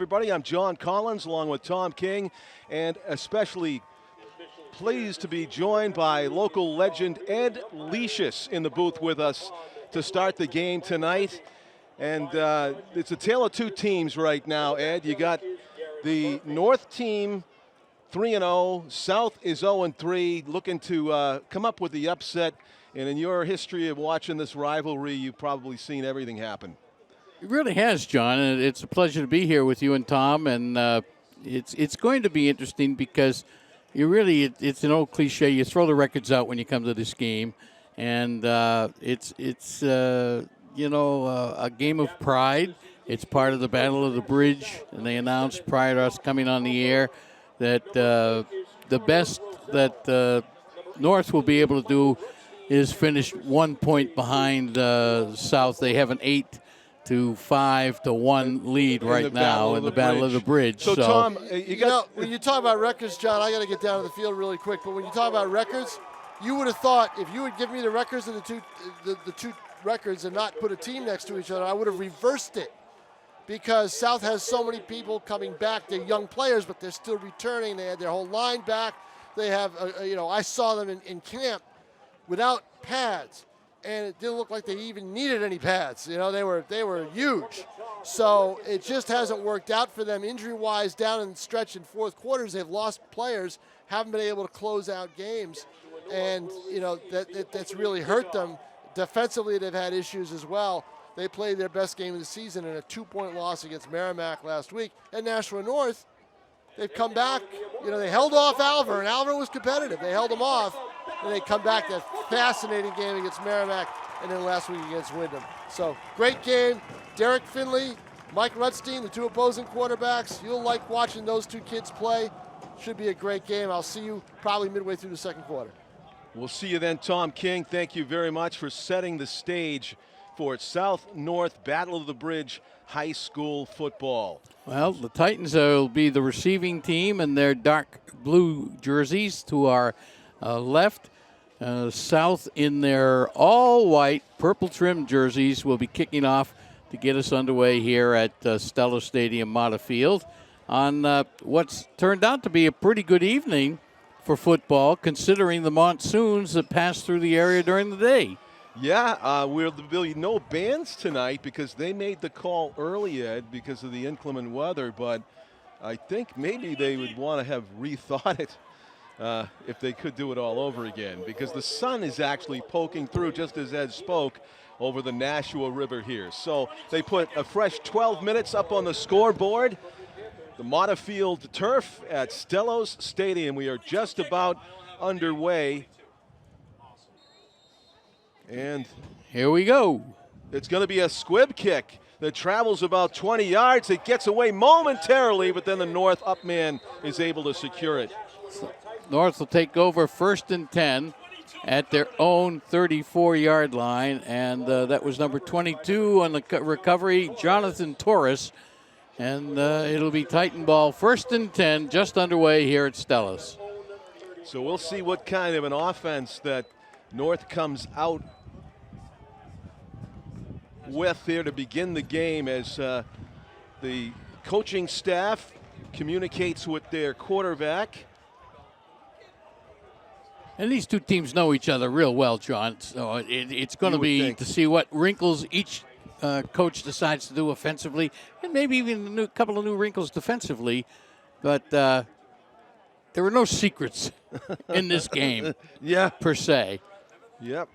everybody. I'm John Collins along with Tom King, and especially pleased to be joined by local legend Ed Leashus in the booth with us to start the game tonight. And it's a tale of two teams right now, Ed. You got the North team 3-0, South is 0-3, looking to come up with the upset. And in your history of watching this rivalry, you've probably seen everything happen. It really has, John, and it's a pleasure to be here with you and Tom. And it's going to be interesting because it's an old cliche. You throw the records out when you come to this game, and it's a game of pride. It's part of the Battle of the Bridge, and they announced prior to us coming on the air that the best that North will be able to do is finish 1 point behind South. They have an 8-5-1 lead right now in the Battle of the Bridge. So Tom, when you talk about records, John, I got to get down to the field really quick. But when you talk about records, you would have thought if you would give me the records of the two records and not put a team next to each other, I would have reversed it. Because South has so many people coming back. They're young players, but they're still returning. They had their whole line back. They have, I saw them in camp without pads, and it didn't look like they even needed any pads. They were huge. So it just hasn't worked out for them injury-wise down in the stretch in fourth quarters. They've lost players, haven't been able to close out games, and that's really hurt them. Defensively, they've had issues as well. They played their best game of the season in a 2-point loss against Merrimack last week. And Nashua North, they've come back. They held off Alver, and Alver was competitive. They held them off, and they come back that fascinating game against Merrimack, and then last week against Wyndham. So, great game. Derek Finley, Mike Rutstein, the two opposing quarterbacks. You'll like watching those two kids play. Should be a great game. I'll see you probably midway through the second quarter. We'll see you then, Tom King. Thank you very much for setting the stage for South-North Battle of the Bridge High School football. Well, the Titans will be the receiving team in their dark blue jerseys to our left. South in their all-white, purple-trimmed jerseys will be kicking off to get us underway here at Stellos Stadium, Mata Field, on what's turned out to be a pretty good evening for football, considering the monsoons that passed through the area during the day. Yeah, there'll be no bands tonight because they made the call early, Ed, because of the inclement weather. But I think maybe they would want to have rethought it if they could do it all over again, because the sun is actually poking through, just as Ed spoke, over the Nashua River here. So they put a fresh 12 minutes up on the scoreboard. The Mata Field turf at Stellos Stadium. We are just about underway. And here we go. It's going to be a squib kick that travels about 20 yards. It gets away momentarily, but then the North up man is able to secure it. So North will take over 1st and 10 at their own 34-yard line, and that was number 22 on the recovery, Jonathan Torres. And it'll be Titan ball, 1st and 10, just underway here at Stellos. So we'll see what kind of an offense that North comes out with here to begin the game, as the coaching staff communicates with their quarterback. And these two teams know each other real well, John. So it's going to be to see what wrinkles each coach decides to do offensively, and maybe even a couple of new wrinkles defensively. But there are no secrets in this game, per se. Yep.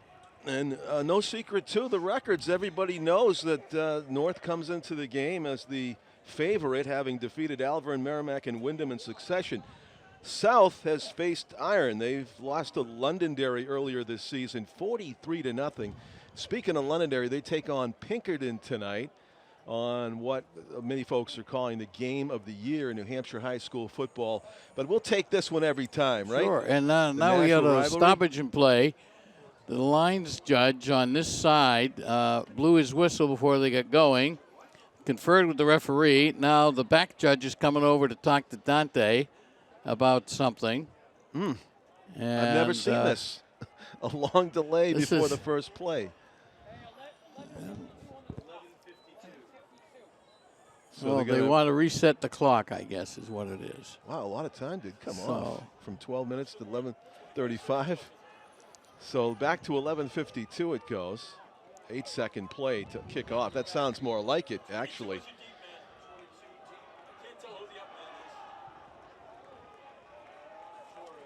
And no secret to the records. Everybody knows that North comes into the game as the favorite, having defeated Alver and Merrimack and Wyndham in succession. South has faced iron. They've lost to Londonderry earlier this season, 43-0. Speaking of Londonderry, they take on Pinkerton tonight on what many folks are calling the game of the year in New Hampshire high school football. But we'll take this one every time, right? Sure. And now we got a stoppage in play. The lines judge on this side blew his whistle before they got going, conferred with the referee. Now the back judge is coming over to talk to Dante about something. I've never seen this. A long delay before the first play. So well, they want to reset the clock, I guess, is what it is. Wow, a lot of time did come off from 12 minutes to 11:35. So back to 11:52 it goes. 8-second play to kick off. That sounds more like it, actually.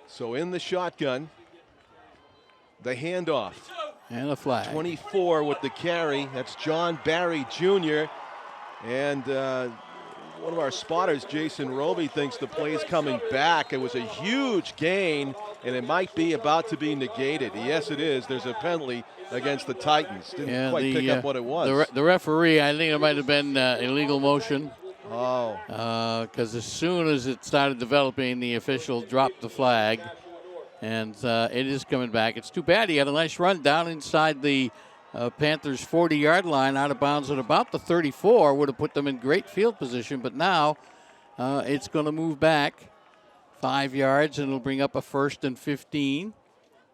So in the shotgun, the handoff. And a flag. 24 with the carry. That's John Barry Jr. And one of our spotters, Jason Roby, thinks the play's coming back. It was a huge gain, and it might be about to be negated. Yes, it is. There's a penalty against the Titans. Didn't quite pick up what it was. The referee, I think it might have been illegal motion. Oh. Because as soon as it started developing, the official dropped the flag. And it is coming back. It's too bad. He had a nice run down inside the Panthers' 40-yard line, out of bounds at about the 34. Would have put them in great field position. But now it's going to move back 5 yards, and it'll bring up a 1st and 15.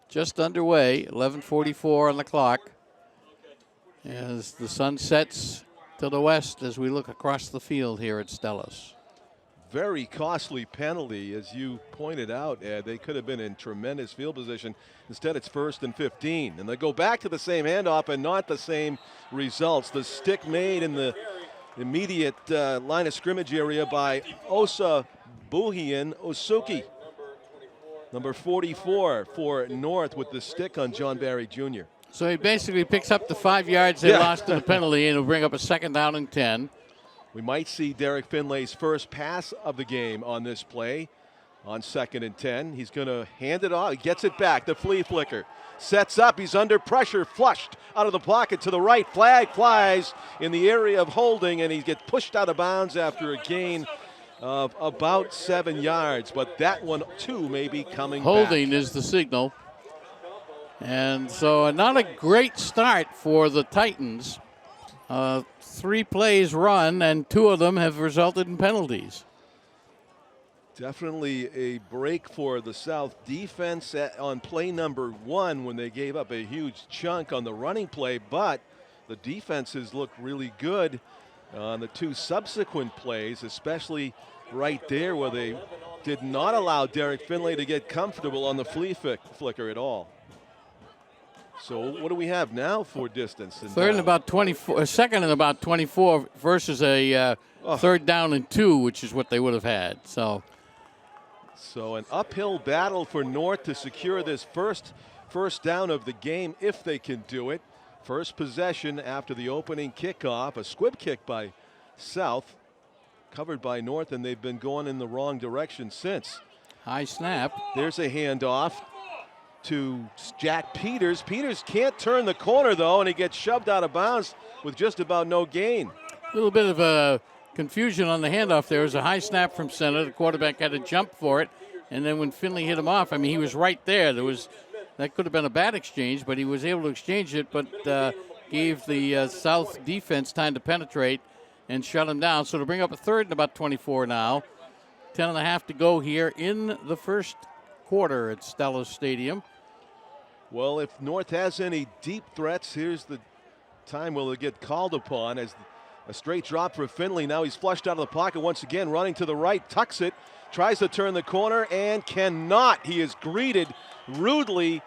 Just underway, 11:44 on the clock. As the sun sets to the west as we look across the field here at Stellos. Very costly penalty, as you pointed out, Ed. They could have been in tremendous field position. Instead, it's 1st and 15. And they go back to the same handoff and not the same results. The stick made in the immediate line of scrimmage area by Osa Buhian Osuki. Number 44 for North with the stick on John Barry Jr. So he basically picks up the 5 yards they lost in the penalty, and it'll bring up a 2nd down and 10. We might see Derek Finlay's first pass of the game on this play on 2nd and 10. He's going to hand it off. He gets it back. The flea flicker. Sets up. He's under pressure. Flushed out of the pocket to the right. Flag flies in the area of holding, and he gets pushed out of bounds after a gain of about 7 yards. But that one, too, may be coming Holding back. is the signal. And so not a great start for the Titans. 3 plays run, and 2 of them have resulted in penalties. Definitely a break for the South defense on play number 1 when they gave up a huge chunk on the running play, but the defenses look really good on the 2 subsequent plays, especially right there where they did not allow Derek Finlay to get comfortable on the flea flicker at all. So what do we have now for distance? Third and about 24, second and about 24 versus a 3rd down and 2, which is what they would have had. So an uphill battle for North to secure this first down of the game, if they can do it. First possession after the opening kickoff, a squib kick by South, covered by North, and they've been going in the wrong direction since. High snap. There's a handoff to Jack Peters. Peters can't turn the corner, though, and he gets shoved out of bounds with just about no gain. A little bit of a confusion on the handoff there. It was a high snap from center. The quarterback had to jump for it, and then when Finley hit him off, I mean, he was right there. That could have been a bad exchange, but he was able to exchange it, but gave the South defense time to penetrate and shut him down. So to bring up a 3rd and about 24 now. 10.5 to go here in the first quarter at Stellos Stadium. Well, if North has any deep threats, here's the time will it get called upon as a straight drop for Finley. Now he's flushed out of the pocket once again, running to the right, tucks it, tries to turn the corner and cannot. He is greeted rudely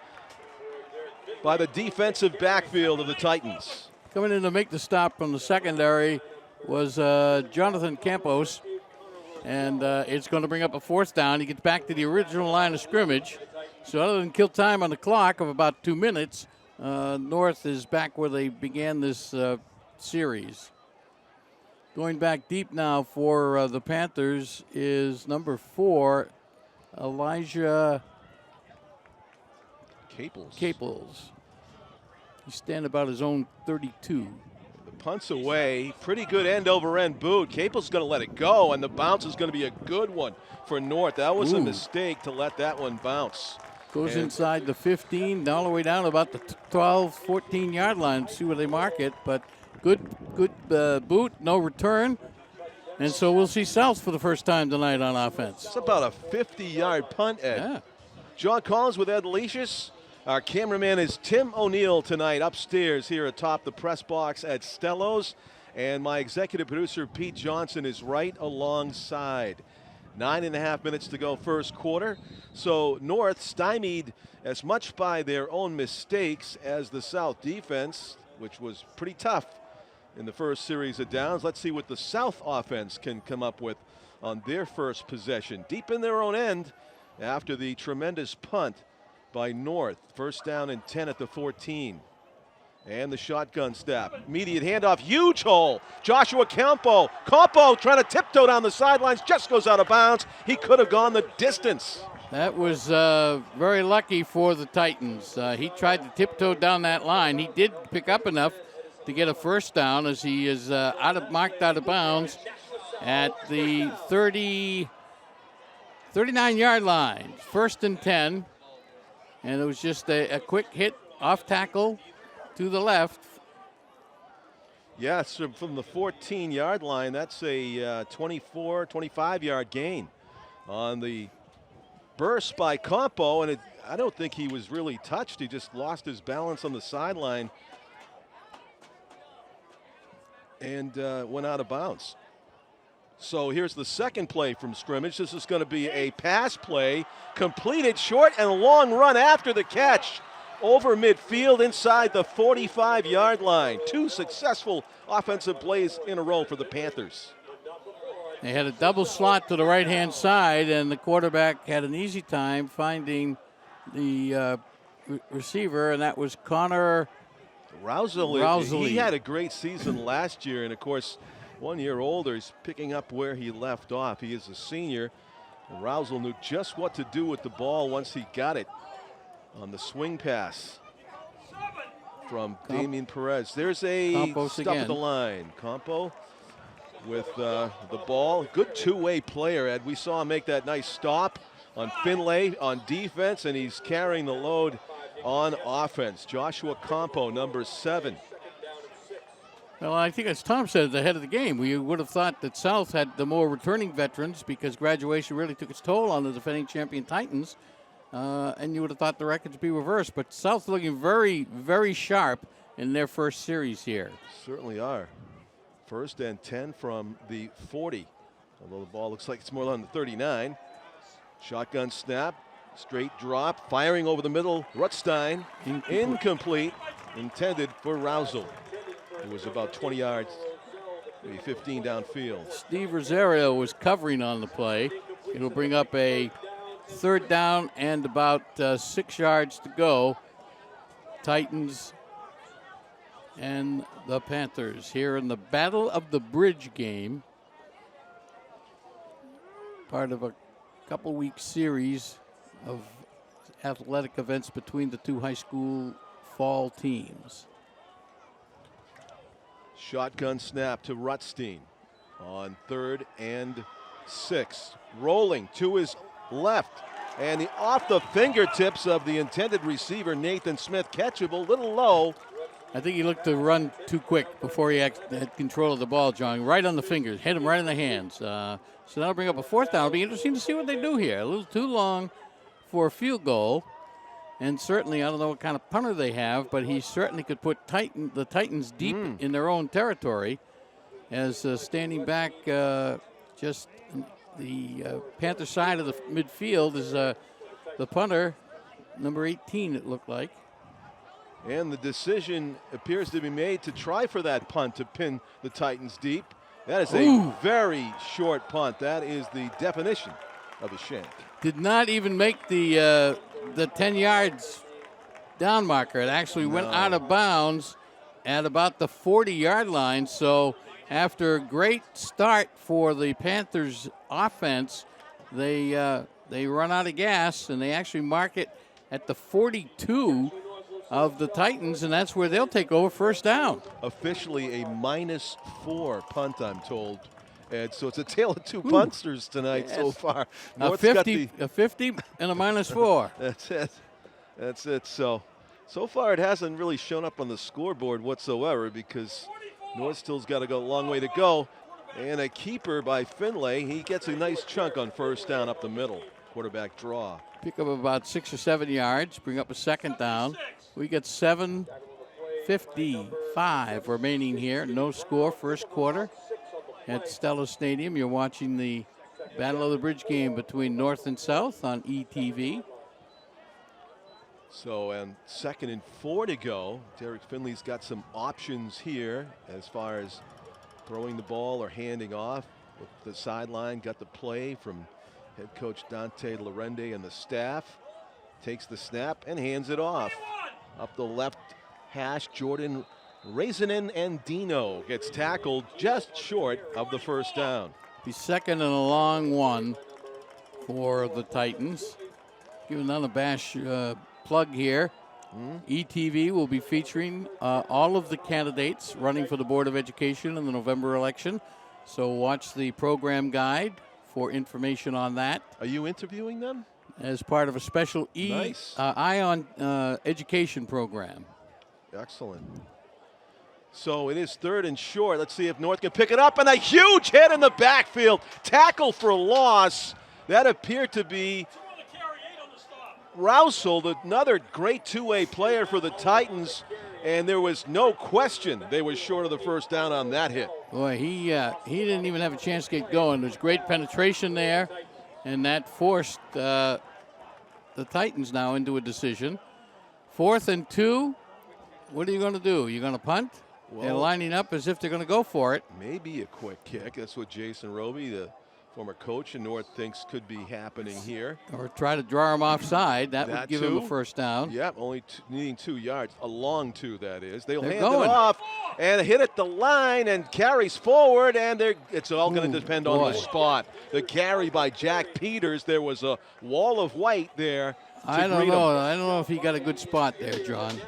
by the defensive backfield of the Titans. Coming in to make the stop from the secondary was Jonathan Campos, and it's going to bring up a 4th down. He gets back to the original line of scrimmage. So other than kill time on the clock of about 2 minutes, North is back where they began this series. Going back deep now for the Panthers is number 4, Elijah Caples. He's standing about his own 32. The punt's away. Pretty good end-over-end boot. Caples going to let it go, and the bounce is going to be a good one for North. That was a mistake to let that one bounce. Goes inside the 15, all the way down about the 12, 14-yard line. See where they mark it, but good boot, no return. And so we'll see South for the first time tonight on offense. It's about a 50-yard punt, Ed. Yeah. John Collins with Ed Leicius. Our cameraman is Tim O'Neill tonight upstairs here atop the press box at Stellos. And my executive producer, Pete Johnson, is right alongside. 9.5 minutes to go first quarter. So North stymied as much by their own mistakes as the South defense, which was pretty tough in the first series of downs. Let's see what the South offense can come up with on their first possession. Deep in their own end after the tremendous punt by North. First down and 10 at the 14. And the shotgun snap. Immediate handoff. Huge hole. Joshua Campo. Campo trying to tiptoe down the sidelines. Just goes out of bounds. He could have gone the distance. That was very lucky for the Titans. He tried to tiptoe down that line. He did pick up enough to get a first down as he is marked out of bounds at the 39-yard line. First and 10. And it was just a quick hit off tackle to the left. Yes, from the 14-yard line, that's a 24, 25-yard gain on the burst by Campo, and I don't think he was really touched. He just lost his balance on the sideline and went out of bounds. So here's the second play from scrimmage. This is going to be a pass play, completed short and a long run after the catch. Over midfield inside the 45-yard line. Two successful offensive plays in a row for the Panthers. They had a double slot to the right-hand side, and the quarterback had an easy time finding the receiver, and that was Connor Rousley. He had a great season last year, and, of course, 1 year older. He's picking up where he left off. He is a senior. And Rousley knew just what to do with the ball once he got it. On the swing pass from Damian Perez. There's a Campos stop again at the line. Campo with the ball. Good two-way player, Ed. We saw him make that nice stop on Finlay on defense, and he's carrying the load on offense. Joshua Campo, number 7. Well, I think as Tom said at the head of the game, we would have thought that South had the more returning veterans because graduation really took its toll on the defending champion Titans. And you would have thought the records would be reversed. But South looking very, very sharp in their first series here. Certainly are. First and 10 from the 40. Although the ball looks like it's more on the 39. Shotgun snap. Straight drop. Firing over the middle. Rutstein. Incomplete. Intended for Rousel. It was about 20 yards, maybe 15 downfield. Steve Rosario was covering on the play. It'll bring up a third down and about 6 yards to go. Titans and the Panthers here in the Battle of the Bridge game. Part of a couple-week series of athletic events between the two high school fall teams. Shotgun snap to Rutstein on 3rd and 6. Rolling to his left. And off the fingertips of the intended receiver, Nathan Smith. Catchable, little low. I think he looked to run too quick before he had control of the ball, John. Right on the fingers, hit him right in the hands. So that'll bring up a fourth down. It'll be interesting to see what they do here. A little too long for a field goal. And certainly, I don't know what kind of punter they have, but he certainly could put the Titans deep in their own territory as standing back just the Panther side of the midfield is the punter, number 18, it looked like. And the decision appears to be made to try for that punt to pin the Titans deep. That is a very short punt. That is the definition of a shank. Did not even make the 10 yards down marker. It actually went out of bounds at about the 40-yard line. So after a great start for the Panthers offense, they run out of gas, and they actually mark it at the 42 of the Titans, and that's where they'll take over first down. Officially a -4 punt, I'm told. And so it's a tale of two puntsters tonight so far. A 50 and a -4. That's it. So far it hasn't really shown up on the scoreboard whatsoever because North still's got to go a long way to go. And a keeper by Finlay. He gets a nice chunk on first down up the middle. Quarterback draw. Pick up about 6 or 7 yards, bring up a second down. We get 7:50 5 remaining here. No score, first quarter at Stellos Stadium. You're watching the Battle of the Bridge game between North and South on ETV. So, and 2nd and 4 to go. Derek Finley's got some options here as far as throwing the ball or handing off. With the sideline, got the play from head coach Dante Lorende and the staff. Takes the snap and hands it off. Up the left hash, Jordan Raisinin and Dino gets tackled just short of the first down. Be 2nd and a long one for the Titans. Giving on a bash plug here. ETV will be featuring all of the candidates running for the Board of Education in the November election. So watch the program guide for information on that. Are you interviewing them? As part of a special ION education program. Excellent. So it is 3rd and short. Let's see if North can pick it up, and a huge hit in the backfield. Tackle for loss. That appeared to be Rousel, another great two-way player for the Titans, and there was no question they were short of the first down on that hit. Boy, he didn't even have a chance to get going. There's great penetration there, and that forced the Titans now into a decision. 4th and 2. What are you going to do? You're going to punt? Well, they're lining up as if they're going to go for it. Maybe a quick kick. That's what Jason Roby, the former coach in North, thinks could be happening here. Or try to draw him offside. That would give him a first down. Yep, only needing 2 yards. A long 2, that is. They'll They're hand going. it off and hit at the line and carries forward, and it's all going to depend on the spot. The carry by Jack Peters. There was a wall of white there. I don't know if he got a good spot there, John.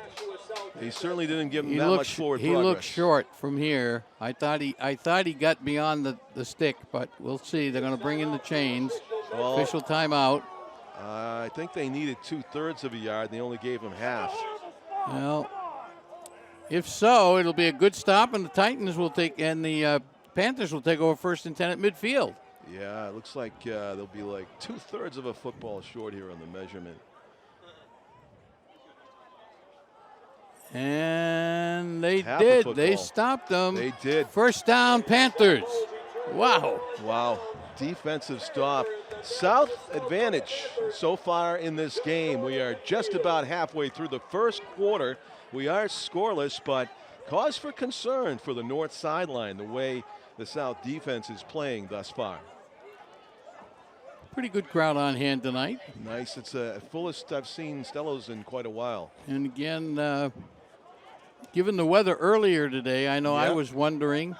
He certainly didn't give him that much forward progress. He looked short from here. I thought he got beyond the stick, but we'll see. They're going to bring in the chains. Well, official timeout. I think they needed 2/3 of a yard. They only gave him half. Well, if so, it'll be a good stop, and the Titans will take, and the Panthers will take over 1st and 10 at midfield. Yeah, it looks like they'll be like 2/3 of a football short here on the measurement. And they did. They stopped them. They did. First down, Panthers. Wow. Wow. Defensive stop. South advantage so far in this game. We are just about halfway through the first quarter. We are scoreless, but cause for concern for the North sideline, the way the South defense is playing thus far. Pretty good crowd on hand tonight. Nice. It's the fullest I've seen Stellos in quite a while. And again, given the weather earlier today, I know I was wondering,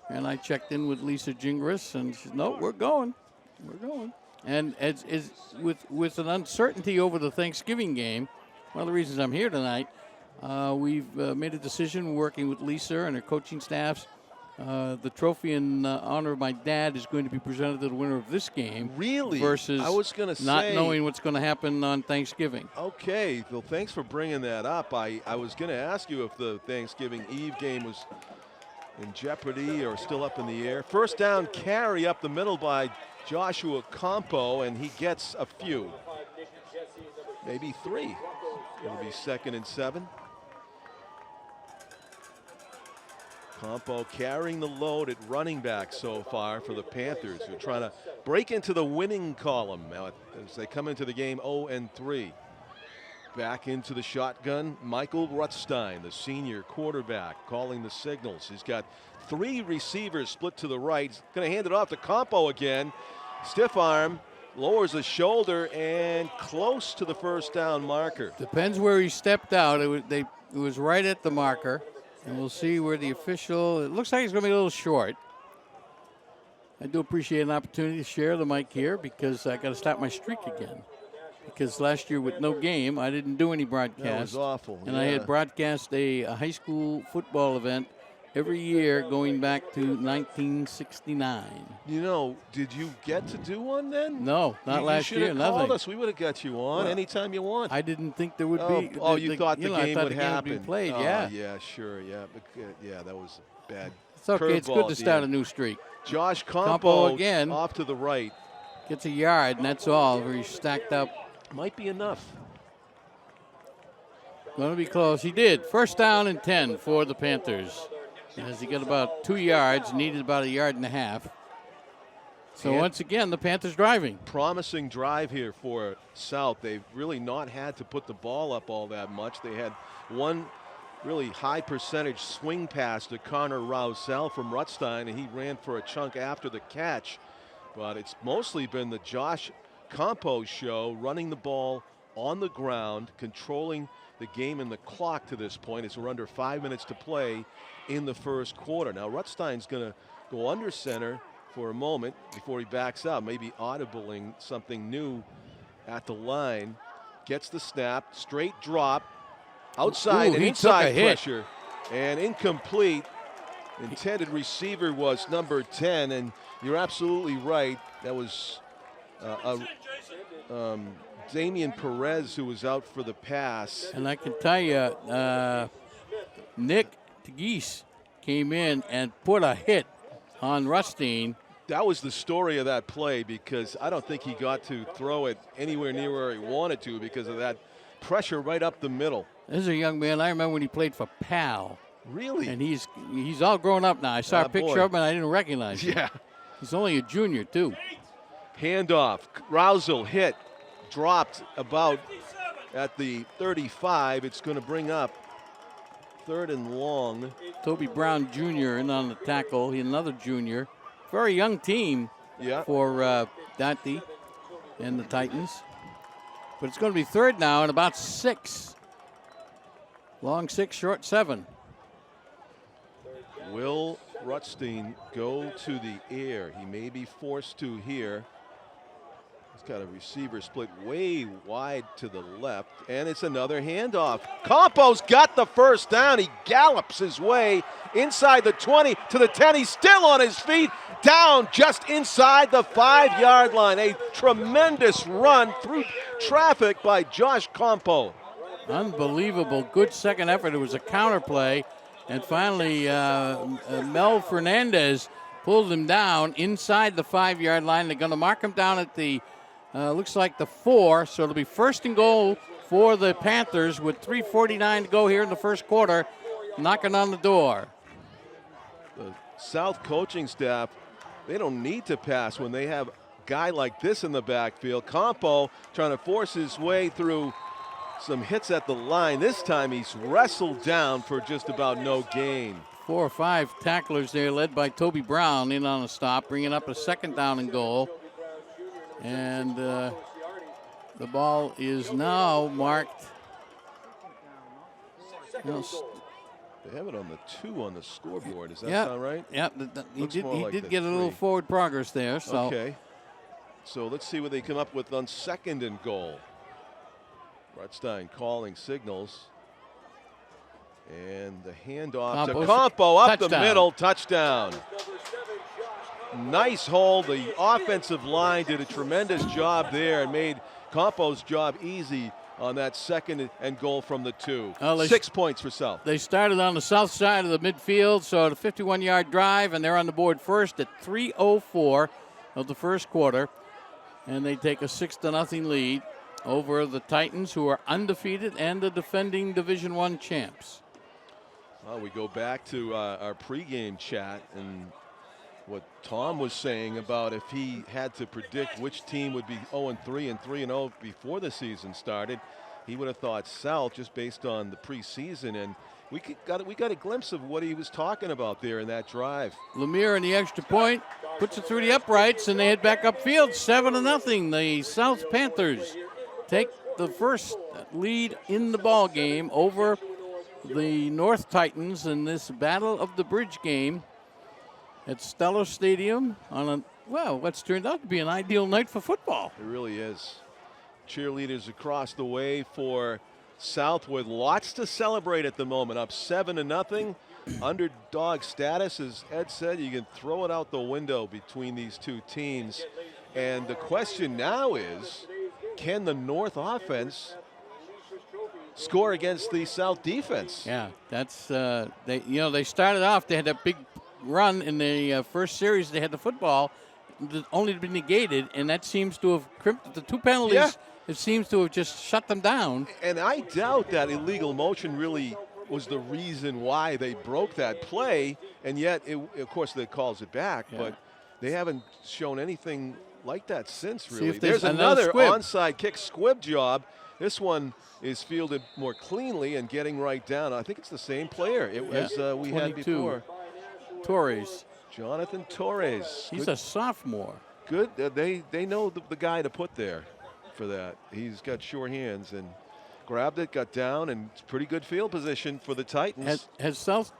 and I checked in with Lisa Gingras, and she said, no, we're going. We're going. And as with an uncertainty over the Thanksgiving game, one of the reasons I'm here tonight, we've made a decision working with Lisa and her coaching staffs. The trophy in honor of my dad is going to be presented to the winner of this game. Really? Versus I was gonna not say, knowing what's going to happen on Thanksgiving. Okay, well, thanks for bringing that up. I was going to ask you if the Thanksgiving Eve game was in jeopardy or still up in the air. First down carry up the middle by Joshua Campo, and he gets a few. Maybe 3. It'll be 2nd and 7. Campo carrying the load at running back so far for the Panthers, who are trying to break into the winning column as they come into the game 0-3. Back into the shotgun, Michael Rutzstein, the senior quarterback, calling the signals. He's got 3 receivers split to the right. He's going to hand it off to Campo again. Stiff arm, lowers the shoulder, and close to the first down marker. Depends where he stepped out. It was right at the marker. And we'll see where the official, it looks like he's going to be a little short. I do appreciate an opportunity to share the mic here because I got to start my streak again. Because last year with no game, I didn't do any broadcast. That was awful. And I had broadcast a high school football event every year going back to 1969. You know, did you get to do one then? No, not last year. You should have called us. We would have got you on anytime you want. I didn't think there would be. Oh, you thought the game would happen. Be played, yeah, sure, yeah. Yeah, that was bad. It's okay. It's good to start a new streak. Josh Campo again off to the right. Gets a yard, and that's all. Where he's stacked up. Might be enough. Going to be close. He did. First down and 10 for the Panthers. As he got about 2 yards, needed about 1.5 yards. So once again, the Panthers driving. Promising drive here for South. They've really not had to put the ball up all that much. They had one really high percentage swing pass to Connor Rousell from Rutstein, and he ran for a chunk after the catch. But it's mostly been the Josh Campos show, running the ball on the ground, controlling the game and the clock to this point as we're under 5 minutes to play in the first quarter. Now Rutstein's going to go under center for a moment before he backs up, maybe audibling something new at the line. Gets the snap, straight drop, outside and inside pressure, and incomplete. Intended receiver was number 10, and you're absolutely right. That was Damian Perez who was out for the pass. And I can tell you, Nick Tegeese came in and put a hit on Rutstein. That was the story of that play, because I don't think he got to throw it anywhere near where he wanted to because of that pressure right up the middle. This is a young man. I remember when he played for Pal. Really? And he's all grown up now. I saw a picture of him and I didn't recognize him. Yeah. He's only a junior, too. Handoff. Rousell hit. Dropped about at the 35. It's going to bring up 3rd and long. Toby Brown Jr. in on the tackle. He's another junior. Very young team for Dante and the Titans. But it's going to be 3rd now and about 6. Long 6, short 7. Will Rutstein go to the air? He may be forced to here. He's got a receiver split way wide to the left, and it's another handoff. Campos got the first down. He gallops his way inside the 20 to the 10. He's still on his feet, down just inside the 5-yard line. A tremendous run through traffic by Josh Campos. Unbelievable. Good second effort. It was a counter play. And finally, Mel Fernandez pulled him down inside the 5-yard line. They're going to mark him down at the, looks like the 4. So it'll be 1st and goal for the Panthers with 3:49 to go here in the first quarter, knocking on the door. The South coaching staff, they don't need to pass when they have a guy like this in the backfield. Campo trying to force his way through some hits at the line. This time he's wrestled down for just about no gain. 4 or 5 tacklers there, led by Toby Brown in on a stop, bringing up a 2nd down and goal. And the ball is now marked. They have it on the 2 on the scoreboard. Does that sound right? Yeah, he did get a little forward progress there. So. Okay. So let's see what they come up with on 2nd and goal. Rutstein calling signals. And the handoff to Campo up the middle, touchdown. Nice hold. The offensive line did a tremendous job there and made Campo's job easy on that 2nd and goal from the 2. 6 points for South. They started on the south side of the midfield, so a 51-yard drive, and they're on the board first at 3:04 of the first quarter. And they take a 6-0 lead over the Titans, who are undefeated and the defending Division I champs. Well, we go back to our pregame chat and what Tom was saying about if he had to predict which team would be 0-3 and 3-0 before the season started, he would have thought South just based on the preseason. And we got a glimpse of what he was talking about there in that drive. Lemire in the extra point puts it through the uprights, and they head back upfield, 7-0. The South Panthers take the first lead in the ball game over the North Titans in this Battle of the Bridge game at Stellos Stadium on what's turned out to be an ideal night for football. It really is. Cheerleaders across the way for South with lots to celebrate at the moment. Up 7-0. Underdog status, as Ed said, you can throw it out the window between these two teams. And the question now is, can the North offense score against the South defense? Yeah, that's they started off. They had a big run in the first series. They had the football, only to be negated, and that seems to have crimped the 2 penalties. Yeah. it seems to have just shut them down. And I doubt that illegal motion really was the reason why they broke that play, and yet, of course, they calls it back, but they haven't shown anything like that since, really. if there's another squib. onside kick squib job. This one is fielded more cleanly and getting right down. I think it's the same player as we had before. Torres. Jonathan Torres. He's a sophomore. Good. They know the guy to put there for that. He's got sure hands and grabbed it, got down, and it's pretty good field position for the Titans. Has South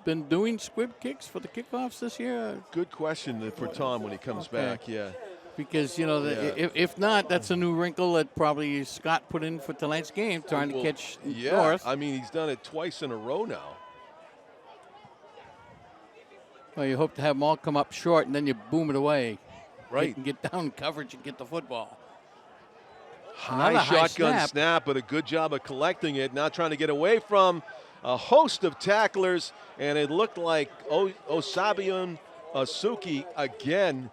been doing squib kicks for the kickoffs this year? Good question for Tom when he comes back, yeah. Because, if not, that's a new wrinkle that probably Scott put in for tonight's game, trying to catch North. I mean, he's done it twice in a row now. Well, you hope to have them all come up short, and then you boom it away. Right. You can get down in coverage and get the football. High shotgun snap, but a good job of collecting it. Now trying to get away from a host of tacklers, and it looked like Osabiun Asuki again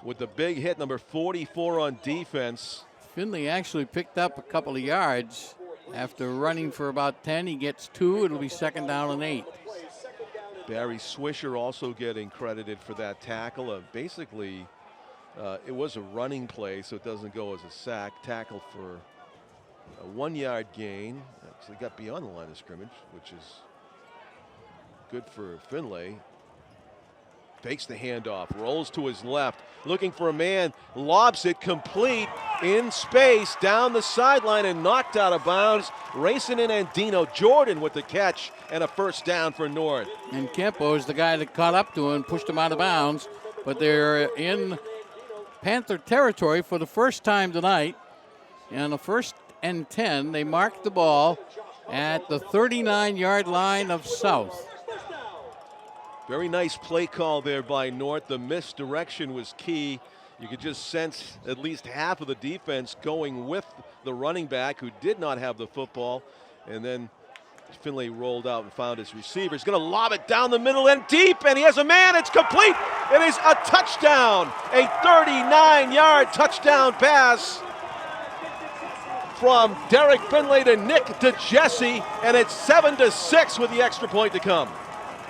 with the big hit, number 44 on defense. Finley actually picked up a couple of yards. After running for about 10, he gets 2. It'll be 2nd down and 8. Barry Swisher also getting credited for that tackle. Basically, it was a running play, so it doesn't go as a sack. Tackle for a 1-yard gain. Actually got beyond the line of scrimmage, which is good for Finlay. Fakes the handoff, rolls to his left, looking for a man, lobs it complete in space down the sideline and knocked out of bounds. Racing in Andino. Jordan with the catch and a 1st down for North. And Kempo is the guy that caught up to him, pushed him out of bounds, but they're in Panther territory for the first time tonight. And the 1st and 10, they marked the ball at the 39-yard line of South. Very nice play call there by North. The misdirection was key. You could just sense at least half of the defense going with the running back who did not have the football. And then Finlay rolled out and found his receiver. He's going to lob it down the middle and deep, and he has a man. It's complete. It is a touchdown. A 39-yard touchdown pass from Derek Finlay to Nick DeJesse, and it's 7-6 with the extra point to come.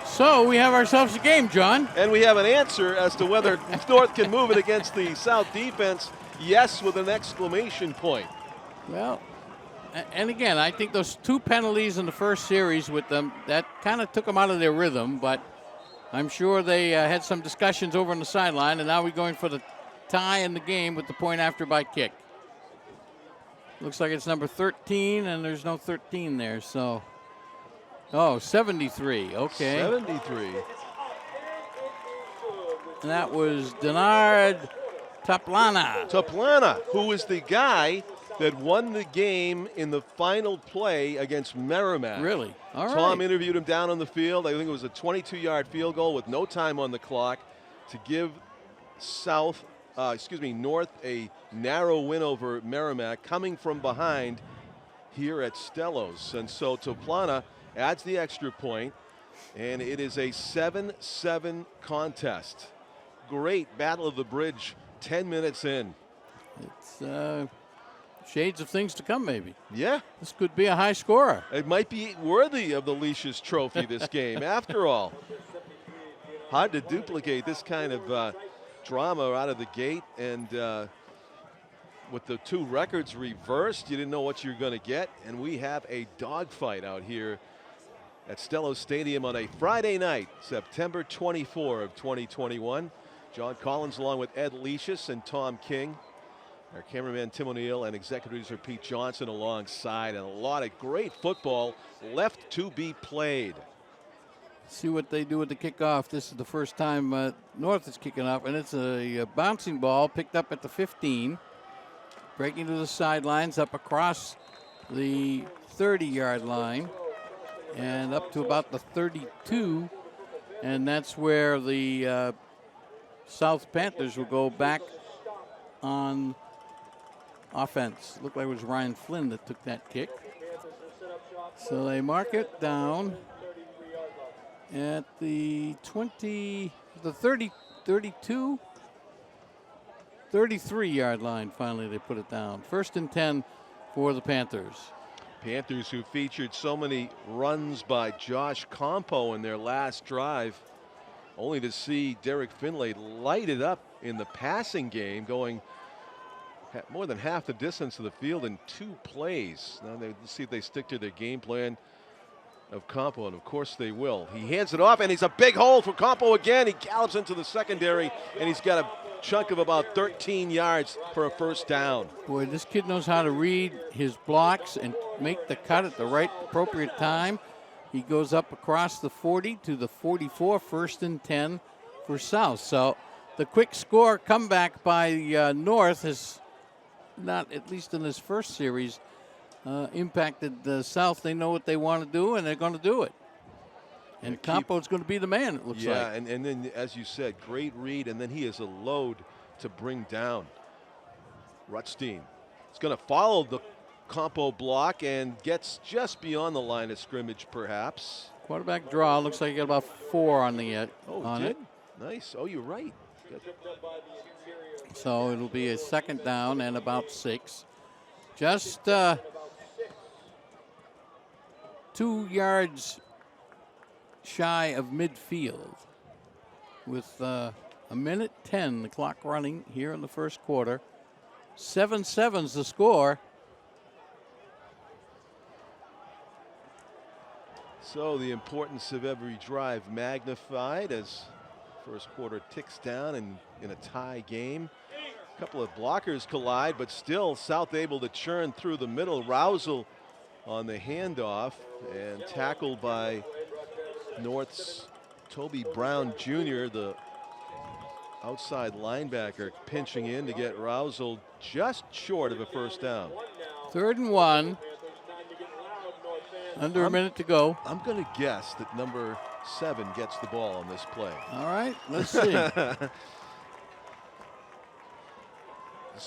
So we have ourselves a game, John. And we have an answer as to whether North can move it against the South defense. Yes, with an exclamation point. Well, and again, I think those 2 penalties in the first series with them, that kind of took them out of their rhythm, but I'm sure they had some discussions over on the sideline, and now we're going for the tie in the game with the point after by kick. Looks like it's number 13, and there's no 13 there, so. Oh, 73, okay. 73. And that was Denard Taplana, who is the guy that won the game in the final play against Merrimack. Really? All right. Tom interviewed him down on the field. I think it was a 22-yard field goal with no time on the clock to give North a narrow win over Merrimack, coming from behind here at Stellos. And so Taplana adds the extra point, and it is a 7-7 contest. Great battle of the bridge 10 minutes in. It's shades of things to come, maybe. Yeah. This could be a high scorer. It might be worthy of the Leash's trophy, this game, after all. Hard to duplicate this kind of drama out of the gate, and with the 2 records reversed, you didn't know what you were going to get, and we have a dogfight out here at Stellos Stadium on a Friday night, September 24 of 2021. John Collins along with Ed Leashus and Tom King. Our cameraman Tim O'Neill and executive producer Pete Johnson alongside, and a lot of great football left to be played. See what they do with the kickoff. This is the first time North is kicking off, and it's a bouncing ball picked up at the 15. Breaking to the sidelines, up across the 30-yard line, and up to about the 32, and that's where the South Panthers will go back on offense. Looked like it was Ryan Flynn that took that kick. So they mark it down at the 20, the 30, 32. 33-yard line. Finally, they put it down. 1st and 10 for the Panthers. Panthers, who featured so many runs by Josh Compo in their last drive, only to see Derek Finlay light it up in the passing game, going more than half the distance of the field in 2 plays. Now let's see if they stick to their game plan of Compo, and of course they will. He hands it off, and he's a big hole for Compo again. He gallops into the secondary, and he's got a chunk of about 13 yards for a 1st down. Boy, this kid knows how to read his blocks and make the cut at the right appropriate time. He goes up across the 40 to the 44, 1st and 10 for South. So the quick score comeback by North has not, at least in this first series, impacted the South. They know what they want to do, and they're going to do it. And Compo's going to be the man, it looks like. Yeah, and then, as you said, great read, and then he is a load to bring down. Rutstein is going to follow the Compo block and gets just beyond the line of scrimmage, perhaps. Quarterback draw. Looks like he got about 4 on the on it. Nice. Oh, you're right. Good. So it'll be a 2nd down and about 6. Just 2 yards shy of midfield with a minute 10, the clock running here in the 1st quarter. 7-7's the score. So the importance of every drive magnified as 1st quarter ticks down and in a tie game. A couple of blockers collide, but still South able to churn through the middle. Rousel on the handoff and tackled by North's Toby Brown Jr., the outside linebacker, pinching in to get Rousel just short of a 1st down. 3rd and 1. Under a minute to go. I'm going to guess that number 7 gets the ball on this play. All right, let's see. Of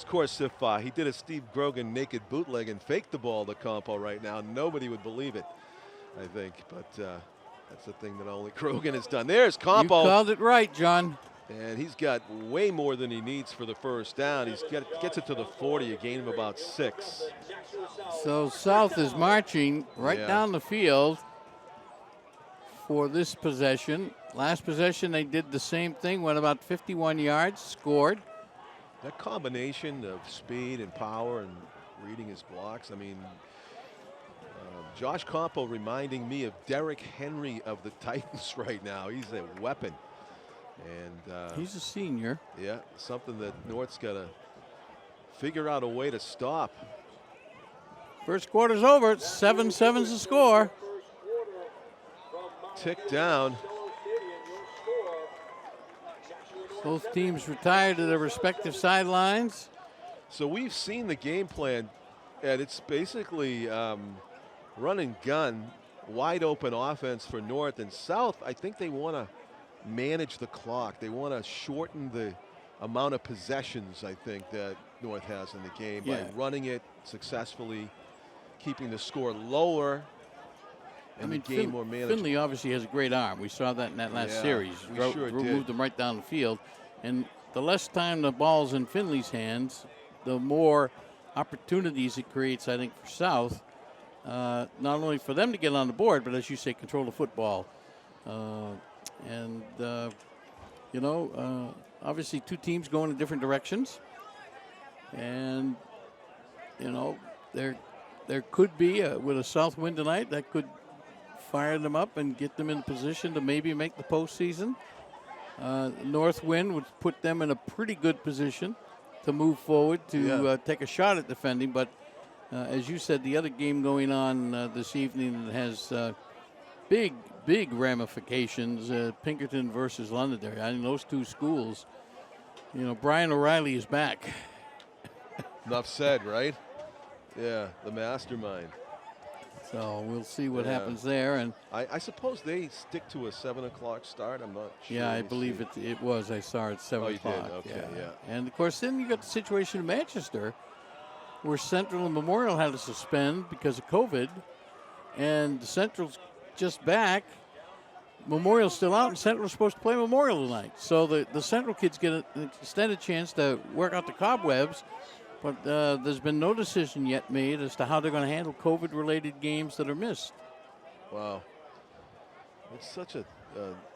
course, if he did a Steve Grogan naked bootleg and faked the ball to Compo right now, nobody would believe it, I think. But that's the thing that only Grogan has done. There's Compo. You called it right, John. And he's got way more than he needs for the 1st down. He gets it to the 40, a gain of about 6. So South is marching right down the field for this possession. Last possession, they did the same thing, went about 51 yards, scored. That combination of speed and power and reading his blocks, I mean, Josh Compo reminding me of Derrick Henry of the Titans right now. He's a weapon. And he's a senior. Yeah, something that North's got to figure out a way to stop. 1st quarter's over. It's 7-7's the score. Tick down. Both teams retired to their respective sidelines. So we've seen the game plan, and it's basically run and gun, wide open offense for North. And South, I think they want to manage the clock. They want to shorten the amount of possessions, I think, that North has in the game by running it successfully, keeping the score lower, and the game more manageable. Finley obviously has a great arm. We saw that in that last series. Moved them right down the field. And the less time the ball's in Finley's hands, the more opportunities it creates, I think, for South. Not only for them to get on the board, but as you say, control the football. Obviously 2 teams going in different directions. And, there could be, with a south wind tonight, that could fire them up and get them in position to maybe make the postseason. North wind would put them in a pretty good position to move forward to take a shot at defending. But as you said, the other game going on this evening has big ramifications. Pinkerton versus Londonderry. I mean, those 2 schools. Brian O'Reilly is back. Enough said, right? Yeah, the mastermind. So we'll see what happens there. And I suppose they stick to a 7 o'clock start. I'm not sure. Yeah, I believe it was. I saw it 7 o'clock. You did? Okay, yeah. And of course, then you got the situation in Manchester, where Central and Memorial had to suspend because of COVID, and Central's just back. Memorial's still out, and Central's supposed to play Memorial tonight. So the Central kids get an extended chance to work out the cobwebs, but there's been no decision yet made as to how they're going to handle COVID-related games that are missed. Wow. It's such a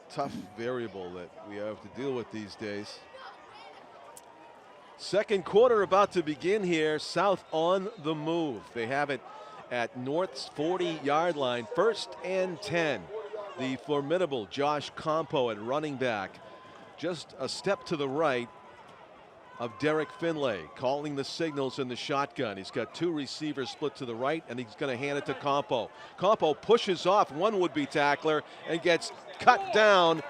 tough variable that we have to deal with these days. Second quarter about to begin here. South on the move. They have it at North's 40-yard line. 1st and 10. The formidable Josh Compo at running back. Just a step to the right of Derek Finlay, calling the signals in the shotgun. He's got 2 receivers split to the right, and he's going to hand it to Compo. Compo pushes off one would-be tackler and gets cut down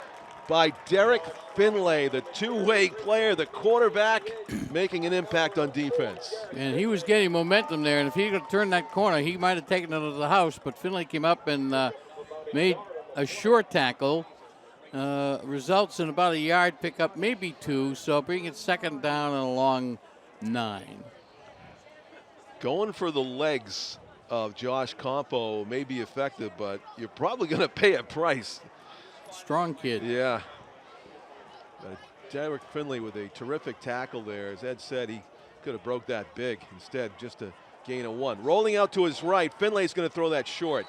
by Derek Finlay, the two-way player, the quarterback, making an impact on defense. And he was getting momentum there, and if he could turn that corner, he might have taken it to the house, but Finlay came up and made a short tackle. Results in about a yard pickup, maybe 2, so bring it 2nd down and a long 9. Going for the legs of Josh Compo may be effective, but you're probably going to pay a price. Strong kid. Yeah. Derek Finlay with a terrific tackle there. As Ed said, he could have broke that big. Instead, just a gain of 1. Rolling out to his right, Finlay's going to throw that short.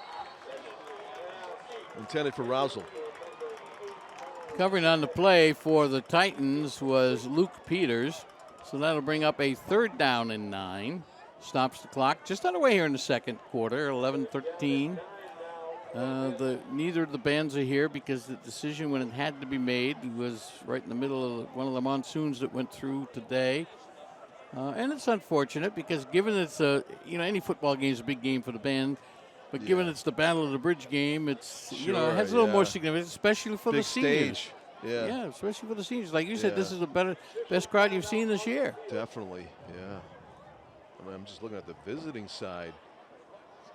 Intended for Rousel. Covering on the play for the Titans was Luke Peters. So that'll bring up a 3rd down and 9. Stops the clock. Just underway here in the second quarter, 11-13. Neither of the bands are here because the decision when it had to be made was right in the middle of one of the monsoons that went through today. And it's unfortunate because given it's any football game is a big game for the band, but given it's the Battle of the Bridge game, it's it has a little more significance, especially for big the seniors. Stage. Yeah, especially for the seniors. Like you said, this is the best crowd you've seen this year. Definitely, yeah. I mean, I'm just looking at the visiting side.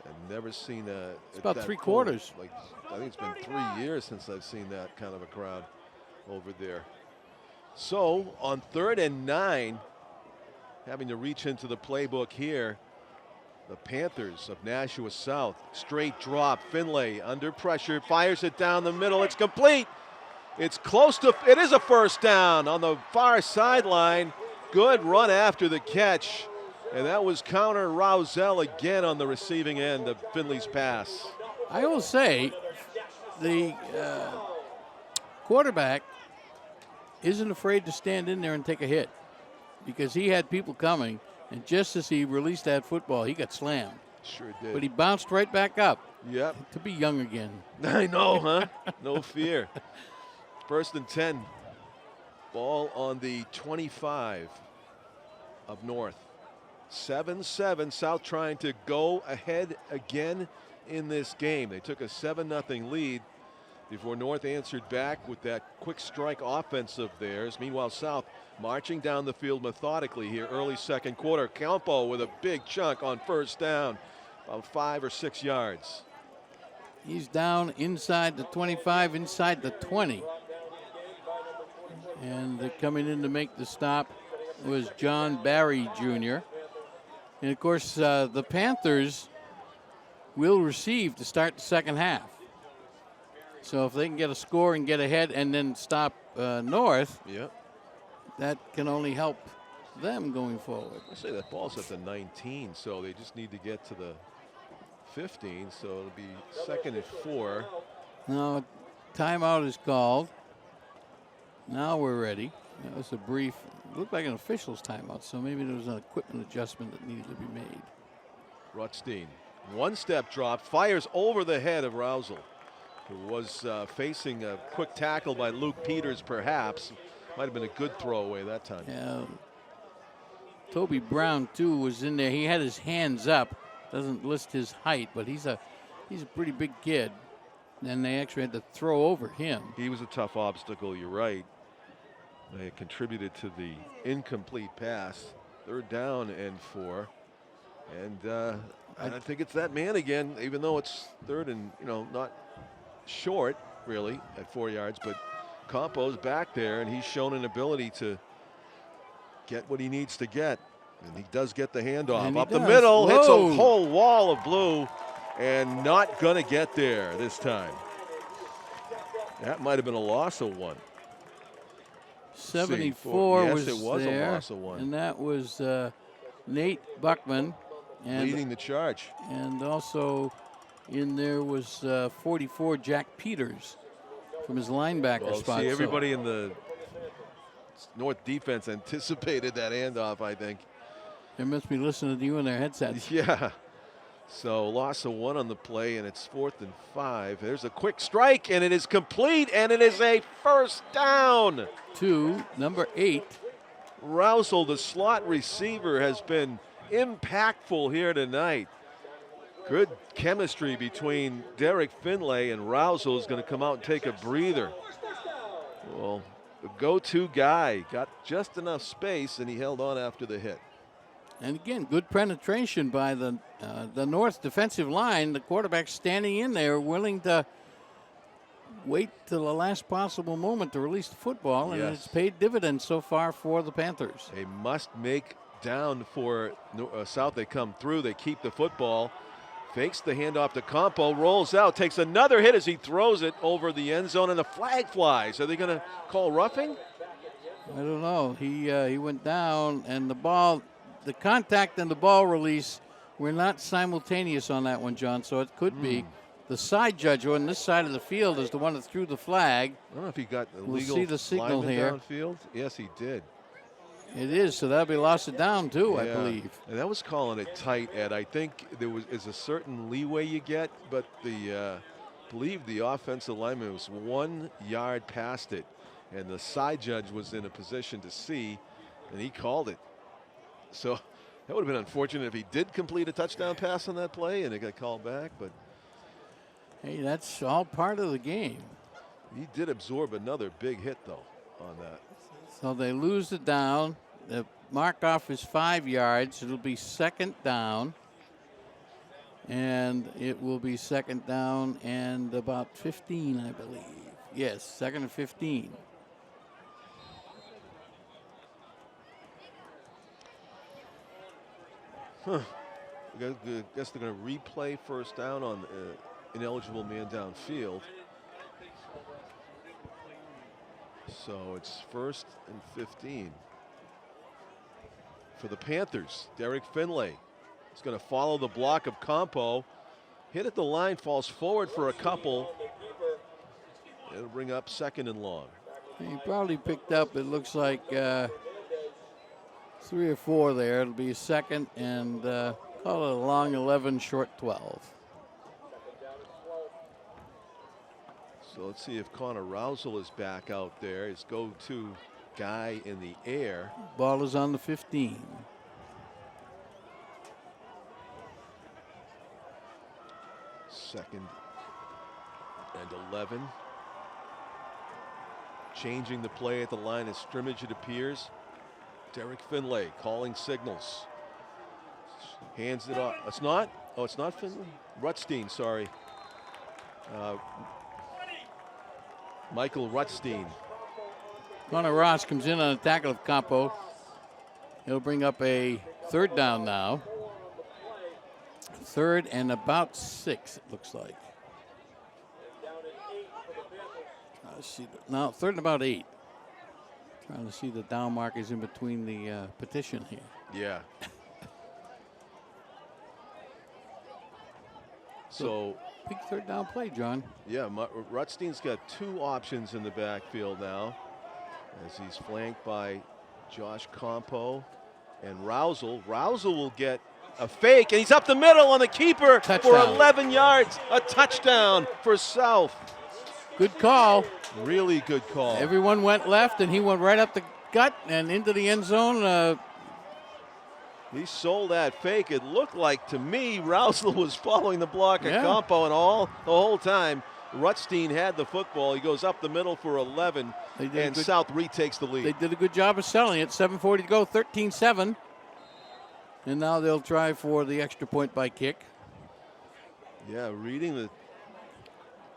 I've never seen it's about 3 quarters. Like, I think it's been 3 years since I've seen that kind of a crowd over there. So on 3rd and 9, having to reach into the playbook here, the Panthers of Nashua South. Straight drop. Finlay under pressure, fires it down the middle. It's complete. It's close to, it is a 1st down on the far sideline. Good run after the catch. And that was Connor Rousel again on the receiving end of Finley's pass. I will say the quarterback isn't afraid to stand in there and take a hit because he had people coming, and just as he released that football, he got slammed. Sure did. But he bounced right back up. Yep. To be young again. I know, huh? No fear. 1st and 10. Ball on the 25 of North. 7-7. South trying to go ahead again in this game. They took a 7-0 lead before North answered back with that quick strike offense of theirs. Meanwhile, South marching down the field methodically here early second quarter. Campo with a big chunk on 1st down, about 5 or 6 yards. He's down inside the 25, inside the 20. And coming in to make the stop was John Barry Jr. And, of course, the Panthers will receive to start the second half. So if they can get a score and get ahead and then stop North, that can only help them going forward. I say that ball's at the 19, so they just need to get to the 15, so it'll be 2nd and 4. Now, timeout is called. Now we're ready. That was a brief, looked like an official's timeout, so maybe there was an equipment adjustment that needed to be made. Rutstein, 1-step drop, fires over the head of Rousel, who was facing a quick tackle by Luke Peters, perhaps. Might have been a good throwaway that time. Yeah. Toby Brown, too, was in there. He had his hands up. Doesn't list his height, but he's a pretty big kid. And they actually had to throw over him. He was a tough obstacle, you're right. They contributed to the incomplete pass. 3rd down and 4. And I think it's that man again, even though it's 3rd and, not short, really, at 4 yards. But Campo's back there, and he's shown an ability to get what he needs to get. And he does get the handoff. Up the middle, hits a whole wall of blue, and not going to get there this time. That might have been a loss of 1. 74 yes, was it was there, a loss of 1. and that was Nate Buckman. And, leading the charge. And also in there was 44 Jack Peters from his linebacker spot. See, everybody in the North defense anticipated that handoff, I think. They must be listening to you in their headsets. Yeah. So loss of 1 on the play, and it's 4th and 5. There's a quick strike, and it is complete, and it is a first down. To number 8. Rousel, the slot receiver, has been impactful here tonight. Good chemistry between Derek Finlay and Rousel is going to come out and take a breather. Well, the go-to guy got just enough space, and he held on after the hit. And again, good penetration by the North defensive line. The quarterback standing in there, willing to wait till the last possible moment to release the football, and it's paid dividends so far for the Panthers. They must make down for South. They come through, they keep the football, fakes the handoff to Campo, rolls out, takes another hit as he throws it over the end zone, and the flag flies. Are they going to call roughing? I don't know. He went down, and the contact and the ball release were not simultaneous on that one, John, so it could be. The side judge on this side of the field is the one that threw the flag. I don't know if he got the we'll legal see the signal here. Downfield. Yes, he did. It is, so that'll be lost it down too, I believe. And that was calling it tight, Ed. I think there is a certain leeway you get, but I believe the offensive lineman was 1 yard past it, and the side judge was in a position to see, and he called it. So that would have been unfortunate if he did complete a touchdown pass on that play and it got called back, but hey, that's all part of the game. He did absorb another big hit, though, on that. So they lose it down. The mark off is 5 yards. It'll be second down. And it will be second down and about 15, I believe. Yes, second and 15. I guess they're going to replay first down on ineligible man downfield. So it's 1st and 15 for the Panthers. Derek Finlay is going to follow the block of Campo. Hit at the line, falls forward for a couple. It'll bring up 2nd and long. He probably picked up, it looks like 3 or 4 there. It'll be 2nd and call it a long 11, short 12. So let's see if Connor Rousel is back out there. His go-to guy in the air. Ball is on the 15. Second and 11. Changing the play at the line of scrimmage, it appears. Derek Finlay calling signals. Hands it off. It's not? Oh, it's not Finlay? Rutstein, sorry. Michael Rutstein. Connor Ross comes in on a tackle of Campo. He'll bring up a 3rd down now. 3rd and about 6, it looks like. No, 3rd and about 8. Trying to see the down markers in between the petition here. Yeah. So big 3rd down play, John. Yeah, Rutstein's got 2 options in the backfield now as he's flanked by Josh Campo and Rousel. Rousel will get a fake, and he's up the middle on the keeper for 11 yards. A touchdown for South. Good call. Really good call. Everyone went left, and he went right up the gut and into the end zone. He sold that fake. It looked like to me Rousel was following the block of Campo, and the whole time Rutstein had the football. He goes up the middle for 11, and South retakes the lead. They did a good job of selling it. 7:40 to go, 13-7. And now they'll try for the extra point by kick. Yeah, reading the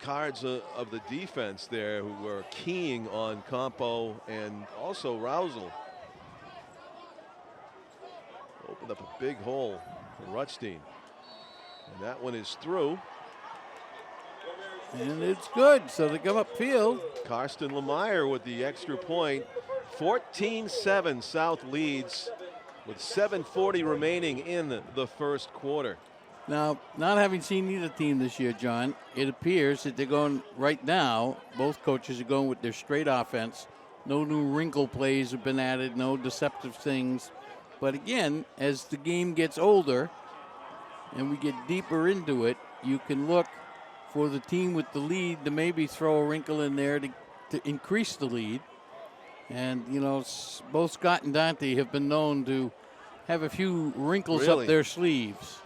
cards of the defense there, who were keying on Campo and also Rousel. Opened up a big hole for Rutstein. And that one is through. And it's good, so they come upfield. Karsten Lemire with the extra point. 14-7 South leads with 7:40 remaining in the first quarter. Now, not having seen either team this year, John, it appears that they're going right now, both coaches are going with their straight offense. No new wrinkle plays have been added, no deceptive things. But again, as the game gets older and we get deeper into it, you can look for the team with the lead to maybe throw a wrinkle in there to increase the lead. And, you know, both Scott and Dante have been known to have a few wrinkles up their sleeves.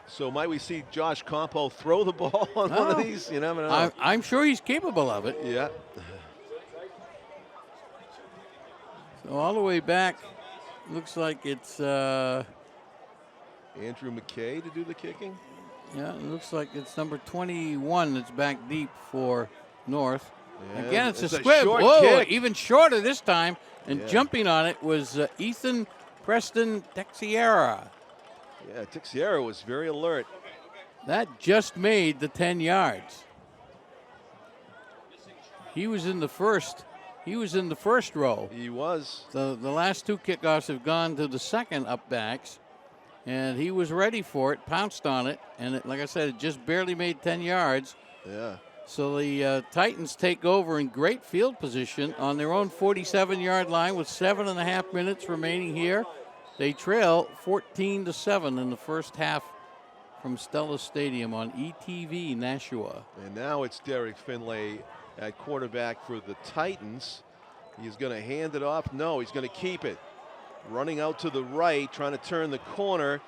So might we see Josh Compo throw the ball on one of these? You never know. I'm sure he's capable of it. Yeah. So all the way back, looks like it's Andrew McKay to do the kicking. Yeah, it looks like it's number 21 that's back deep for North. Yeah, again, it's a short squib. Whoa, kick. Even shorter this time. And jumping on it was Ethan Preston Texiera. Yeah, Texiera was very alert. That just made the 10 yards. He was in the first. He was in the first row. He was. The last two kickoffs have gone to the second upbacks, and he was ready for it, pounced on it, and it, like I said, it just barely made 10 yards. Yeah. So the Titans take over in great field position on their own 47-yard line with 7.5 minutes remaining here. They trail 14-7 in the first half from Stellos Stadium on ETV Nashua. And now it's Derek Finlay at quarterback for the Titans. He's going to hand it off. No, he's going to keep it. Running out to the right, trying to turn the corner.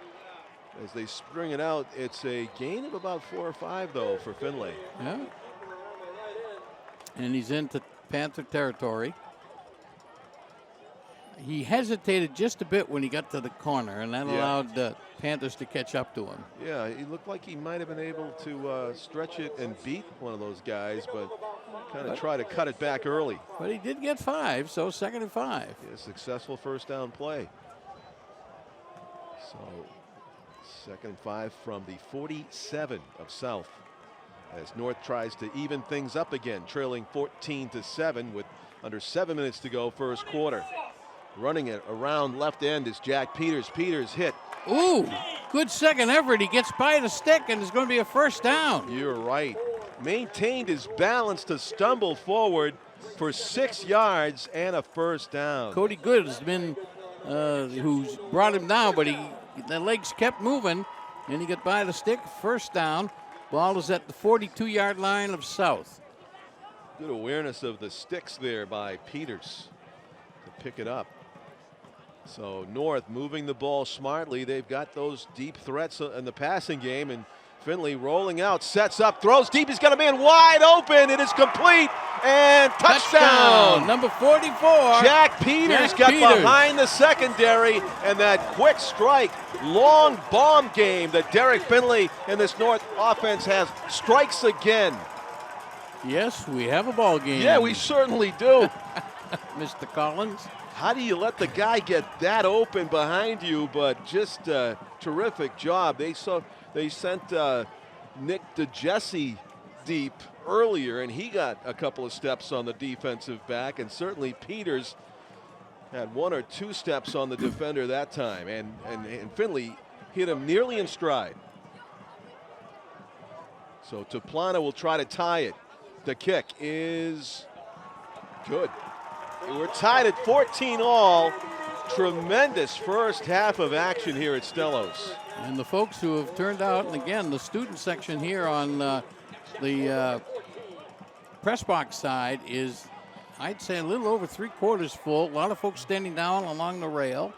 As they spring it out, it's a gain of about 4 or 5, though, for Finlay. Yeah. And he's into Panther territory. He hesitated just a bit when he got to the corner, and that allowed the Panthers to catch up to him. Yeah, he looked like he might have been able to stretch it and beat one of those guys, but kind of try to cut it back early. But he did get 5, so 2nd and 5. Yeah, successful first down play. So 2nd and 5 from the 47 of South, as North tries to even things up again, trailing 14-7 with under 7 minutes to go first quarter. Running it around left end is Jack Peters. Peters hit. Ooh, good second effort. He gets by the stick, and it's going to be a first down. You're right. Maintained his balance to stumble forward for 6 yards and a first down. Cody Good has been who's brought him down, but the legs kept moving, and he got by the stick. First down. Ball is at the 42-yard line of South. Good awareness of the sticks there by Peters to pick it up. So North moving the ball smartly. They've got those deep threats in the passing game, and Finley rolling out, sets up, throws deep. He's got a man wide open. It is complete, and touchdown. Number 44. Jack Peters got behind the secondary, and that quick strike, long bomb game that Derek Finley and this North offense has. Strikes again. Yes, we have a ball game. Yeah, we certainly do. Mr. Collins. How do you let the guy get that open behind you? But just a terrific job. They sent Nick DeJesse deep earlier, and he got a couple of steps on the defensive back, and certainly Peters had 1 or 2 steps on the defender that time, and Finley hit him nearly in stride. So Tuplana will try to tie it. The kick is good. We're tied at 14 all. Tremendous first half of action here at Stellos. And the folks who have turned out, and again, the student section here on the press box side is, I'd say, a little over 3/4 full. A lot of folks standing down along the rail.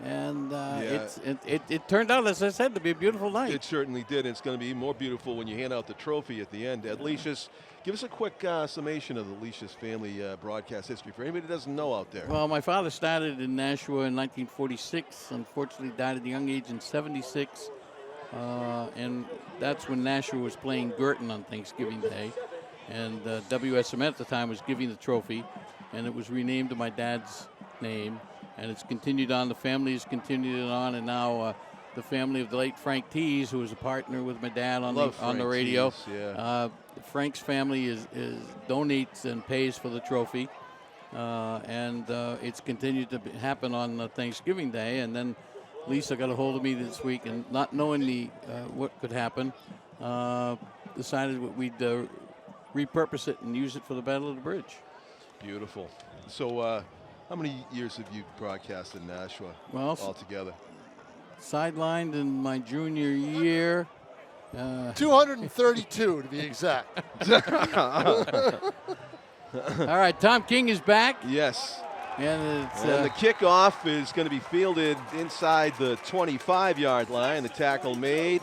And it turned out, as I said, to be a beautiful night. It certainly did. It's going to be more beautiful when you hand out the trophy at the end. Leishas, give us a quick summation of the Leishas family broadcast history for anybody that doesn't know out there. Well, my father started in Nashua in 1946. Unfortunately, died at a young age in 76. And that's when Nashua was playing Girton on Thanksgiving Day. And WSM at the time was giving the trophy. And it was renamed to my dad's name. And it's continued on. The family has continued it on, and now the family of the late Frank Tees, who was a partner with my dad on the radio, Frank's family donates and pays for the trophy. And it's continued to happen on Thanksgiving Day. And then Lisa got a hold of me this week, and not knowing what could happen, decided we'd repurpose it and use it for the Battle of the Bridge. Beautiful. So how many years have you broadcast in Nashua altogether? Sidelined in my junior year. 232 to be exact. All right, Tom King is back. Yes. And the kickoff is going to be fielded inside the 25-yard line. The tackle made.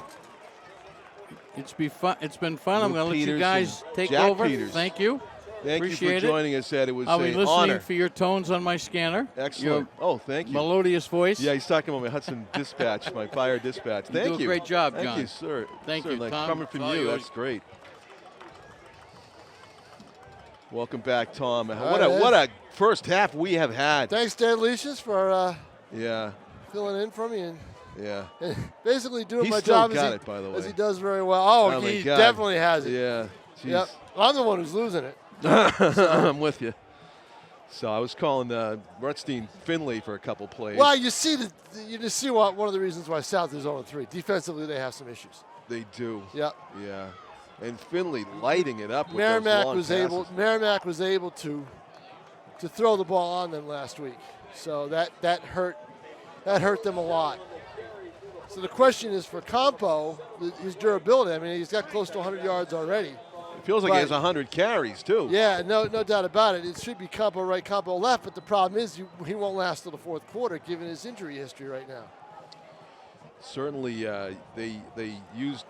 It's been fun. I'm going to let you guys take Jack over. Peters. Thank you. Thank Appreciate you for joining us, Ed. It was I'll be an listening honor. for your tones on my scanner. Excellent. Thank you. Melodious voice. Yeah, he's talking about my Hudson Dispatch, my fire dispatch. Thank you. You do a great job, John. Thank you, sir. Thank you, Certainly. Tom. Coming from All you, yours. that's great. Welcome back, Tom. Right, What a first half we have had. Thanks, Dan Leicius, for Yeah. filling in for me and Yeah. basically doing He my still job got it, by the as way. he does very well. Oh, Oh, my he God. definitely has it. Yeah. Jeez. Yep. I'm the one who's losing it. I'm with you. So I was calling Rutstein Finley for a couple plays. Well, you just see one of the reasons why South is 0-3. Defensively, they have some issues. They do. Yep. Yeah. And Finley lighting it up with those Merrimack long was able to throw the ball on them last week. So that hurt them a lot. So the question is for Campo, his durability. I mean, he's got close to 100 yards already. It feels like he has 100 carries, too. Yeah, no doubt about it. It should be Campo right, Campo left, but the problem is he won't last till the fourth quarter given his injury history right now. Certainly, they used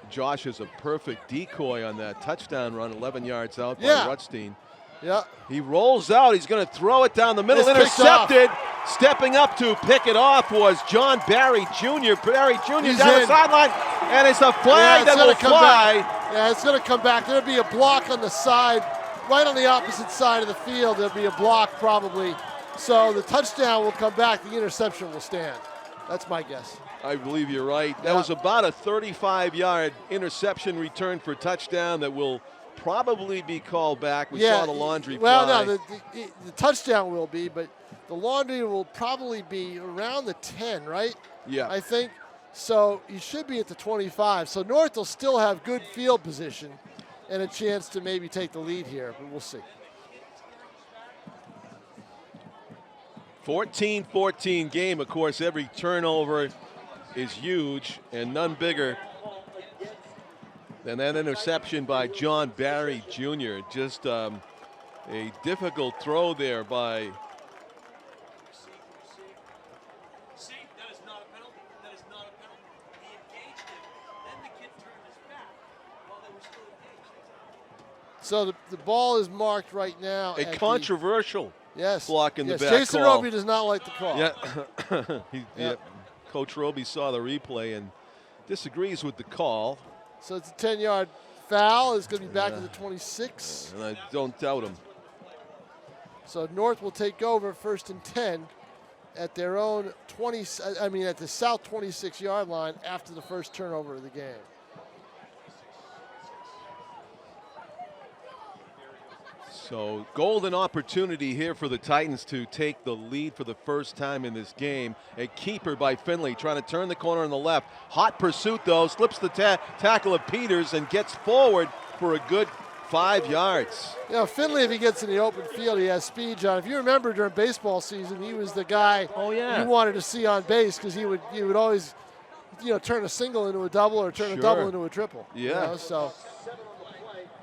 Josh as a perfect decoy on that touchdown run, 11 yards out by Rutstein. Yeah. He rolls out. He's going to throw it down the middle. It's Intercepted. Stepping up to pick it off was John Barry Jr. Barry Jr. He's down in. the sideline, and it's a flag that will fly. Yeah, it's going to come back. There'll be a block on the side, right on the opposite side of the field. There'll be a block probably. So the touchdown will come back. The interception will stand. That's my guess. I believe you're right. That was about a 35-yard interception return for touchdown that will probably be called back. We saw the laundry fly. Well, no, the touchdown will be, but the laundry will probably be around the 10, right? Yeah. I think. So he should be at the 25. So North will still have good field position and a chance to maybe take the lead here, but we'll see. 14-14 game. Of course, every turnover is huge and none bigger than that interception by John Barry Jr. Just a difficult throw there by. See, that is not a penalty. That is not a penalty. He engaged him, then the kid turned his back while they were still engaged. So the ball is marked right now. A controversial block in the back Jason call. Roby does not like the call. Yeah. Coach Roby saw the replay and disagrees with the call. So it's a 10-yard foul. It's going to be back to the 26. And I don't doubt him. So North will take over 1st and 10 at their own at the South 26-yard line after the first turnover of the game. So golden opportunity here for the Titans to take the lead for the first time in this game. A keeper by Finley trying to turn the corner on the left. Hot pursuit though, slips the tackle of Peters and gets forward for a good 5 yards. You know, Finley, if he gets in the open field, he has speed, John. If you remember during baseball season, he was the guy you wanted to see on base because he would always, turn a single into a double or turn a double into a triple. Yeah. So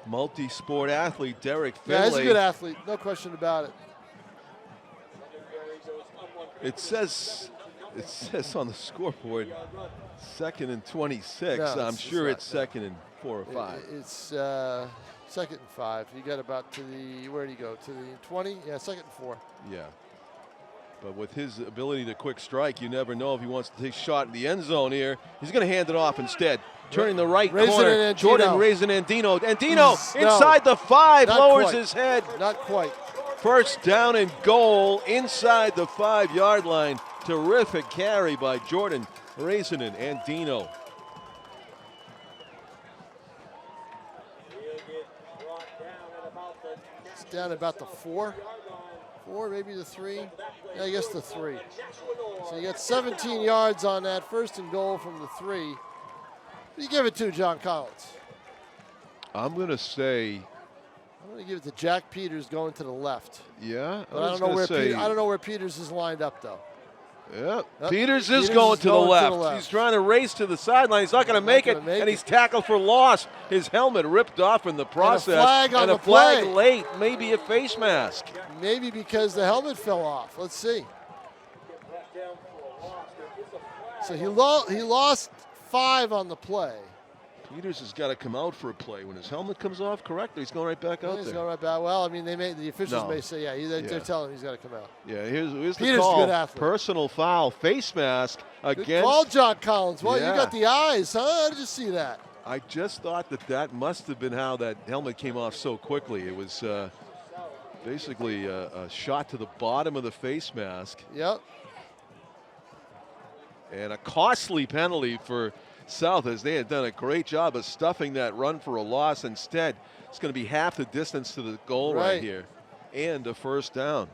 multi-sport athlete Derek Finley. Yeah, he's a good athlete, no question about it. It says on the scoreboard 2nd and 26. No, I'm sure it's 2nd and 4 or 5. It's 2nd and 5. You got about where do you go? To the 20? Yeah, 2nd and 4. Yeah. But with his ability to quick strike, you never know if he wants to take a shot in the end zone here. He's going to hand it off instead. Turning the right corner. Jordan Andino. Andino inside the 5, lowers his head. Not quite. First down and goal inside the 5-yard line. Terrific carry by Jordan Andino. down about the 4. 4, maybe the 3. Yeah, I guess the 3. So you got 17 yards on that 1st and goal from the 3. Who do you give it to, John Collins? I'm going to say, I'm going to give it to Jack Peters going to the left. yeah. But I don't know where Peters is lined up, though. Yeah, Yep. Peters is going to the left. He's trying to race to the sideline. He's not going to make it, and he's tackled for loss. His helmet ripped off in the process. And a flag flag late, maybe a face mask. Maybe because the helmet fell off. Let's see. So he lost 5 on the play. Peters has got to come out for a play. When his helmet comes off, correct? He's going right back out He's there. going right back. Well, I mean, the officials may say, they're telling him he's got to come out. Yeah, here's Peters the call. Good athlete. Personal foul, face mask against. Good call, John Collins. Well, you got the eyes, huh? How did you see that? I just thought that must have been how that helmet came off so quickly. It was basically a shot to the bottom of the face mask. Yep. And a costly penalty for South, as they had done a great job of stuffing that run for a loss. Instead, it's going to be half the distance to the goal right here and a first down.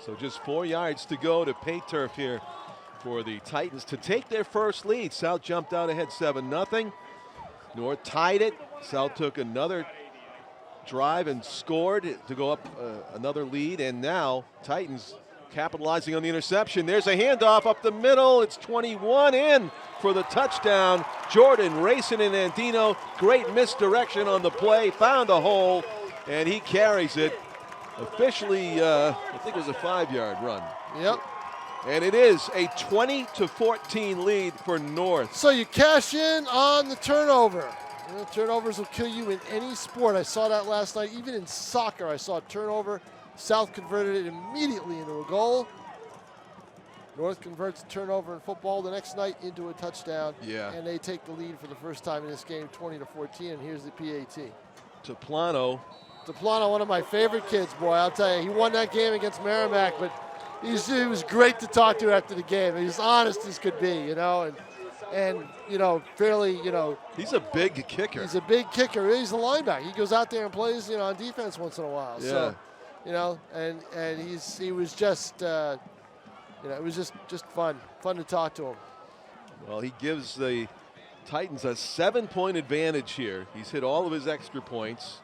So just 4 yards to go to pay turf here for the Titans to take their first lead. South jumped out ahead 7-0. North tied it. South took another drive and scored to go up another lead. And now Titans capitalizing on the interception. There's a handoff up the middle. It's 21 in for the touchdown. Jordan racing in Andino. Great misdirection on the play. Found a hole, and he carries it. Officially, I think it was a 5-yard run. Yep. And it is a 20-14 lead for North. So you cash in on the turnover. You know, turnovers will kill you in any sport. I saw that last night. Even in soccer, I saw a turnover. South converted it immediately into a goal. North converts a turnover in football the next night into a touchdown. Yeah. And they take the lead for the first time in this game, 20-14. And here's the PAT. Toplano, one of my favorite kids, boy. I'll tell you, he won that game against Merrimack, but he was great to talk to after the game. He was honest as could be, you know, and you know, fairly, you know. He's a big kicker. He's a big kicker. He's a linebacker. He goes out there and plays, you know, on defense once in a while. Yeah. So, you know, and he was just, you know, it was just fun to talk to him. Well, he gives the Titans a 7-point advantage here. He's hit all of his extra points.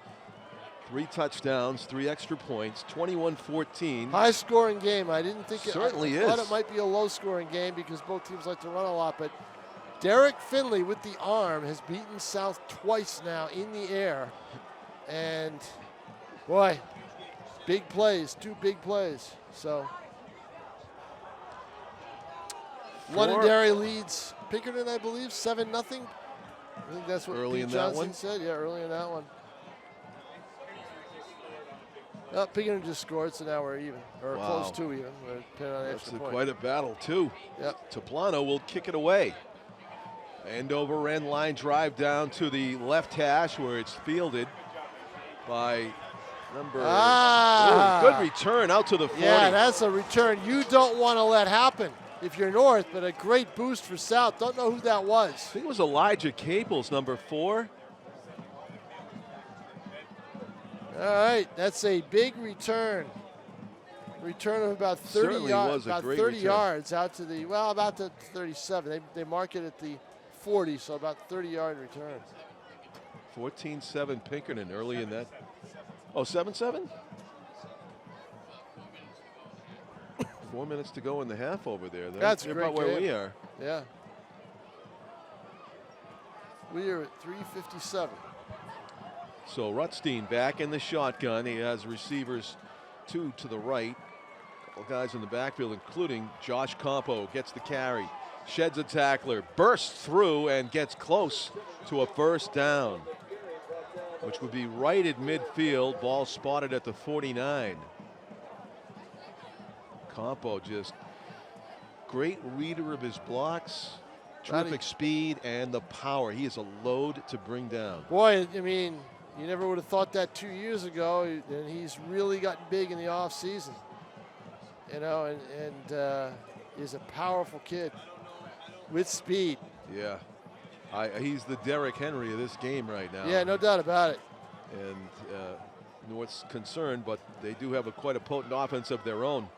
3 touchdowns, 3 extra points, 21-14. High-scoring game. I didn't think it Certainly I is. thought it might be a low-scoring game because both teams like to run a lot. But Derek Finley with the arm has beaten South twice now in the air. And, boy, big plays, 2 big plays. So, Londonderry leads Pinkerton, I believe, 7-0. I think that's what Early Pete in Johnson that one? said. Yeah, early in that one. Pinkerton just scored, so now we're even, or close to even. We're depending on That's extra point. quite a battle, too. Yep. Toplano will kick it away. End over end line drive down to the left hash where it's fielded by number. Good return out to the 40. Yeah, that's a return you don't want to let happen if you're North, but a great boost for South. Don't know who that was. I think it was Elijah Caples, number 4. All right, that's a big return. Return of about 30 Certainly yards. was a About great 30 return. yards out to the, well, about the 37. They mark it at the 40, so about 30-yard return. 14-7 Pinkerton early in that. Oh, 7-7? 4 minutes to go in the half over there. That's a They're great about where game. we are. Yeah. We are at 3:57. So Rutstein back in the shotgun. He has receivers 2 to the right. A couple guys in the backfield, including Josh Campo, gets the carry. Sheds a tackler, bursts through and gets close to a first down, which would be right at midfield. Ball spotted at the 49. Campo just great reader of his blocks, terrific speed and the power. He is a load to bring down. Boy, I mean, You never would have thought that 2 years ago, and he's really gotten big in the off season. You know, and he's a powerful kid with speed. Yeah. He's the Derrick Henry of this game right now. Yeah, no doubt about it. And North's concerned, but they do have quite a potent offense of their own.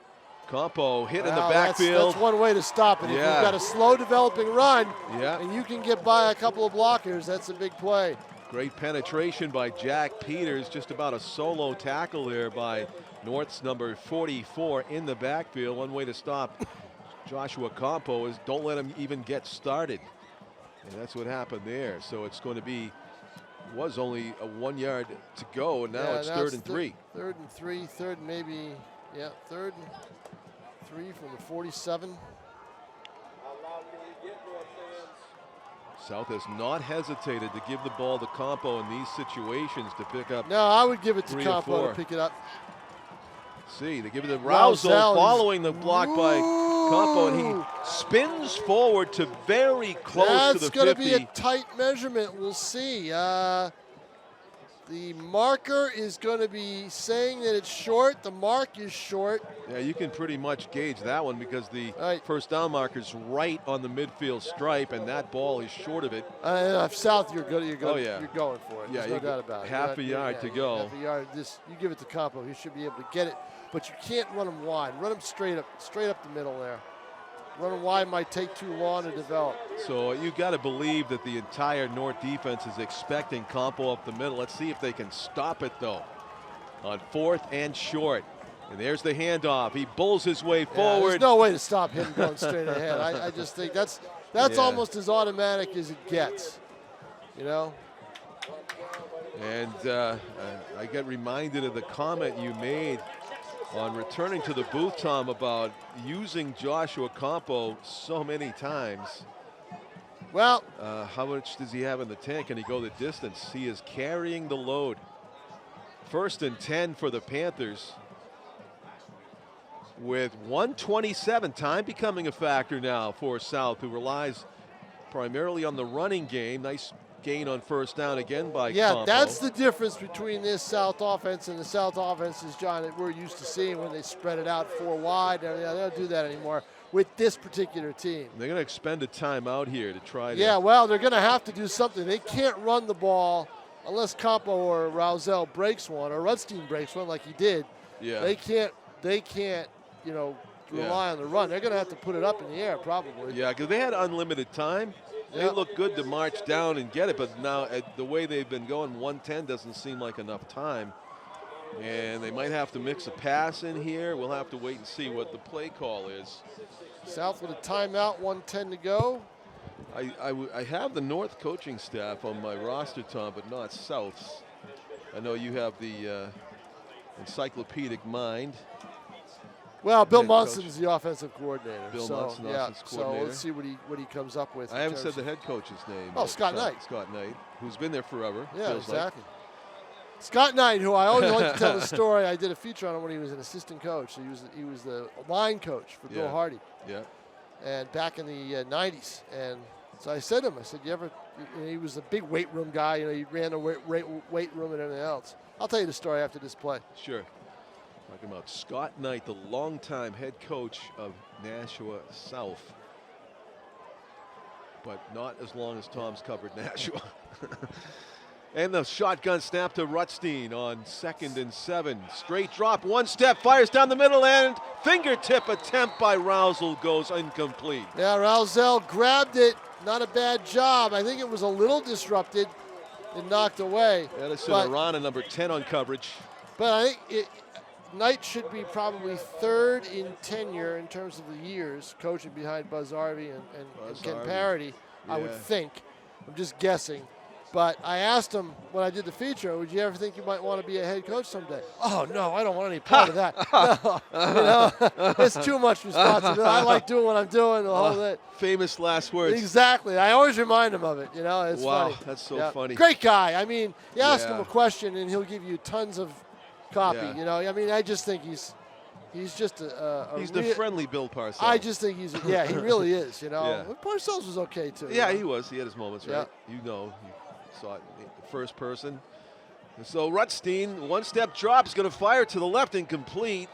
Campo hit in the backfield. That's one way to stop it. Yeah. If you've got a slow developing run, Yeah. and you can get by a couple of blockers, that's a big play. Great penetration by Jack Peters. Just about a solo tackle there by North's number 44 in the backfield. One way to stop Joshua Campo is don't let him even get started. And that's what happened there. So it's going to be, was only a 1 yard to go, and now it's third and three. Third and three, third and maybe, yeah, third and three from the 47. South has not hesitated to give the ball to Campo in these situations to pick up. No, I would give it to 3 or Campo 4. to pick it up. See, they give it to Rousel following the block by Campo, and he spins forward to very close to the 50. That's going to be a tight measurement. We'll see. The marker is going to be saying that it's short. The mark is short. Yeah, you can pretty much gauge that one because the Right. first down marker's right on the midfield stripe, and that ball is short of it. South, you're good. You're Oh, yeah. You're going for it. Yeah, There's no you doubt get about it. half a yard to go. Half a yard. You give it to Campo. He should be able to get it, but you can't run him wide. Run him straight up the middle there. Running wide might take too long to develop. So you got to believe that the entire North defense is expecting Campo up the middle. Let's see if they can stop it though. On 4th and short. And there's the handoff. He bulls his way forward. There's no way to stop him going straight ahead. I just think that's almost as automatic as it gets. You know? And I get reminded of the comment you made on returning to the booth, Tom, about using Joshua Campo so many times. Well, how much does he have in the tank? Can he go the distance? He is carrying the load. 1st and 10 for the Panthers. With 1:27, time becoming a factor now for South, who relies primarily on the running game. Nice gain on 1st down again by Campo. That's the difference between this South offense and the South offenses, John, that we're used to seeing when they spread it out 4 wide. They don't do that anymore with this particular team. They're going to expend a timeout here to try to. Yeah, well, they're going to have to do something. They can't run the ball unless Campo or Rousel breaks one or Rudstein breaks one like he did. Yeah. They can't, rely on the run. They're going to have to put it up in the air probably. Yeah, because they had unlimited time. They look good to march down and get it, but now the way they've been going, 1:10 doesn't seem like enough time. And they might have to mix a pass in here. We'll have to wait and see what the play call is. South with a timeout, 1:10 to go. I have the North coaching staff on my roster, Tom, but not South's. I know you have the encyclopedic mind. Well, Bill Head Munson's the offensive coordinator. Bill so, Munson, yeah, offensive so coordinator. let's see what he comes up with. I haven't said the head coach's name. Oh, Scott Knight. Scott Knight, who's been there forever. Yeah, feels like. exactly. Scott Knight, who I always like to tell the story. I did a feature on him when he was an assistant coach. So he was the line coach for Bill Hardy. Yeah. And back in the 90s. And so I said to him, he was a big weight room guy. He ran the weight room and everything else. I'll tell you the story after this play. Sure. Talking about Scott Knight, the longtime head coach of Nashua South. But not as long as Tom's covered Nashua. And the shotgun snap to Rutstein on 2nd and 7. Straight drop, 1 step, fires down the middle, and fingertip attempt by Rousel goes incomplete. Yeah, Rousel grabbed it. Not a bad job. I think it was a little disrupted and knocked away. Edison Arana, number 10 on coverage. But I think Knight should be probably 3rd in tenure in terms of the years coaching behind Buzz Harvey and Ken Parody, I would think. I'm just guessing. But I asked him when I did the feature, would you ever think you might want to be a head coach someday? Oh, no, I don't want any part of that. No, it's too much responsibility. I like doing what I'm doing. The whole thing. Famous last words. Exactly. I always remind him of it. It's funny. Wow, that's so funny. Great guy. I mean, you ask him a question and he'll give you tons of copy. Yeah. I just think he's just he's the friendly Bill Parcells. I just think he really is. Yeah. Parcells was okay too. Yeah, he was. He had his moments, right? Yeah. You saw it first person. So Rutstein, one-step drop, is going to fire to the left, incomplete.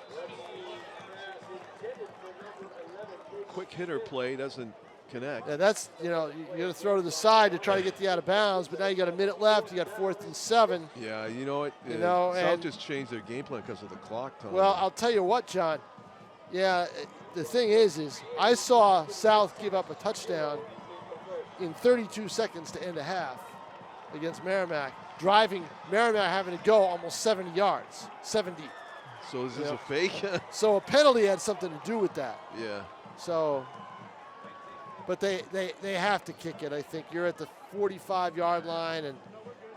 Quick hitter play doesn't connect. Yeah, that's, you're going to throw to the side to try to get the out of bounds, but now you got a minute left. You got 4th and 7. Yeah, you know what? And South just changed their game plan because of the clock time. Well, I'll tell you what, John. Yeah, the thing is I saw South give up a touchdown in 32 seconds to end a half against Merrimack, driving Merrimack having to go almost 70 yards, 70. So is this a fake? So a penalty had something to do with that. Yeah. So, but they have to kick it. I think you're at the 45-yard line, and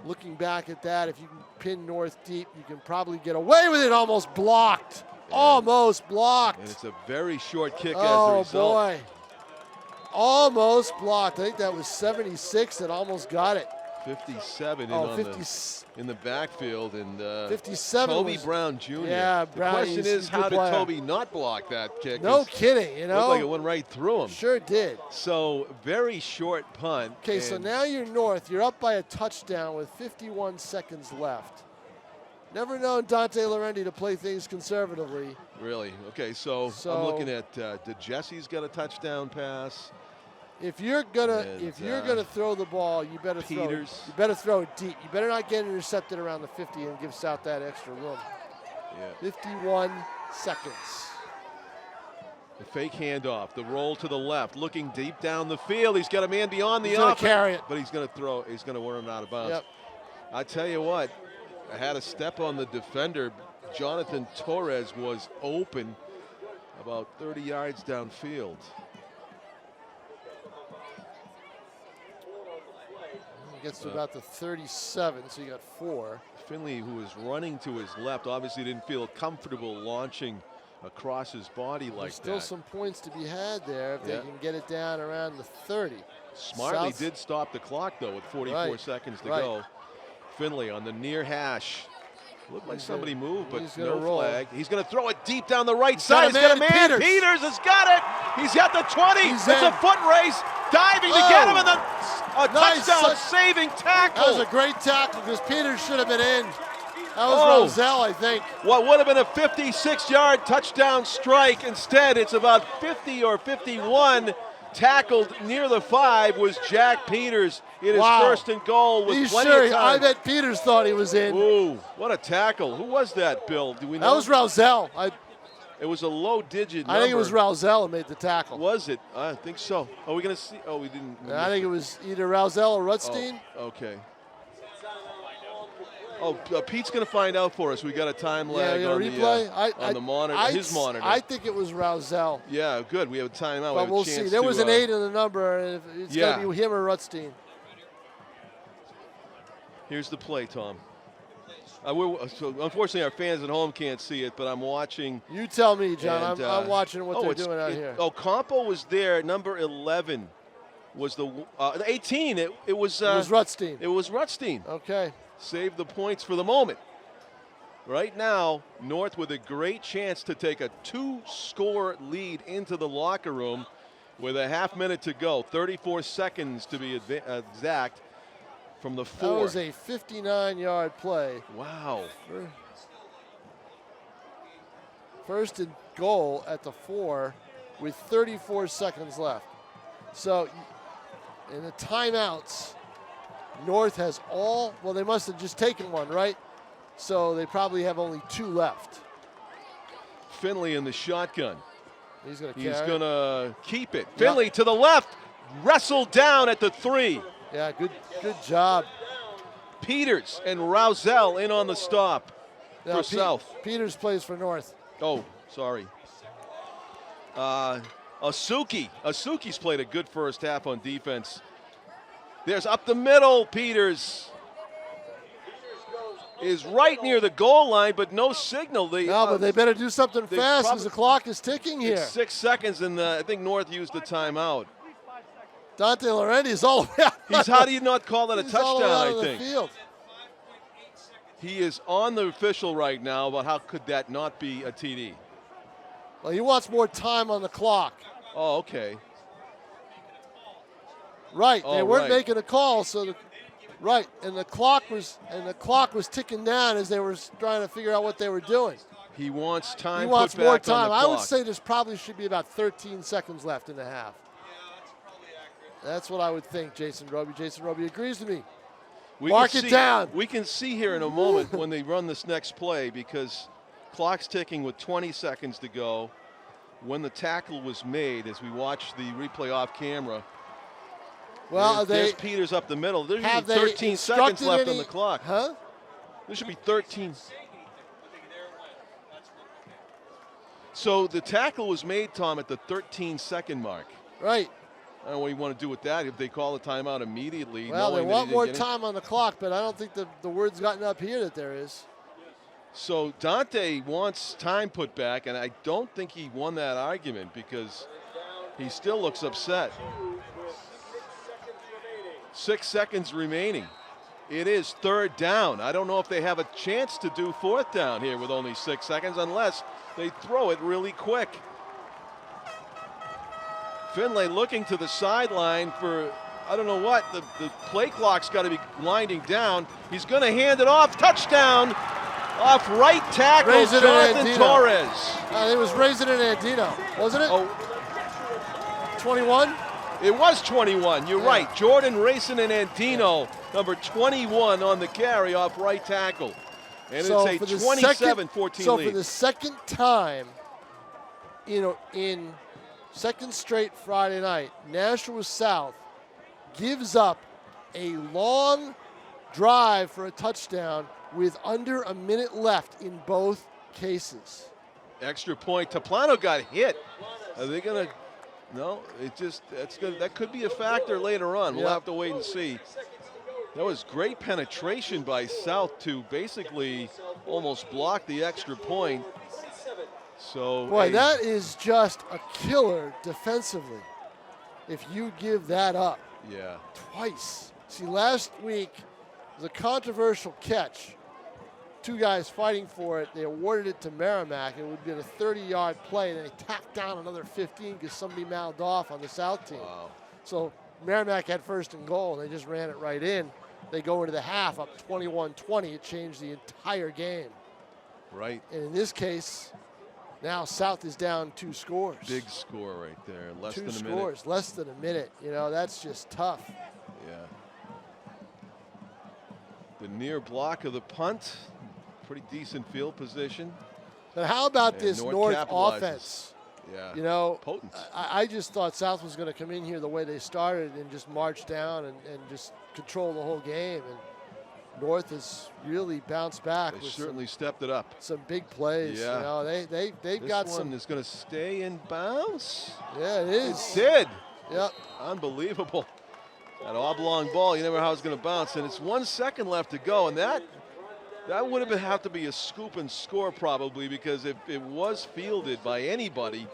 looking back at that, if you can pin North deep, you can probably get away with it. Almost blocked. Almost blocked. And it's a very short kick as a Oh, result. boy. Almost blocked. I think that was 76 that almost got it. 57 in the backfield, and 57 Toby was, Brown Jr. Yeah, the Brown, question he's is, a how good did player. Toby not block that kick? No kidding, Looked like it went right through him. Sure did. So very short punt. Okay, so now you're North. You're up by a touchdown with 51 seconds left. Never known Dante Laurenti to play things conservatively. Really? Okay, so I'm looking at DeJessie's got a touchdown pass. If you're gonna throw the ball, you better throw it deep. You better not get intercepted around the 50 and give South that extra room. Yeah. 51 seconds. The fake handoff, the roll to the left, looking deep down the field. He's got a man beyond the He's gonna offense, carry it. but he's going to throw. He's going to run it out of bounds. Yep. I tell you what, I had a step on the defender. Jonathan Torres was open about 30 yards downfield. Gets to about the 37, so you got 4. Finley, who was running to his left, obviously didn't feel comfortable launching across his body like There's still that. some points to be had there if they can get it down around the 30. Smartly did stop the clock, though, with 44 seconds to go. Finley on the near hash. Looked like somebody moved, but no flag. He's going to throw it deep down the right side. He's got a man. Peters has got it. He's got the 20. It's a foot race. Diving to get him, and a touchdown saving tackle. That was a great tackle because Peters should have been in. That was Roselle, I think. What would have been a 56-yard touchdown strike. Instead, it's about 50 or 51. Tackled near the 5 was Jack Peters in his first and goal with plenty of time. I bet Peters thought he was in. Ooh, what a tackle. Who was that, Bill? Do we know? That was Roselle. It was a low-digit number. I think it was Roselle who made the tackle. Was it? I think so. Are we going to see? Oh, we didn't. I think it was either Roselle or Rutstein. Oh, okay. Oh, Pete's going to find out for us. We got a time lag on the monitor, his monitor. I think it was Roselle. Yeah, good. We have a timeout. But we'll see. There was an 8 in the number, and it's going to be him or Rutstein. Here's the play, Tom. So unfortunately, our fans at home can't see it, but I'm watching. You tell me, John. I'm watching what they're doing out here. Oh, Campo was there. Number 11 was the 18. It was Rutstein. It was Rutstein. Okay. Save the points for the moment. Right now, North with a great chance to take a 2-score lead into the locker room with a half minute to go. 34 seconds to be exact from the 4. That was a 59-yard play. Wow. First and goal at the 4 with 34 seconds left. So in the timeouts, North has they must have just taken one, right? So they probably have only 2 left. Finley in the shotgun. He's going to keep it. Finley to the left, wrestled down at the 3. Yeah, good job. Peters and Rousel in on the stop for South. Peters plays for North. Oh, sorry. Asuki's played a good first half on defense. There's up the middle. Peters is right near the goal line, but no signal. But they better do something fast because the clock is ticking here. It's 6 seconds, and I think North used the timeout. Dante Laurenti is all the way out. How do you not call that a touchdown, I think? The field. He is on the official right now, but how could that not be a TD? Well, he wants more time on the clock. Oh, okay. Right, they weren't making a call, so Right, and the clock was ticking down as they were trying to figure out what they were doing. He wants time. He wants put more back on time. the I would clock. say there's probably should be about 13 seconds left in the half. Yeah, that's probably accurate. That's what I would think, Jason Roby. Jason Roby agrees with me. We Mark can it see- down. We can see here in a moment when they run this next play because clock's ticking with 20 seconds to go. When the tackle was made, as we watch the replay off camera, Well, there's Peters up the middle. There should have be they 13 seconds instructed left on any- the clock. Huh? There should be 13. Say anything, but there it went. That's what, okay. So the tackle was made, Tom, at the 13-second mark. Right. I don't know what you want to do with that. If they call the timeout immediately, Well, they knowing that want he more didn't get it. time on the clock, but I don't think the word's gotten up here that there is. So Dante wants time put back, and I don't think he won that argument because he still looks upset. 6 seconds remaining. It is third down. I don't know if they have a chance to do fourth down here with only 6 seconds unless they throw it really quick. Finlay looking to the sideline for, I don't know what, the play clock's got to be winding down. He's going to hand it off. Touchdown off right tackle, Raise it in Jonathan Andino. Torres. It was Raisin and Andino, wasn't it? Oh, 21? it was 21. You're Yeah. right. Jordan Racing and Antino, number 21 on the carry off right tackle. And So it's for a the 27-14 So lead. for the second time, in second straight Friday night, Nashua South gives up a long drive for a touchdown with under a minute left in both cases. Extra point. Taplano got hit. Are they going to? No, that's good. That could be a factor later on. We'll Yeah. have to wait and see. That was great penetration by South to basically almost block the extra point. So Boy, that is just a killer defensively if you give that up yeah. twice. See, last week was a controversial catch. Two guys fighting for it. They awarded it to Merrimack. It would have been a 30-yard play, and then they tacked down another 15 because somebody mouthed off on the South team. Wow. So Merrimack had first and goal, and they just ran it right in. They go into the half up 21-20. It changed the entire game. Right. And in this case, now South is down 2 scores. Big score right there. Less Two than a minute. scores, less than a minute. You know, that's just tough. Yeah. The near block of the punt. Pretty decent field position. But how about And this North North capitalizes. offense? Yeah. You know, Potent. I just thought South was going to come in here the way they started and just march down and just control the whole game. And North has really bounced back They with certainly stepped it up. some big plays. Yeah. You know, they've This got one some. is going to stay in bounds. Yeah, it is. It did. Yep. Unbelievable. That oblong ball, you never know how it's going to bounce. And it's 1 second left to go. And that would have to be a scoop and score probably, because if it was fielded by anybody,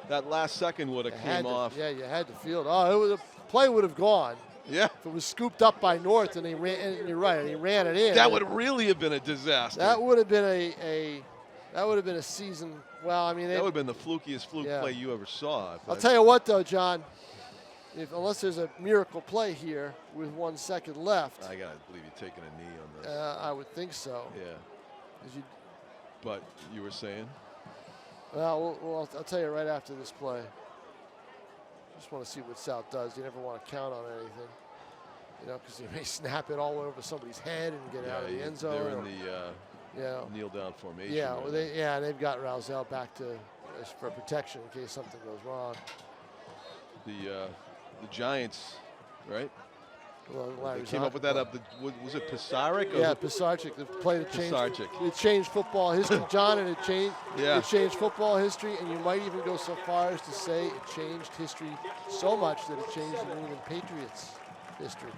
that last second would have came off. Yeah, you had to field. Oh, the play would have gone. Yeah. If it was scooped up by North and he ran, and you're right, and he ran it in. That would really have been a disaster. That would have been a season. Well, I mean, That would have been the flukiest fluke Yeah. play you ever saw. I'll tell you what, though, John. Unless there's a miracle play here with 1 second left, I gotta believe you're taking a knee on this. I would think so. Yeah. 'Cause you- But you were saying? Well, I'll tell you right after this play. Just want to see what South does. You never want to count on anything, you know, because he may snap it all over somebody's head and get out of the end zone. They're in or- the yeah, kneel down formation. yeah, right well, now. they've got Rousel back to for protection in case something goes wrong. The Giants, right? Well, They Larry's came not- up with that was it Pisaric? Or Yeah, Pisarcik, the play that changed. Pisarcik. It changed football history, John, and it changed. Yeah. It changed football history, and you might even go so far as to say it changed history so much that it changed the New England Patriots history.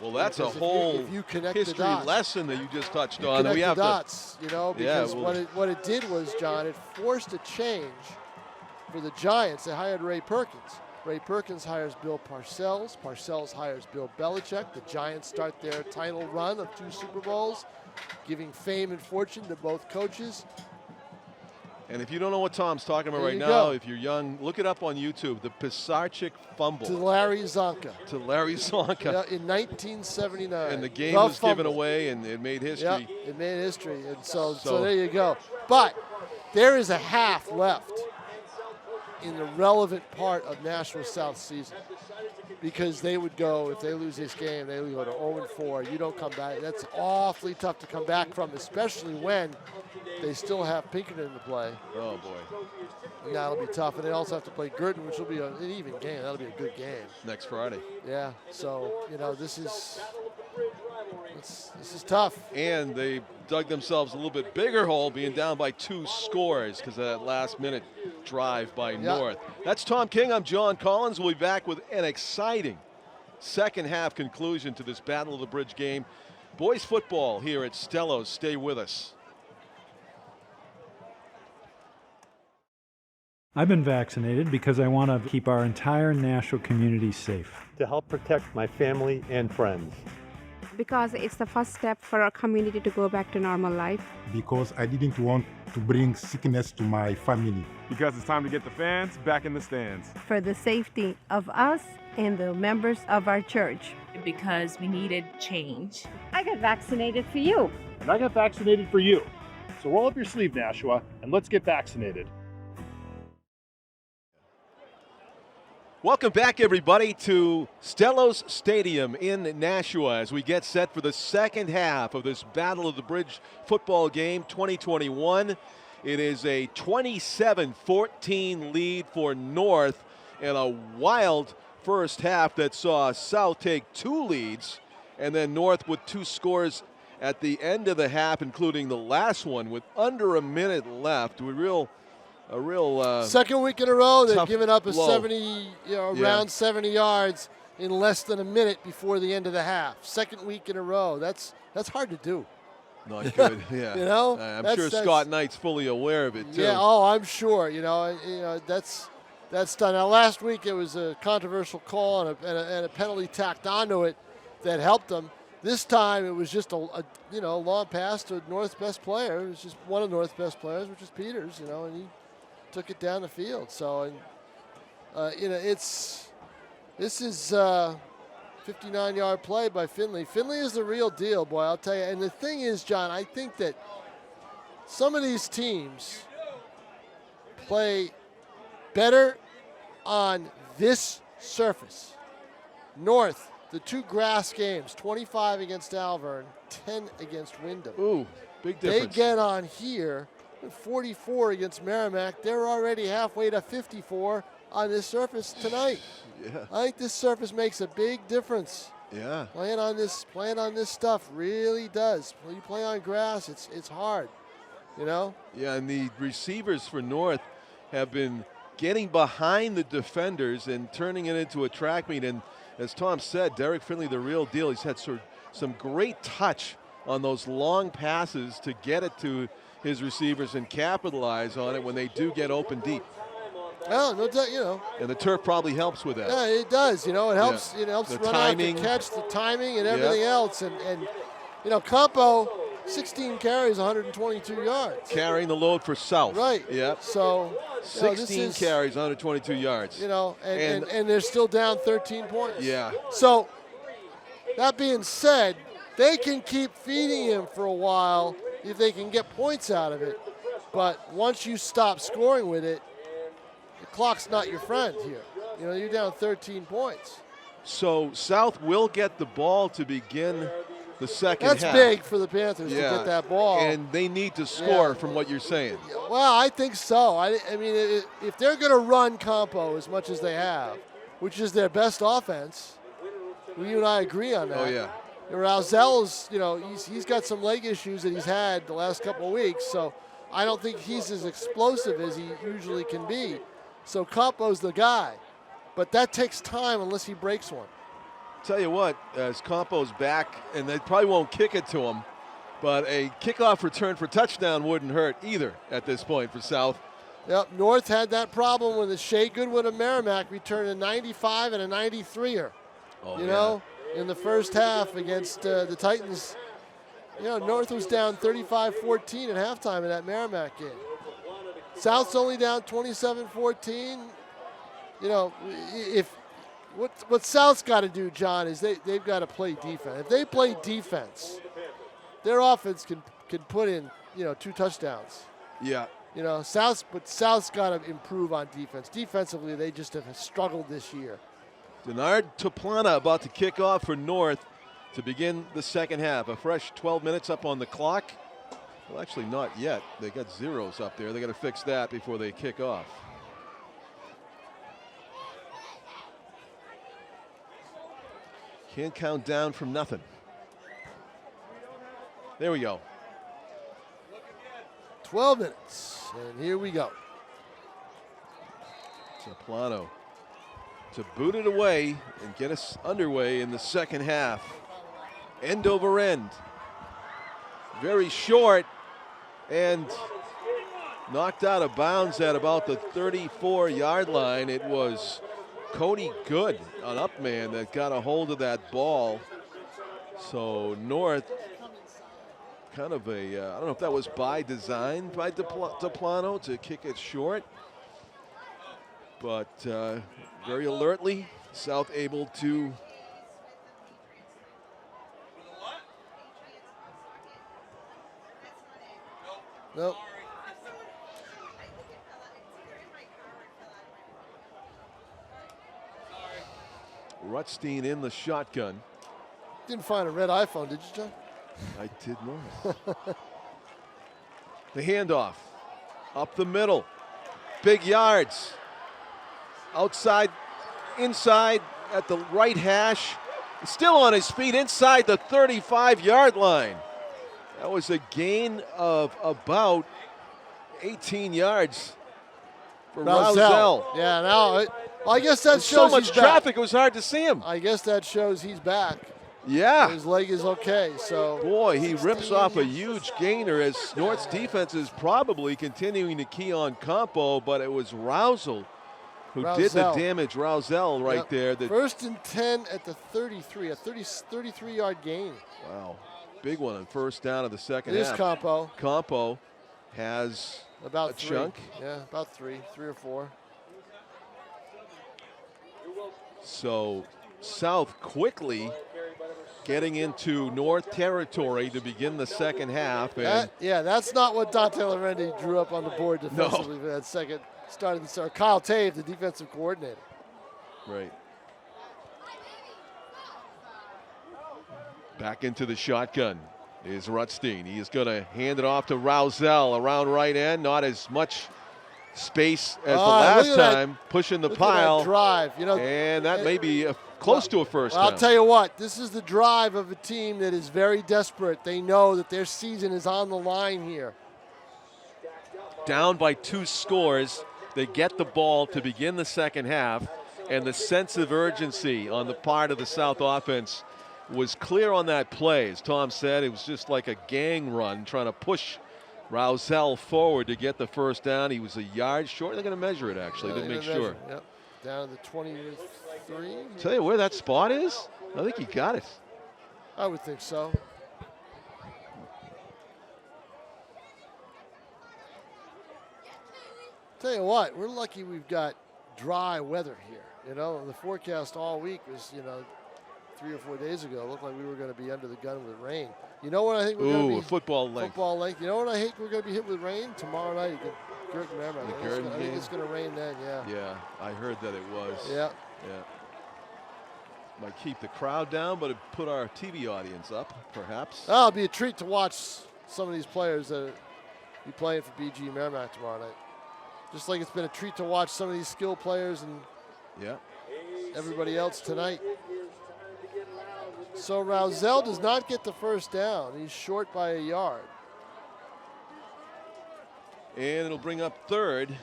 Well, that's a Because whole if you connect the history dots, lesson that you just touched you on. connect We the have dots, you know, Yeah, because well- what it did was, John, it forced a change for the Giants. They hired Ray Perkins. Ray Perkins hires Bill Parcells. Parcells hires Bill Belichick. The Giants start their title run of 2 Super Bowls, giving fame and fortune to both coaches. And if you don't know what Tom's talking about There right you now, go. if you're young, look it up on YouTube. The Pisarcik fumble To Larry Zonka. to Larry Zonka. Yeah, in 1979. And the game The was given fumble. away, and it made history. Yep, it made history. And so there you go. But there is a half left in the relevant part of Nashua South season, because they would go, if they lose this game, they would go to 0-4. You don't come back. That's awfully tough to come back from, especially when they still have Pinkerton to play. Oh, boy. And that'll be tough. And they also have to play Girton, which will be an even game. That'll be a good game. Next Friday. Yeah. So, this is tough. And they dug themselves a little bit bigger hole, being down by 2 scores because of that last-minute drive by North. That's Tom King. I'm John Collins. We'll be back with an exciting second-half conclusion to this Battle of the Bridge game. Boys football here at Stellos. Stay with us. I've been vaccinated because I want to keep our entire Nashua community safe. To help protect my family and friends. Because it's the first step for our community to go back to normal life. Because I didn't want to bring sickness to my family. Because it's time to get the fans back in the stands. For the safety of us and the members of our church. Because we needed change. I got vaccinated for you. And I got vaccinated for you. So roll up your sleeve, Nashua, and let's get vaccinated. Welcome back, everybody, to Stellos Stadium in Nashua as we get set for the second half of this Battle of the Bridge football game 2021. It is a 27-14 lead for North and a wild first half that saw South take 2 leads and then North with 2 scores at the end of the half, including the last one with under a minute left. A real second week in a row they've given up a blow. 70, around 70 yards in less than a minute before the end of the half. Second week in a row. That's hard to do. Not good. Yeah. I'm sure Scott Knight's fully aware of it too. Yeah. Oh, I'm sure. That's done. Now last week it was a controversial call and a penalty tacked onto it that helped them. This time it was just a long pass to North's best player. It was just one of North's best players, which is Peters. And he took it down the field. So, this is 59-yard play by Finley. Finley is the real deal, boy, I'll tell you. And the thing is, John, I think that some of these teams play better on this surface. North, the 2 grass games, 25 against Alvern, 10 against Wyndham. Ooh, big difference. They get on here, 44 against Merrimack. They're already halfway to 54 on this surface tonight. Yeah. I think this surface makes a big difference. Yeah. Playing on this stuff really does. When you play on grass, it's hard. Yeah, and the receivers for North have been getting behind the defenders and turning it into a track meet. And as Tom said, Derek Finley, the real deal. He's had some great touch on those long passes to get it to his receivers and capitalize on it when they do get open deep. Well, no doubt, And the turf probably helps with that. Yeah, it does. It helps. Yeah. It helps the run timing. out the catch, the timing, and everything else. And Campo, 16 carries, 122 yards. Carrying the load for South. Right. Yeah. So 16 carries, 122 yards. And they're still down 13 points. Yeah. So that being said, they can keep feeding him for a while if they can get points out of it. But once you stop scoring with it, the clock's not your friend here. You're down 13 points. So South will get the ball to begin the second half. That's big for the Panthers to get that ball. And they need to score from what you're saying. Well, I think so. I mean, if they're going to run Campo as much as they have, which is their best offense, you and I agree on that. Oh, yeah. Ralzel's, he's got some leg issues that he's had the last couple of weeks, so I don't think he's as explosive as he usually can be. So Campo's the guy. But that takes time unless he breaks one. Tell you what, as Campo's back, and they probably won't kick it to him, but a kickoff return for touchdown wouldn't hurt either at this point for South. Yep, North had that problem when the Shea Goodwin of Merrimack returned a 95 and a 93er. In the first half against the Titans. North was down 35-14 at halftime in that Merrimack game. South's only down 27-14. You know, what South's got to do, John, is they've got to play defense. If they play defense, their offense can put in, 2 touchdowns. Yeah. South's got to improve on defense. Defensively, they just have struggled this year. Denard Toplana about to kick off for North to begin the second half. A fresh 12 minutes up on the clock. Well, actually not yet. They got zeros up there. They got to fix that before they kick off. Can't count down from nothing. There we go. 12 minutes, and here we go. Toplano to boot it away and get us underway in the second half. End over end. Very short and knocked out of bounds at about the 34-yard line. It was Cody Good, an up man, that got a hold of that ball. So North, kind of a, I don't know if that was by design by Toplano to kick it short. But very alertly, South able to Nope. Rutstein in the shotgun. Didn't find a red iPhone, did you, John? I did not. The handoff up the middle. Big yards. Outside, inside at the right hash. Still on his feet inside the 35-yard line. That was a gain of about 18 yards for Rousel. Yeah, now I guess that shows so much he's traffic back. it was hard to see him. I guess that shows he's back. Yeah. His leg is okay. So boy, he rips off a huge gainer as North's defense is probably continuing to key on Campo, but it was Rousel who did the damage. Rousel right there. First and 10 at the 33, a 33-yard gain. Wow. Big one on first down of the second half. It is Campo. Campo. Campo has about a 3. chunk. Yeah, about 3 or 4. So South quickly getting into North territory to begin the second half. And that's not what Dante Lorendi drew up on the board defensively for that second start of the start. Kyle Tave, the defensive coordinator. Right. Back into the shotgun is Rutstein. He is going to hand it off to Rousel around right end. Not as much space as the last time, pushing the pile. Drive, and that may be close to a first down. I'll tell you what, this is the drive of a team that is very desperate. They know that their season is on the line here. Down by 2 scores, they get the ball to begin the second half, and the sense of urgency on the part of the South offense was clear on that play. As Tom said, it was just like a gang run trying to push Rousel forward to get the first down. He was a yard short. They're going to measure it, actually, to make sure. Yep. Down to the 23. Tell you where that spot is? I think he got it. I would think so. Tell you what, we're lucky we've got dry weather here. The forecast all week was, 3 or 4 days ago, it looked like we were going to be under the gun with rain. You know what I think we're going to be? Football length. Football length. You know what I think we're going to be hit with rain? Tomorrow night at Girton Merrimack. I think it's going to rain then, yeah. Yeah, I heard that it was. Yeah. Yeah. Might keep the crowd down, but it put our TV audience up, perhaps. It'll be a treat to watch some of these players that be playing for BG Merrimack tomorrow night. Just like it's been a treat to watch some of these skill players and everybody else tonight. So Rousel does not get the first down. He's short by a yard. And it'll bring up third.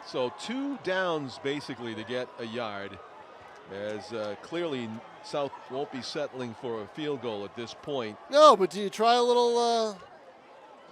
So 2 downs basically to get a yard, as clearly South won't be settling for a field goal at this point. No, but do you try a little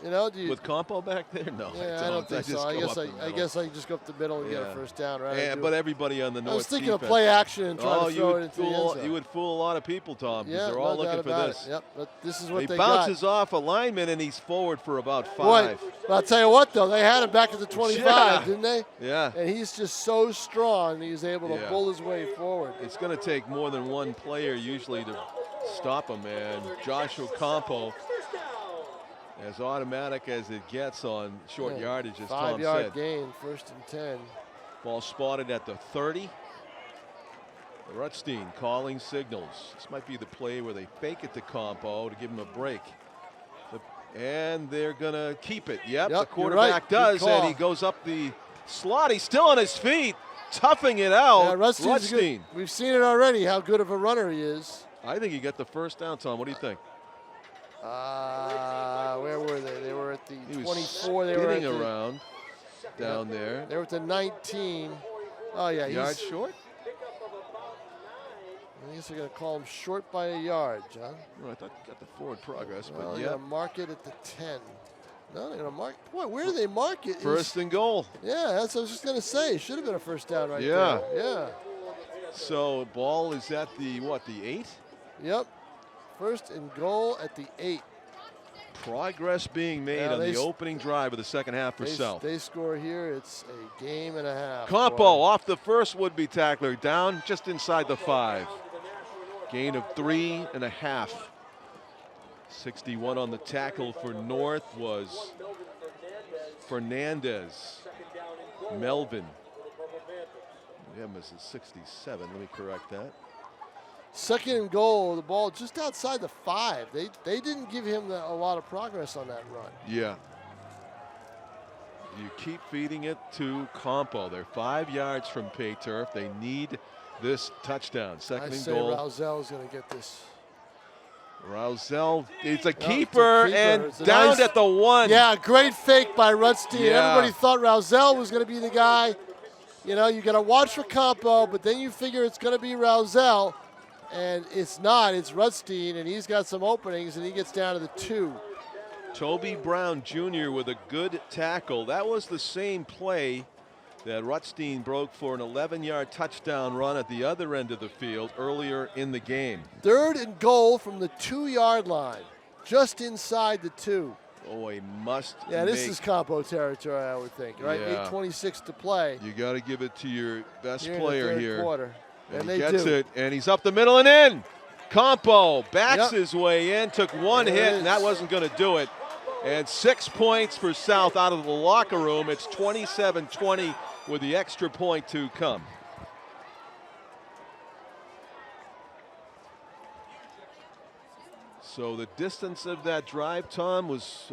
You know, do you, with Campo back there? No, yeah, I don't think so. I guess I just go up the middle and get a first down, right? Yeah, but everybody on the north. I was thinking defense. of play action and trying to throw it into the end zone. You would fool a lot of people, Tom, because Yeah, they're all no doubt looking for about this. it. Yep, but this is what He they bounces got. off a lineman, and he's forward for about 5. Boy, but I'll tell you what, though, they had him back at the 25, Yeah. didn't they? Yeah. And he's just so strong, he's able to Yeah. pull his way forward. It's going to take more than one player usually to stop him, and Joshua Campo, as automatic as it gets on short yardage, as Tom 5-yard said. gain, 1st and 10. Ball spotted at the 30. Rutstein calling signals. This might be the play where they fake it to Campo to give him a break. And they're going to keep it. Yep, the quarterback right. does, and he goes up the slot. He's still on his feet, toughing it out. Yeah, Rutstein's good. We've seen it already, how good of a runner he is. I think he got the first down, Tom. What do you think? Where were they? They were at the He was 24. They were at spinning around down there. They were at the 19. Oh, yeah. Yard short? I guess they're going to call him short by a yard, John. Well, I thought he got the forward progress, Well, but they're yeah. going to mark it at the 10. No, they're going to mark. Boy, where do they mark it? First and goal. Yeah, that's what I was just going to say. Should have been a first down right Yeah. there. Yeah. So ball is at the, what, the 8? Yep. First and goal at the 8. Progress being made on the opening drive of the second half for South. They score here. It's a game and a half. Campo off the first would-be tackler, down just inside the 5. Gain of 3.5. 61 on the tackle for North was Fernandez. Melvin. We have him as a 67. Let me correct that. Second and goal, the ball just outside the 5. They didn't give him a lot of progress on that run. Yeah. You keep feeding it to Campo. They're 5 yards from pay turf. They need this touchdown. Second and goal. I say Roussel's going to get this. Rousel, it's a It's keeper, a keeper. and It's a down nice- at the 1. Yeah, great fake by Rutstein. Yeah. Everybody thought Rousel was going to be the guy. You know, you got to watch for Campo, but then you figure it's going to be Rousel, and it's not. It's Rutstein, and he's got some openings, and he gets down to the 2. Toby Brown Jr. with a good tackle. That was the same play that Rutstein broke for an 11-yard touchdown run at the other end of the field earlier in the game. Third and goal from the 2-yard line, just inside the 2. Oh, a must. Yeah, this is Campo territory, I would think, right? Yeah. 8:26 to play. You got to give it to your best Here in the player third here. quarter. And And he they gets do. it, and he's up the middle and in. Campo backs Yep. his way in, took one There it hit, and that is. wasn't going to do it. And 6 points for South out of the locker room. It's 27-20 with the extra point to come. So the distance of that drive, Tom, was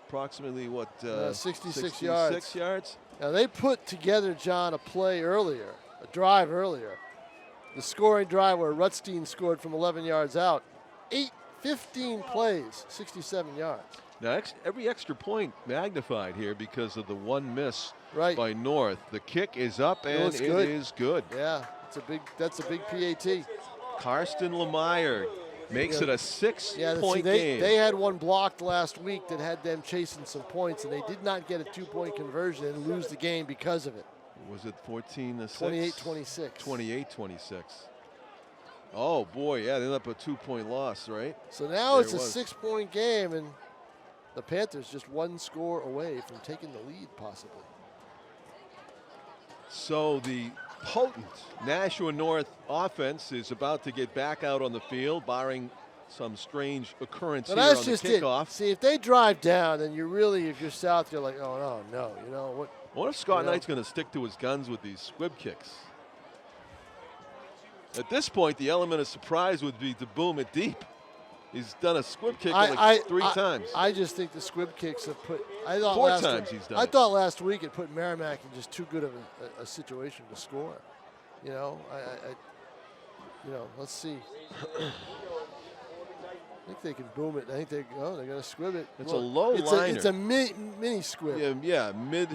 approximately what? 66 yards. Now they put together, John, a play earlier, a drive earlier. The scoring drive where Rutstein scored from 11 yards out. 15 plays, 67 yards. Now every extra point magnified here because of the one miss Right. by North. The kick is up and looks it good. is good. Yeah, that's a big PAT. Karsten Lemire makes it a 6-point game. They had one blocked last week that had them chasing some points, and they did not get a 2-point conversion and lose the game because of it. Was it 14-6? 28-26. 28-26. Oh boy, yeah, they ended up a 2-point loss, right? So now There it's a it was. 6-point game, and the Panthers just one score away from taking the lead, possibly. So the potent Nashua North offense is about to get back out on the field, barring some strange occurrence But here that's on the just it. kickoff. See, if they drive down, then you're really, if you're South, you're like, oh no, you know what? What if Scott You know? Knight's going to stick to his guns with these squib kicks? At this point, the element of surprise would be to boom it deep. He's done a squib kick like three times. I just think the squib kicks have put. I thought 4 last times week, he's done I it. thought last week it put Merrimack in just too good of a situation to score. You know, you know, let's see. I think they can boom it. I think they're going to squib it. It's a low liner. It's a mini squib. Yeah, mid.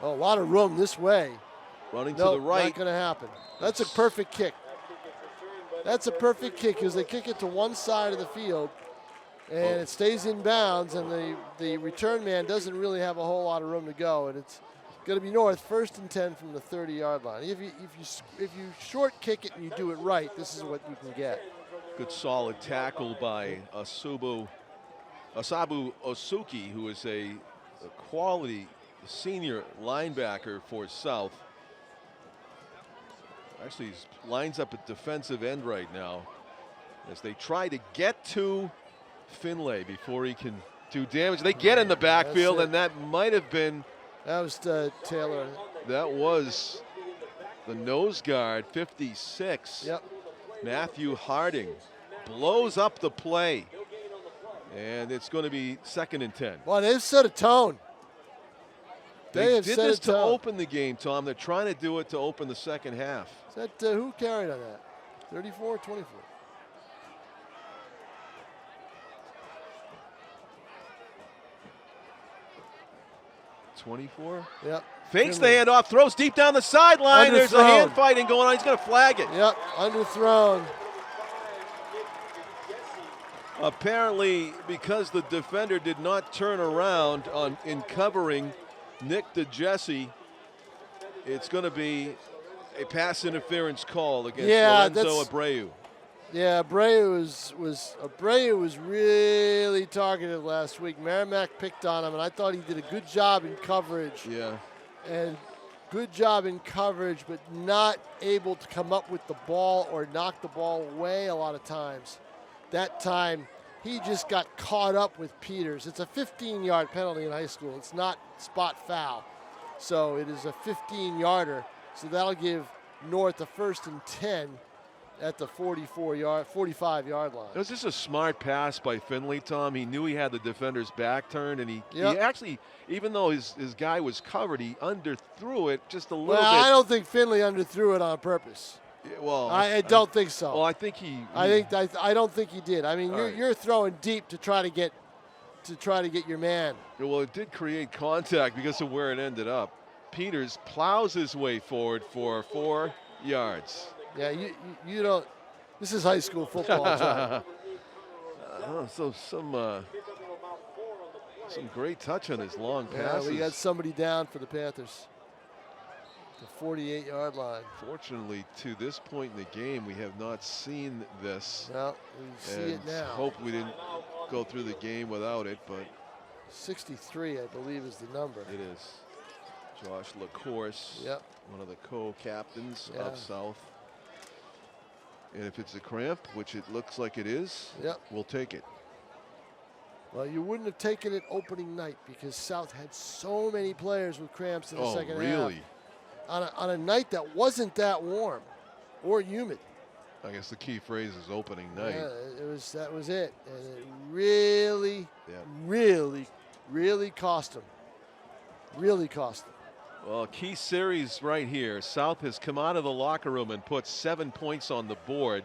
Oh, a lot of room this way. Running No, to the right. not going to happen. That's a perfect kick. That's a perfect kick because they kick it to one side of the field. And it stays in bounds, and the return man doesn't really have a whole lot of room to go, and it's going to be North, 1st and 10 from the 30-yard line. If you short kick it and you do it right, this is what you can get. Good solid tackle by Asabu Osuki, who is a quality senior linebacker for South. Actually, he lines up at defensive end right now as they try to get to Finlay before he can do damage. They get in the backfield, and that might have been. That was Taylor. That was the nose guard, 56. Yep. Matthew Harding blows up the play, and it's going to be 2nd and 10. Well, they've set a tone. They did this to open the game, Tom. They're trying to do it to open the second half. Is that who carried on that? 34 or 24? 24. Yep. Fakes the handoff, throws deep down the sideline. There's a hand fighting going on. He's going to flag it. Yep, underthrown. Apparently, because the defender did not turn around in covering Nick DeJesse, it's going to be a pass interference call against Lorenzo Abreu. Yeah, Abreu was really targeted last week. Merrimack picked on him, and I thought he did a good job in coverage. Yeah. And good job in coverage, but not able to come up with the ball or knock the ball away a lot of times. That time, he just got caught up with Peters. It's a 15-yard penalty in high school. It's not spot foul. So it is a 15-yarder. So that'll give North a 1st and 10 at the 45-yard line. It was just a smart pass by Finley, Tom. He knew he had the defender's back turned, and he actually, even though his guy was covered, he underthrew it just a little bit. I don't think Finley underthrew it on purpose. Yeah, well, I don't think so. Well, I think he. I don't think he did. I mean, you're throwing deep to try to get your man. Well, it did create contact because of where it ended up. Peters plows his way forward for 4 yards. Yeah, you don't. This is high school football, John. So some great touch on his long passes. Yeah, we got somebody down for the Panthers. The 48-yard line. Fortunately, to this point in the game, we have not seen this. Well, we see it now. Hope we didn't go through the game without it, but 63, I believe, is the number. It is. Josh LaCourse, one of the co-captains of South. And if it's a cramp, which it looks like it is, we'll take it. Well, you wouldn't have taken it opening night because South had so many players with cramps in the second half. Oh, really? On a night that wasn't that warm or humid. I guess the key phrase is opening night. Yeah, that was it. And it really cost them. Really cost them. Well, key series right here. South has come out of the locker room and put 7 points on the board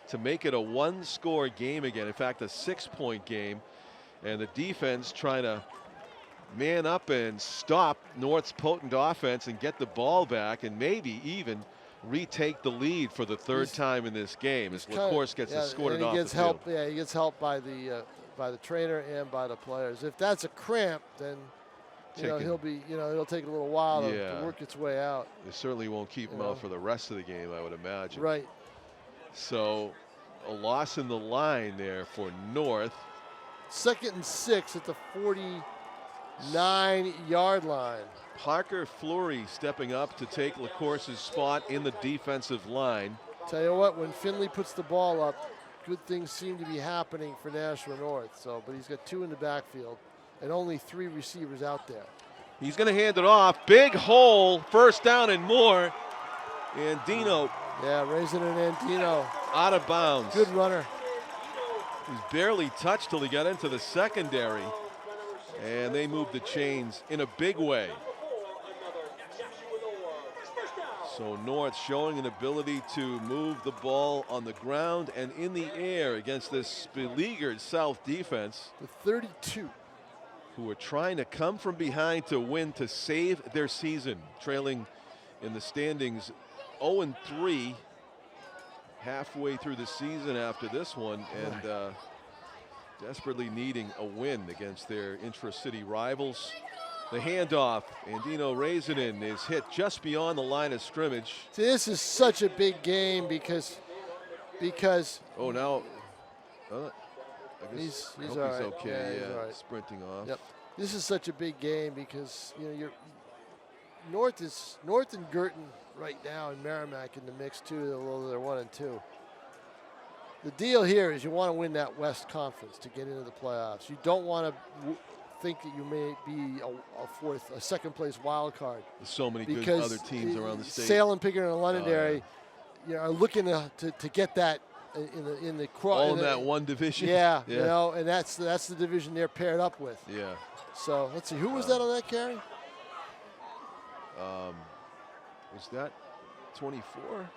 to make it a 1-score game again. In fact, a 6-point game. And the defense trying to man up and stop North's potent offense and get the ball back and maybe even retake the lead for the third time in this game as LaCourse gets escorted off the field. Yeah, he gets help by the trainer and by the players. If that's a cramp, then he'll take a little while to work its way out. They certainly won't keep him out for the rest of the game, I would imagine. Right. So a loss in the line there for North. 2nd and 6 at the 49-yard line. Parker Fleury stepping up to take LaCourse's spot in the defensive line. Tell you what, when Finley puts the ball up, good things seem to be happening for Nashua North. But he's got 2 in the backfield and only 3 receivers out there. He's going to hand it off. Big hole, 1st down and more. And Dino. Yeah, raising it in, Dino. Out of bounds. Good runner. He's barely touched till he got into the secondary. And they moved the chains in a big way. So North showing an ability to move the ball on the ground and in the air against this beleaguered South defense. With 32. Who are trying to come from behind to win to save their season. Trailing in the standings 0-3 halfway through the season after this one. And desperately needing a win against their intra-city rivals. The handoff, and Dino Raisinin is hit just beyond the line of scrimmage. See, this is such a big game because oh, now I guess he's hope all he's right. okay. Yeah, Yeah, he's all right. sprinting off. Yep. This is such a big game because you're North and Girton right now, and Merrimack in the mix too, although they're 1 and 2. The deal here is you want to win that West Conference to get into the playoffs. You don't want to think that you may be a second place wild card. There's so many good other teams around the state. Salem, Pickering, and Londonderry, are looking to get that in the all in that one division. Yeah, and that's the division they're paired up with. Yeah. So let's see, who was that on that carry? Was that 24?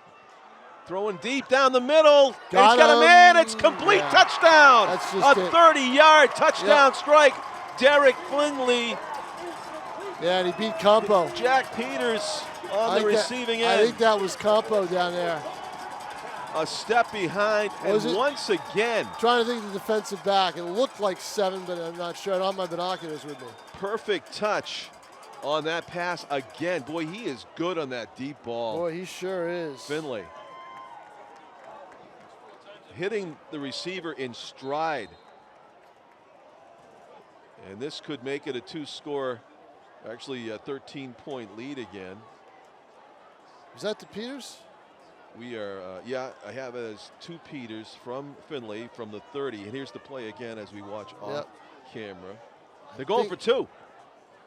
Throwing deep down the middle. He's got a him. man. It's complete. Yeah. Touchdown. That's just a 30-yard touchdown strike. Derek Finley. Yeah, and he beat Campo. Jack Peters on the receiving end. I think that was Campo down there. A step behind, and once again. Trying to think of the defensive back. It looked like 7, but I'm not sure. I don't have my binoculars with me. Perfect touch on that pass again. Boy, he is good on that deep ball. Boy, he sure is. Finley. Hitting the receiver in stride. And this could make it a 2-score, actually a 13-point lead again. Is that the Peters? We are, I have it as 2 Peters from Finley from the 30. And here's the play again as we watch off camera. They're going for 2.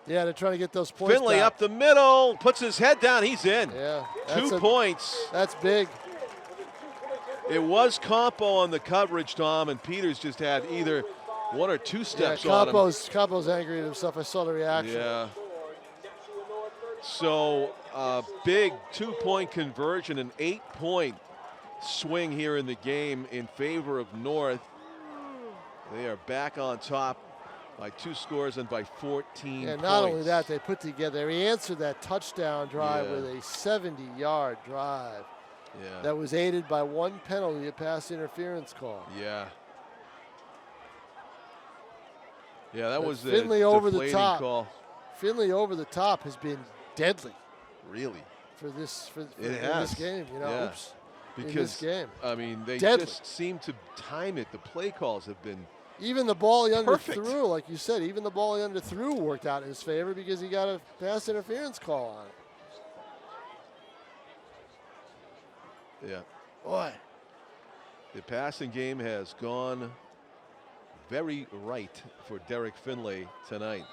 Yeah, they're trying to get those points Finley back. up the middle, puts his head down, he's in. Yeah. 2 points. That's big. It was Campo on the coverage, Tom, and Peters just had either 1 or 2 steps on him. Campo's angry at himself. I saw the reaction. Yeah. So big 2-point conversion, an 8-point swing here in the game in favor of North. They are back on top by 2 scores and by 14 points. Not only that, they put together, he answered that touchdown drive with a 70-yard drive. Yeah. That was aided by 1 penalty, a pass interference call. Yeah. Yeah, that was Finley a over the deflating top. call. Finley over the top has been deadly. Really? For this It game, Oops. Because, in this game. I mean, they Deadly. just seem to time it. The play calls have been even the ball he perfect. underthrew, like you said, even the ball he underthrew worked out in his favor because he got a pass interference call on it. Yeah. Boy. The passing game has gone very right for Derek Finley tonight.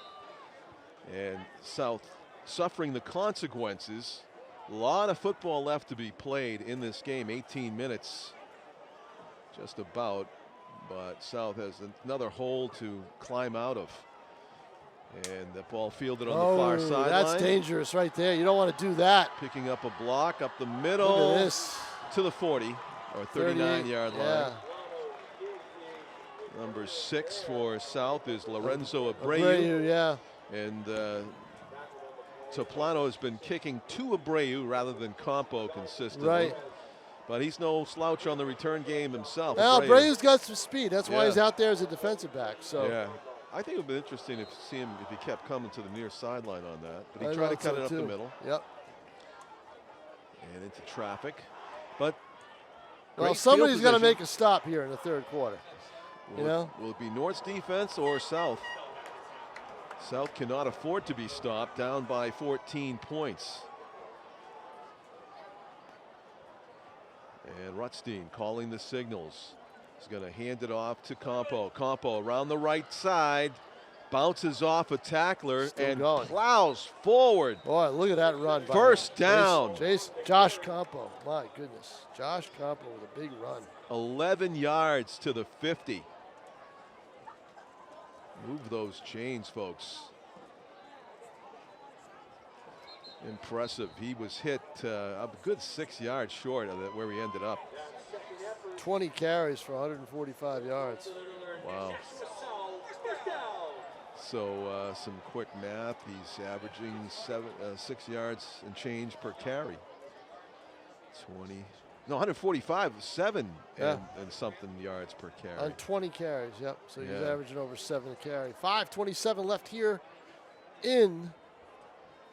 And South suffering the consequences. A lot of football left to be played in this game, 18 minutes just about, but South has another hole to climb out of. And the ball fielded on the far sideline. That's dangerous right there. You don't want to do that. Picking up a block up the middle. Look at this. To the 40 or 39-yard line. Yeah. Number 6 for South is Lorenzo Abreu, yeah. And Toplano has been kicking to Abreu rather than Campo consistently. Right. But he's no slouch on the return game himself. Well, Abreu's got some speed. That's why he's out there as a defensive back. So yeah, I think it would be interesting to see him if he kept coming to the near sideline on that. But he tried to cut it up the middle. Yep. And into traffic. But well, somebody's got to make a stop here in the third quarter. Will it be North's defense or South? South cannot afford to be stopped, down by 14 points. And Rutstein calling the signals. He's going to hand it off to Campo. Campo around the right side, bounces off a tackler and plows forward. Boy, look at that run. First down. Josh Campo. My goodness. Josh Campo with a big run. 11 yards to the 50. Move those chains, folks. Impressive. He was hit a good 6 yards short of where he ended up. 20 carries for 145 yards. Wow. So some quick math. He's averaging 6 yards and change per carry. 20 No, 145, 7 and something yards per carry. On 20 carries, yep. So he's Yeah. averaging over 7 a carry. 5:27 left here in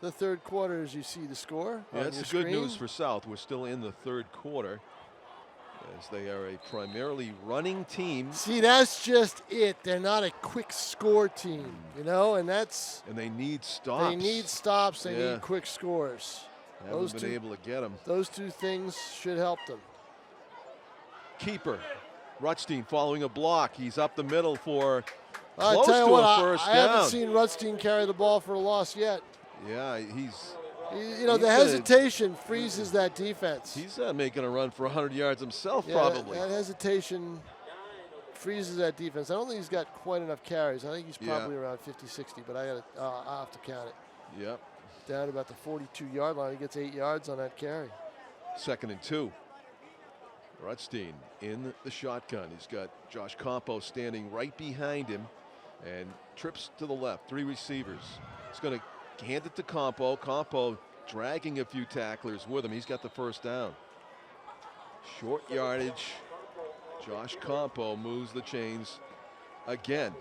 the third quarter as you see the score. Yeah, on that's your the good screen. news for South. We're still in the third quarter as they are a primarily running team. See, that's just it. They're not a quick score team, you know, and that's. And they need stops. They need stops. They Yeah. need quick scores. Haven't been able to get them. Those two things should help them. Keeper, Rutstein following a block. He's up the middle for I close tell you to what, a first I down. haven't seen Rutstein carry the ball for a loss yet. Yeah, You know, he's the gonna- hesitation freezes that defense. He's making a run for 100 yards himself, Yeah, probably. That hesitation freezes that defense. I don't think he's got quite enough carries. I think he's probably around 50, 60, but I'll have to count it. Yep. Down about the 42-yard line. He gets 8 yards on that carry. 2nd and 2. Rutstein in the shotgun. He's got Josh Campo standing right behind him and trips to the left. 3 receivers. He's going to hand it to Campo. Campo dragging a few tacklers with him. He's got the first down. Short yardage. Josh Campo moves the chains again.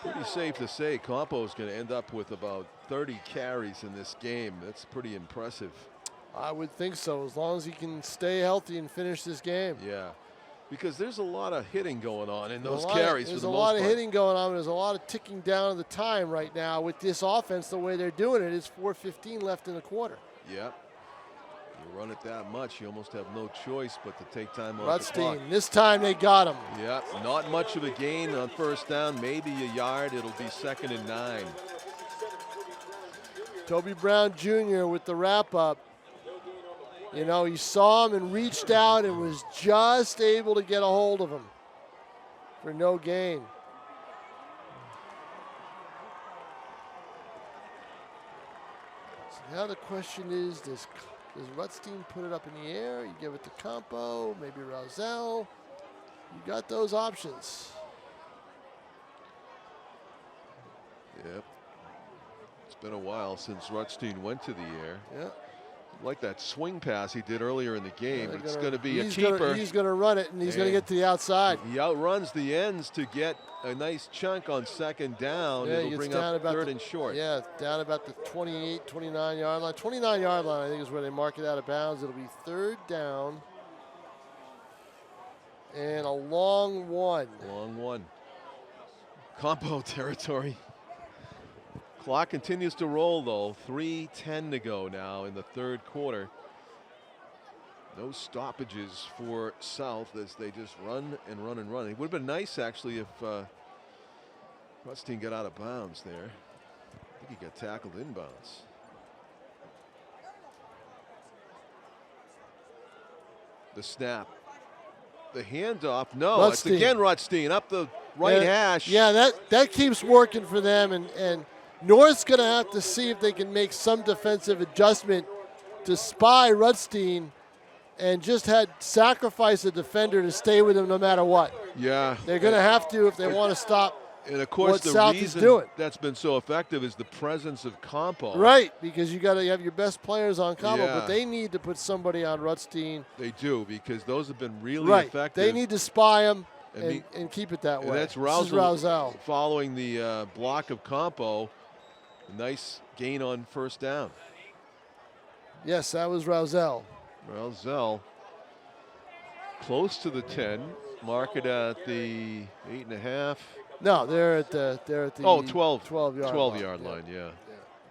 Pretty safe to say Campo's going to end up with about 30 carries in this game. That's pretty impressive. I would think so, as long as he can stay healthy and finish this game. Yeah, because there's a lot of hitting going on in those There's carries. There's for a the lot most of part. hitting going on. There's a lot of ticking down of the time right now with this offense. The way they're doing it is 4:15 left in the quarter. Yep. You run it that much, you almost have no choice but to take time off the clock. Rutstein, this time they got him. Yep, not much of a gain on first down, maybe a yard. It'll be 2nd and 9. Toby Brown Jr. with the wrap up. You know, he saw him and reached out and was just able to get a hold of him for no gain. So now the question is, does Rutstein put it up in the air? You give it to Campo, maybe Rousel. You got those options. Yep. It's been a while since Rutstein went to the air. Yeah. Like that swing pass he did earlier in the game. They're It's going to be a he's keeper. He's going to run it, and he's going to get to the outside. He outruns the ends to get a nice chunk on 2nd down. Yeah, It'll he bring gets down up about 3rd and short. Yeah, down about the 28, 29-yard line. 29-yard line, I think, is where they mark it out of bounds. It'll be 3rd down and a long one. Long one. Campo territory. Clock continues to roll, though. 3:10 to go now in the third quarter. No stoppages for South as they just run and run and run. It would have been nice, actually, if Rutstein got out of bounds there. I think he got tackled inbounds. The snap. The handoff. No, it's Rutstein. again Rutstein up the right hash. Yeah, that keeps working for them, and North's going to have to see if they can make some defensive adjustment to spy Rutstein and just had sacrifice a defender to stay with him no matter what. Yeah. They're going to have to if they want to stop And of course, what the South is reason doing. that's been so effective is the presence of Campo. Right, because you got to have your best players on Campo, Yeah. but they need to put somebody on Rutstein. They do, because those have been really Right, effective. they need to spy him And and keep it that And way. that's This is Rousel Rousel. following the block of Campo. Nice gain on first down. Yes, that was Rousel. Rousel close to the 10. Mark it at the 8.5. No, they're at the 12 yard yard line. line, yeah.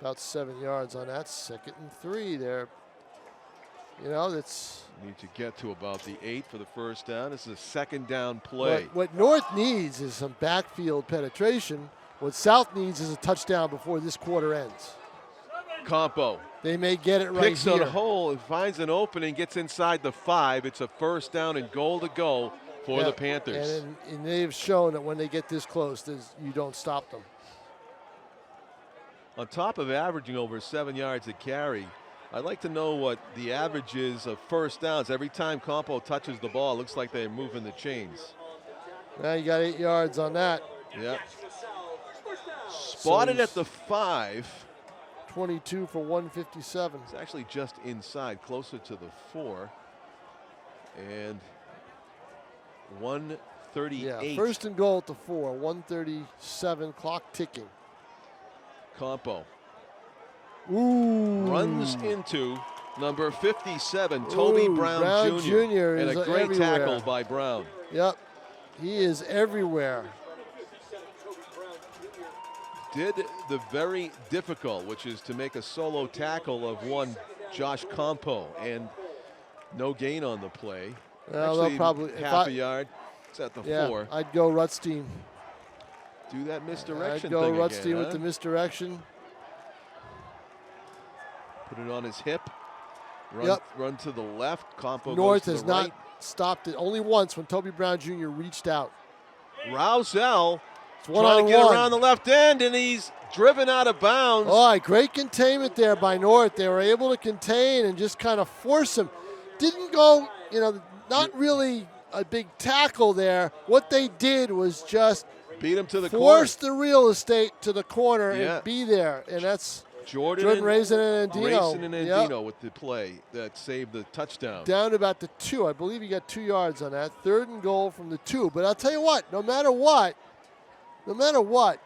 About 7 yards on that. 2nd and 3 there. You know, that's Need to get to about the 8 for the first down. This is a 2nd down play. what North needs is some backfield penetration. What South needs is a touchdown before this quarter ends. Campo They may get it right picks here. on a hole and finds an opening, gets inside the 5. It's a first down and goal to go for the Panthers. And they've shown that when they get this close, you don't stop them. On top of averaging over 7 yards a carry, I'd like to know what the average is of first downs. Every time Campo touches the ball, it looks like they're moving the chains. Now you got 8 yards on that. Yeah. Spotted at the 5. 22 for 157. It's actually just inside, closer to the 4. And 138. Yeah, first and goal at the 4, 137, clock ticking. Campo Ooh. runs into number 57, Toby Brown Jr. And a great tackle by Brown. Yep, he is everywhere. Did the very difficult, which is to make a solo tackle of one Josh Campo, and no gain on the play. Well, actually, probably half a yard. It's at the 4. I'd go Rutstein. Do that misdirection I'd go thing Rutstein again, with the misdirection. Put it on his hip. Run to the left. Campo North goes has to the right. not stopped it. Only once when Toby Brown Jr. reached out. Rousel One trying on to get one. around the left end, and he's driven out of bounds. All right, great containment there by North. They were able to contain and just kind of force him. Didn't go, not really a big tackle there. What they did was just beat him to the force corner. the real estate to the corner and be there. And that's Jordan Raisin and Andino. With the play that saved the touchdown. Down to about the 2. I believe he got 2 yards on that. 3rd and goal from the 2. But I'll tell you what, no matter what,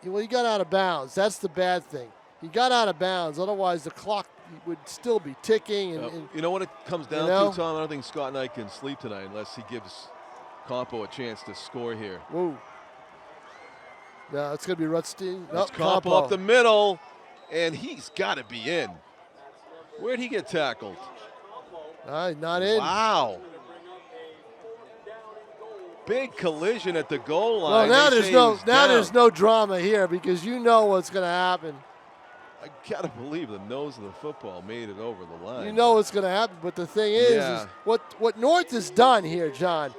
he got out of bounds. That's the bad thing. He got out of bounds. Otherwise, the clock would still be ticking. And you know what it comes down to, Tom? I don't think Scott and I can sleep tonight unless he gives Campo a chance to score here. Whoa. No, it's going to be Rutstein. It's Campo up the middle, and he's got to be in. Where'd he get tackled? Not in. Wow. Big collision at the goal line. Well, there's no drama here because you know what's going to happen. I gotta believe the nose of the football made it over the line. You know what's going to happen, but the thing is what North has done here, John,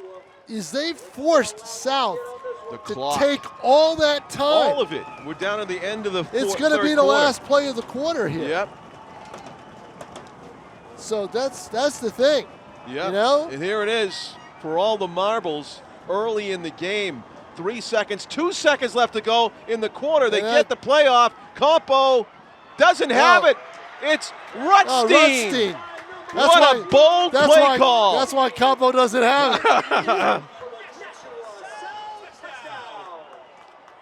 is they've forced South to take all that time. All of it. We're down at the end of the It's going to be the last play of the quarter here. Yep. So that's the thing. Yep. And here it is for all the marbles early in the game. 3 seconds, 2 seconds left to go in the quarter. They get the playoff. Campo doesn't have it. It's Rutstein. Oh, Rutstein. What a bold play call. That's why Campo doesn't have it.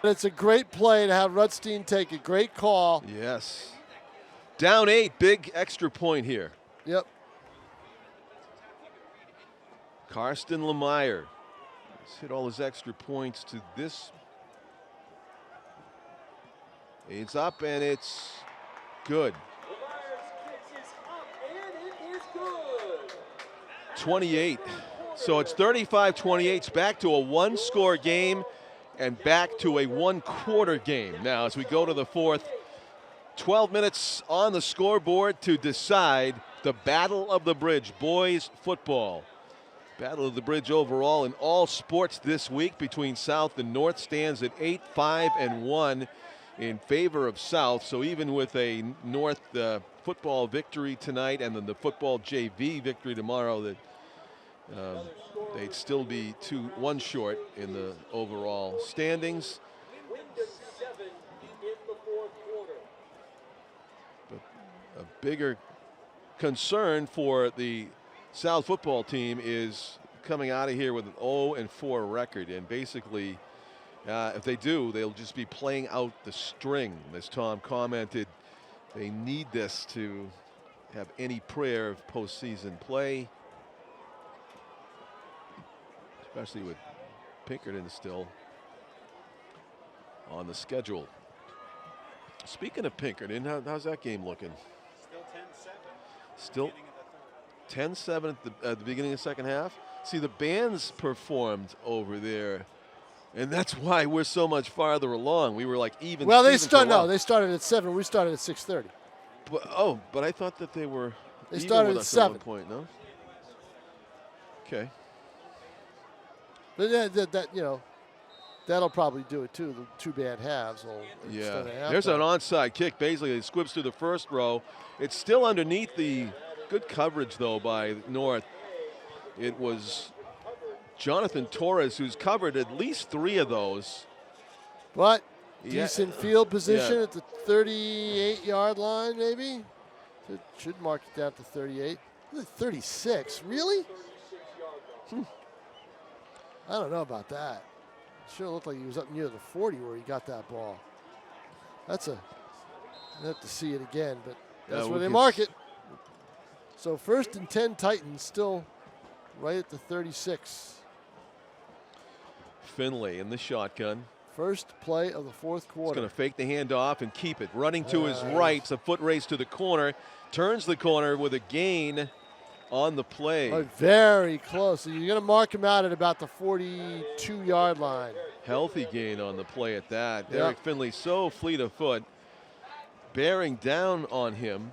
It's a great play to have Rutstein take a great call. Yes. Down 8, big extra point here. Yep. Karsten Lemire has hit all his extra points to this. It's up and it's good. 28. So it's 35-28. It's back to a one-score game and back to a one-quarter game. Now, as we go to the 4th, 12 minutes on the scoreboard to decide the Battle of the Bridge, boys football. Battle of the Bridge overall in all sports this week between South and North stands at 8-5-1 in favor of South. So even with a North football victory tonight and then the football JV victory tomorrow, that they'd still be 1 short in the overall standings. But a bigger concern for the South football team is coming out of here with an 0-4 record, and basically if they do, they'll just be playing out the string. As Tom commented, they need this to have any prayer of postseason play, especially with Pinkerton still on the schedule. Speaking of Pinkerton, how's that game looking? Still 10-7 at the beginning of the second half. See, the bands performed over there, and that's why we're so much farther along. We were like even. Well, they started at 7. We started at 6:30. But I thought that they were. They started at 7. Point, no. Okay. But that'll probably do it too. The 2 bad halves will. There's an onside kick. Basically, it squibs through the first row. It's still underneath the good coverage though by North. It was Jonathan Torres who's covered at least 3 of those. But Decent field position at the 38-yard line, maybe. It should mark it down to 38. 36, really? I don't know about that. Sure looked like he was up near the 40 where he got that ball. I'd have to see it again, but that's where they mark it. So 1st and 10 Titans, still right at the 36. Finley in the shotgun. First play of the 4th quarter. He's going to fake the handoff and keep it. Running to his right. It's a foot race to the corner. Turns the corner with a gain on the play. Oh, very close. So you're going to mark him out at about the 42-yard line. Healthy gain on the play at that. Derek Finley so fleet of foot. Bearing down on him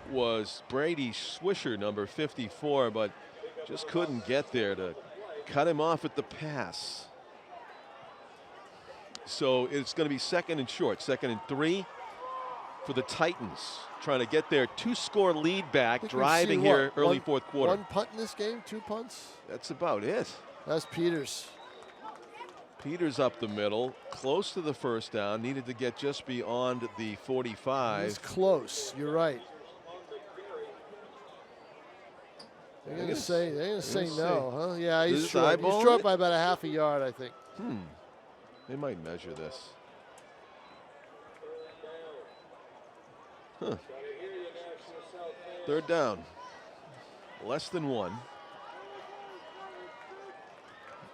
was Brady Swisher, number 54, but just couldn't get there to cut him off at the pass. So it's going to be 2nd and short, 2nd and 3 for the Titans. Trying to get their 2-score lead back, driving here early 4th quarter. 1 punt in this game, 2 punts? That's about it. That's Peters. Peters up the middle, close to the first down, needed to get just beyond the 45. He's close, you're right. They're going to say no, huh? Yeah, he's short. He's short by about a half a yard, I think. They might measure this. Huh. 3rd down. Less than 1.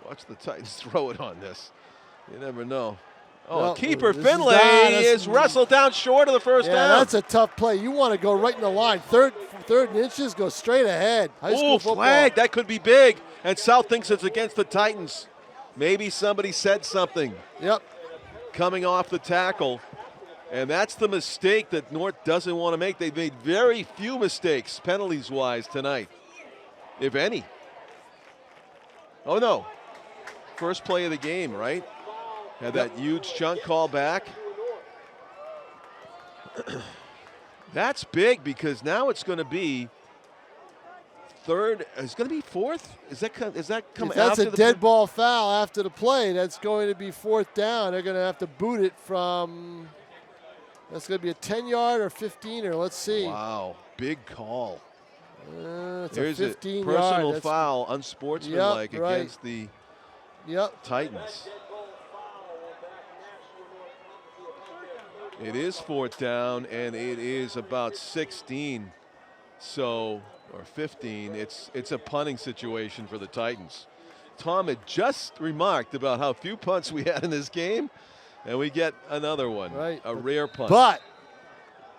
Watch the Titans throw it on this. You never know. Oh, keeper Finley is wrestled down short of the first down. That's a tough play. You want to go right in the line. Third and inches, go straight ahead. High school football. Flag. That could be big. And South thinks it's against the Titans. Maybe somebody said something. Yep. Coming off the tackle. And that's the mistake that North doesn't want to make. They've made very few mistakes penalties-wise tonight, if any. Oh, no. First play of the game, right? Had that huge chunk call back. That's big because now it's going to be 3rd. It's going to be 4th? Is that coming after? That's a dead ball foul after the play. That's going to be 4th down. They're going to have to boot it from. That's going to be a 10-yard or 15-er. Let's see. Wow, big call. It's There's a 15-yard. Personal foul, unsportsmanlike against the Titans. It is 4th down, and it is about 16, or 15. It's a punting situation for the Titans. Tom had just remarked about how few punts we had in this game, and we get another one, a rare punt. But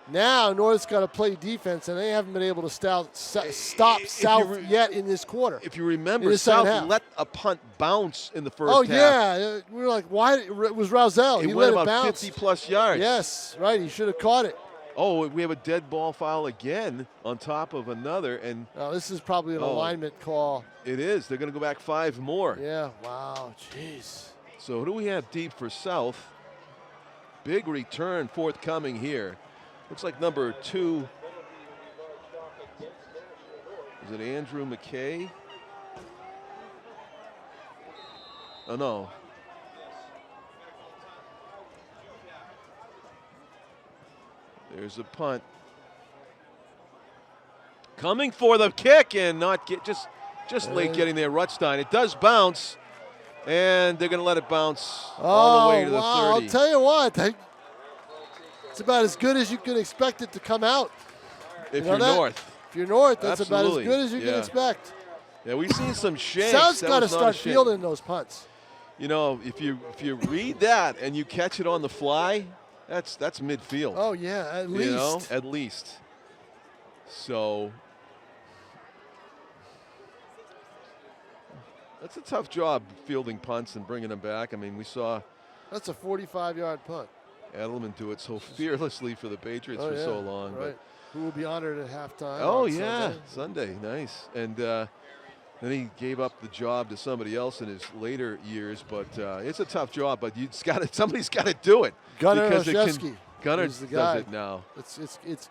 now North's got to play defense, and they haven't been able to stop South yet in this quarter. If you remember, South let a punt bounce in the first half. Oh, yeah. We were like, why? It was Rousel. He let it bounce. 50-plus yards. Yes, right. He should have caught it. Oh, we have a dead ball foul again on top of another. And this is probably an alignment call. It is. They're going to go back 5 more. Yeah, wow, jeez. So who do we have deep for South? Big return forthcoming here. Looks like number 2. Is it Andrew McKay? Oh, no. There's a punt. Coming for the kick and not get just late getting there, Rutstein. It does bounce, and they're going to let it bounce all the way to the 30. I'll tell you what. It's about as good as you can expect it to come out. If you're North. If you're North, that's about as good as you can expect. Yeah, we've seen some shanks. South's got to start fielding those punts. You know, if you read that and you catch it on the fly, that's midfield. Oh, yeah, at least. You know, at least. So that's a tough job fielding punts and bringing them back. I mean, we saw. That's a 45-yard punt. Edelman do it so fearlessly for the Patriots for so long. Right. But who will be honored at halftime? Oh, yeah, Sunday. Nice. And then he gave up the job to somebody else in his later years. But it's a tough job. But somebody's got to do it. Gunnar Olszewski. Gunnar the guy. does it now.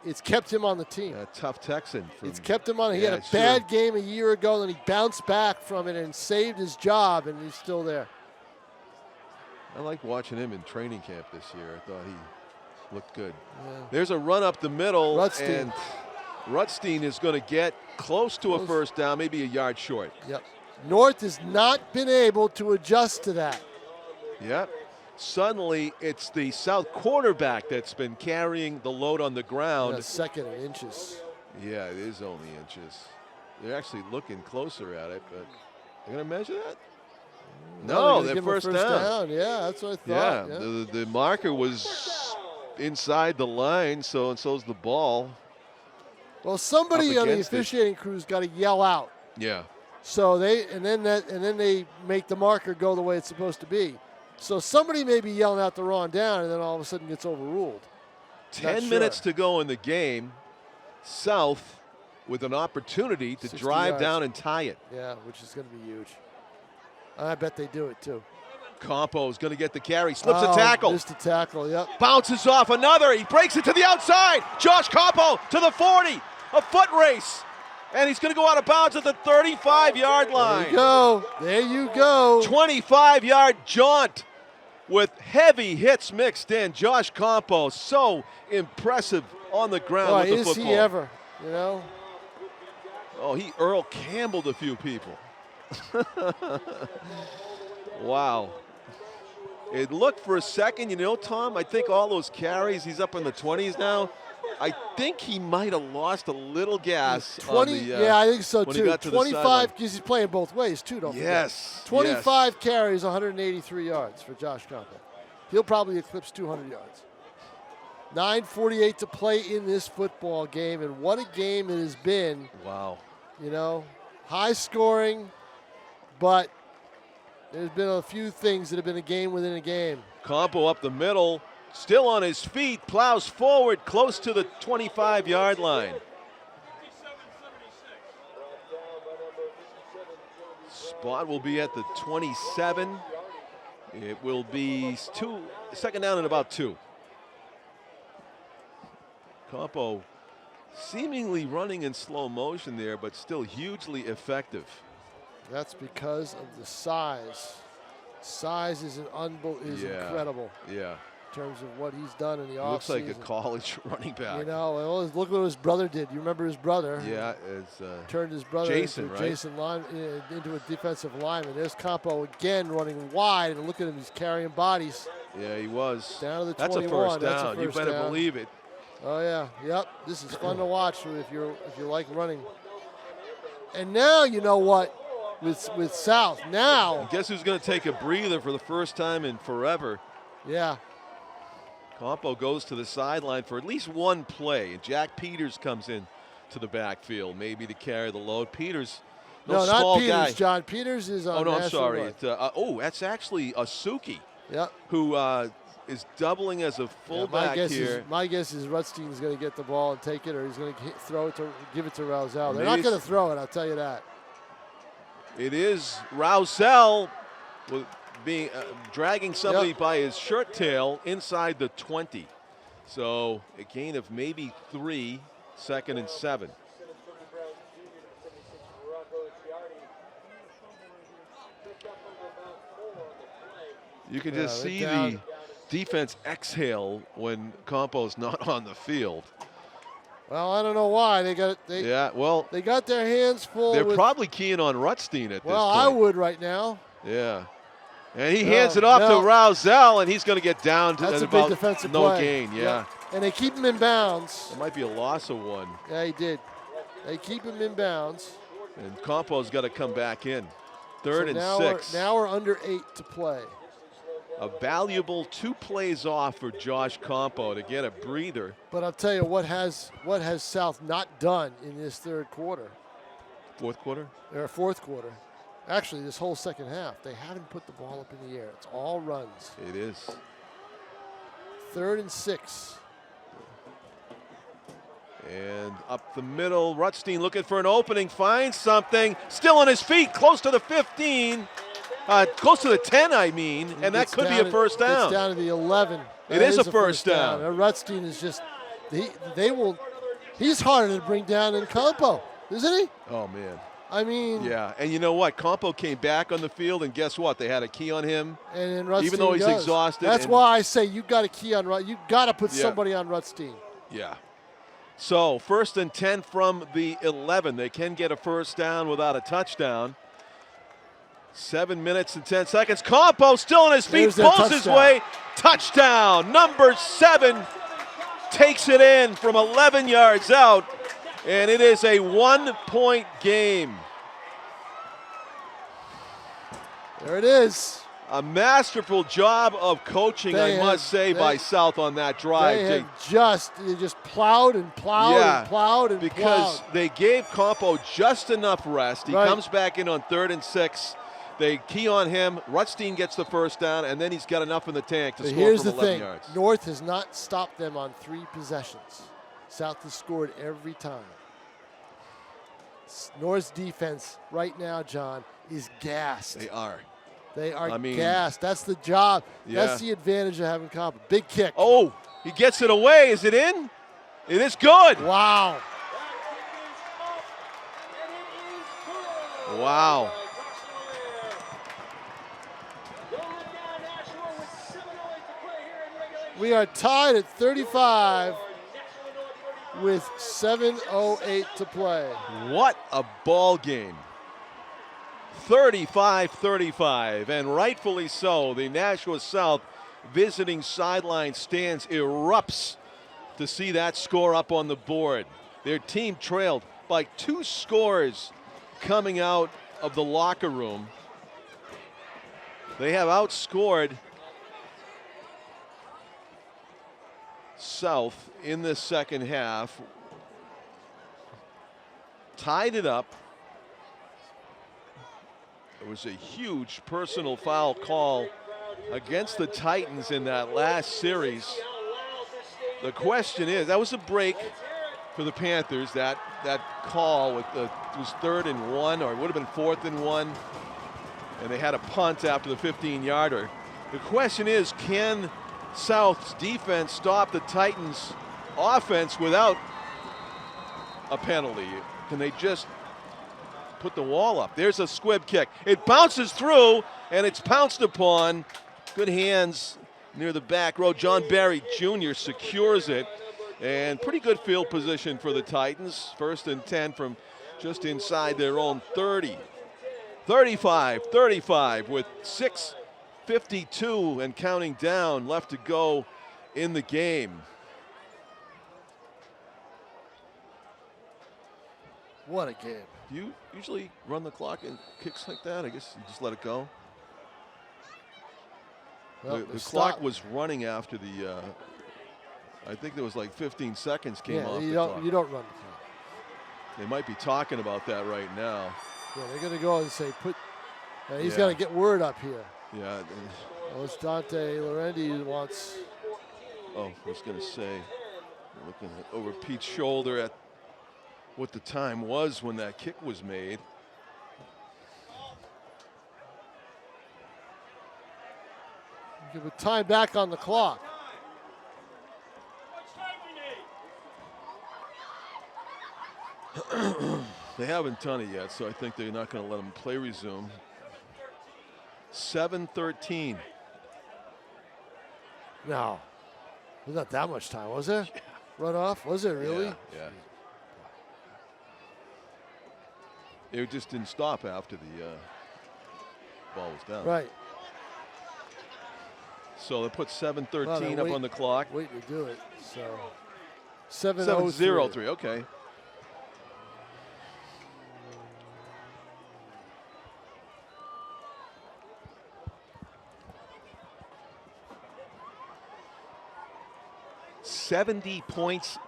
It's kept him on the team. A tough Texan. It's kept him on. He had a bad game a year ago, and then he bounced back from it and saved his job, and he's still there. I like watching him in training camp this year. I thought he looked good. Yeah. There's a run up the middle, Rutstein. and Rutstein is going to get close to a first down, maybe a yard short. Yep. North has not been able to adjust to that. Yep. Suddenly, it's the South quarterback that's been carrying the load on the ground. Yeah, second in inches. Yeah, it is only inches. They're actually looking closer at it, but they're going to measure that? No, they're first down. Yeah, that's what I thought. Yeah, the marker was inside the line, and so's the ball. Well, somebody on the against it. officiating crew's got to yell out. Yeah. So then they make the marker go the way it's supposed to be. So somebody may be yelling out the wrong down, and then all of a sudden gets overruled. 10 minutes to go in the game. South with an opportunity to drive yards. down and tie it. Yeah, which is going to be huge. I bet they do it too. Campo's going to get the carry, slips a tackle. Missed a tackle, yep. Bounces off another. He breaks it to the outside. Josh Campo to the 40. A foot race. And he's going to go out of bounds at the 35-yard line. There you go. There you go. 25-yard jaunt with heavy hits mixed in. Josh Campo, so impressive on the ground with the is football. he ever, you know? Oh, he Earl Campbelled a few people. Wow. It looked for a second, Tom, I think all those carries, he's up in the 20s now. I think he might have lost a little gas. 20, yeah, I think so when too. He got to 25, because he's playing both ways too, don't yes, forget. 25 carries, 183 yards for Josh Campo. He'll probably eclipse 200 yards. 9:48 to play in this football game, and what a game it has been. Wow. High scoring, but there's been a few things that have been a game within a game. Campo up the middle, still on his feet, plows forward close to the 25-yard line. Spot will be at the 27. It will be second down and about 2. Campo seemingly running in slow motion there, but still hugely effective. That's because of the size. Size is incredible. Yeah. In terms of what he's done in the offseason. Looks like a college running back. Look what his brother did. You remember his brother? Yeah, turned his brother Jason, into, right? into a defensive lineman. There's Campo again running wide, and look at him, he's carrying bodies. Yeah, he was. Down to the That's 21. a first That's down. a first You better down. believe it. Oh yeah, yep. This is fun to watch if you like running. And now you know what, with South now. And guess who's going to take a breather for the first time in forever? Yeah. Campo goes to the sideline for at least one play, and Jack Peters comes in to the backfield, maybe to carry the load. Peters, no, small not Peters. guy. John Peters is on. I'm Nashua sorry. North. That's actually Asuki. Yep. Who is doubling as a fullback here. My guess is Rutstein is going to get the ball and take it, or he's going to give it to Rousel. They're Maybe not going to throw it, I'll tell you that. It is Rousel being dragging somebody by his shirt tail inside the 20. So a gain of maybe 3, 2nd and 7. You can just see the defense exhale when Campo's not on the field. Well, I don't know why they got it. They got their hands full. They're probably keying on Rutstein at this point. Well, I would right now. Yeah. And he hands it off to Rousel, and he's going to get down to That's a about big defensive no play. gain. Yeah. And they keep him in bounds. It might be a loss of 1. Yeah, he did. They keep him in bounds. And Campo's got to come back in. 3rd and now 6. Now we're under 8 to play. A valuable 2 plays off for Josh Campo to get a breather. But I'll tell you what has South not done in this third quarter. Fourth quarter? Or fourth quarter. Actually, this whole second half, they haven't put the ball up in the air. It's all runs. It is. 3rd and 6. And up the middle, Rutstein looking for an opening, finds something. Still on his feet, close to the 15. Close to the 10, I mean, and that could be a first down. It's down to the 11. It is a first down. Rutstein is just, he's harder to bring down than Campo, isn't he? Oh, man. I mean, yeah, and you know what? Campo came back on the field, and guess what? They had a key on him, and then Rutstein even though he's goes. exhausted. That's why I say you got a key on Rut. You got to put somebody on Rutstein. Yeah. So 1st and 10 from the 11. They can get a first down without a touchdown. 7 minutes and 10 seconds. Campo still on his feet, pulls his way. Touchdown. Number 7 takes it in from 11 yards out, and it is a 1-point game. There it is. A masterful job of coaching, I must say, by South on that drive. They just plowed and plowed and plowed and because plowed. they gave Campo just enough rest. He comes back in on 3rd and 6. They key on him. Rutstein gets the first down, and then he's got enough in the tank to score from 11 yards. North has not stopped them on 3 possessions. South has scored every time. North's defense right now, John, is gassed. They are. They are gassed. That's the job. Yeah. That's the advantage of having Campo. Big kick. Oh, he gets it away. Is it in? It is good. Wow. Wow. We are tied at 35 with 7:08 to play. What a ball game. 35-35, and rightfully so. The Nashua South visiting sideline stands erupts to see that score up on the board. Their team trailed by 2 scores coming out of the locker room. They have outscored South in the second half, tied it up. It was a huge personal foul call against the Titans in that last series. The question is, that was a break for the Panthers, that call with it was 3rd and 1, or it would have been 4th and 1, and they had a punt after the 15-yarder. The question is, can South's defense stop the Titans' offense without a penalty? Can they just put the wall up? There's a squib kick. It bounces through, and it's pounced upon. Good hands near the back row. John Barry Jr. secures it, and pretty good field position for the Titans. 1st and 10 from just inside their own 30. 35-35 with 6:52 and counting down left to go in the game. What a game. Do you usually run the clock in kicks like that? I guess you just let it go. Well, the clock was running after the, I think there was like 15 seconds came off the clock. You don't run the clock. They might be talking about that right now. Yeah, they're going to go and say, he's got to get word up here. Yeah. Well, it's Dante Lorendi who wants. Oh, I was going to say, looking over Pete's shoulder at what the time was when that kick was made. Give a time back on the clock. They haven't done it yet, so I think they're not going to let them play resume. 7:13. No, there's not that much time, was there? Run off? Was it really? Yeah. It just didn't stop after the ball was down. Right. So they put 7:13 up on the clock. Waiting to do it. So 7:03. Okay. $70 points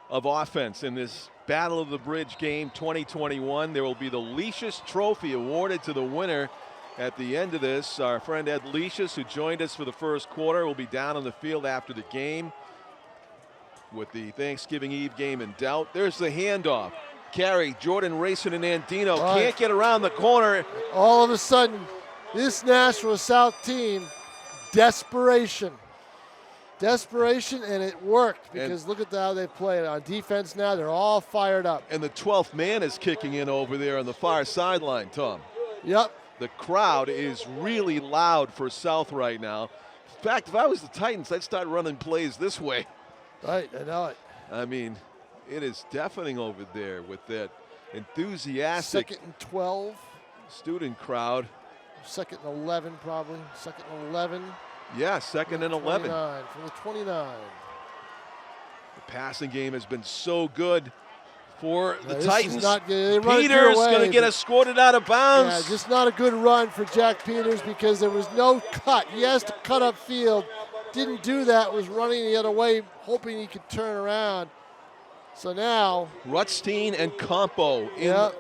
of offense in this Battle of the Bridge game 2021. There will be the Leicius Trophy awarded to the winner at the end of this. Our friend Ed Leicius, who joined us for the first quarter, will be down on the field after the game with the Thanksgiving Eve game in doubt. There's the handoff. Carry, Jordan Racing and Andino can't get around the corner. All of a sudden, this Nashua South team, desperation. Desperation, and it worked because look at how they played. On defense now, they're all fired up. And the 12th man is kicking in over there on the far sideline, Tom. Yep. The crowd is really loud for South right now. In fact, if I was the Titans, I'd start running plays this way. Right, I know it. I mean, it is deafening over there with that enthusiastic 2nd and 12. student crowd. 2nd and 11 probably. 2nd and 11. Yeah, 2nd and 11. From the 29. The passing game has been so good for the This Titans. is not good. Peters going to get escorted out of bounds. Yeah, just not a good run for Jack Peters because there was no cut. He has to cut up field. Didn't do that, was running the other way, hoping he could turn around. So now Rutstein and Campo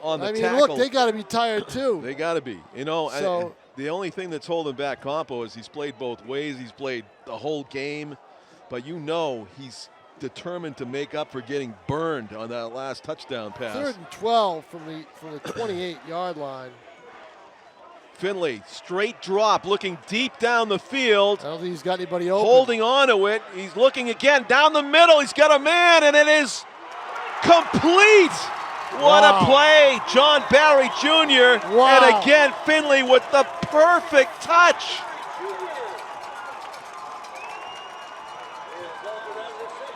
on the tackle. I mean, look, they got to be tired too. They got to be. You know, So- the only thing that's holding back Campo is he's played both ways. He's played the whole game. But you know he's determined to make up for getting burned on that last touchdown pass. 3rd and 12 from the 28-yard line. Finley, straight drop, looking deep down the field. I don't think he's got anybody open. Holding on to it. He's looking again down the middle. He's got a man, and it is complete. What a play. John Barry Jr. Wow. And again, Finley with the perfect touch.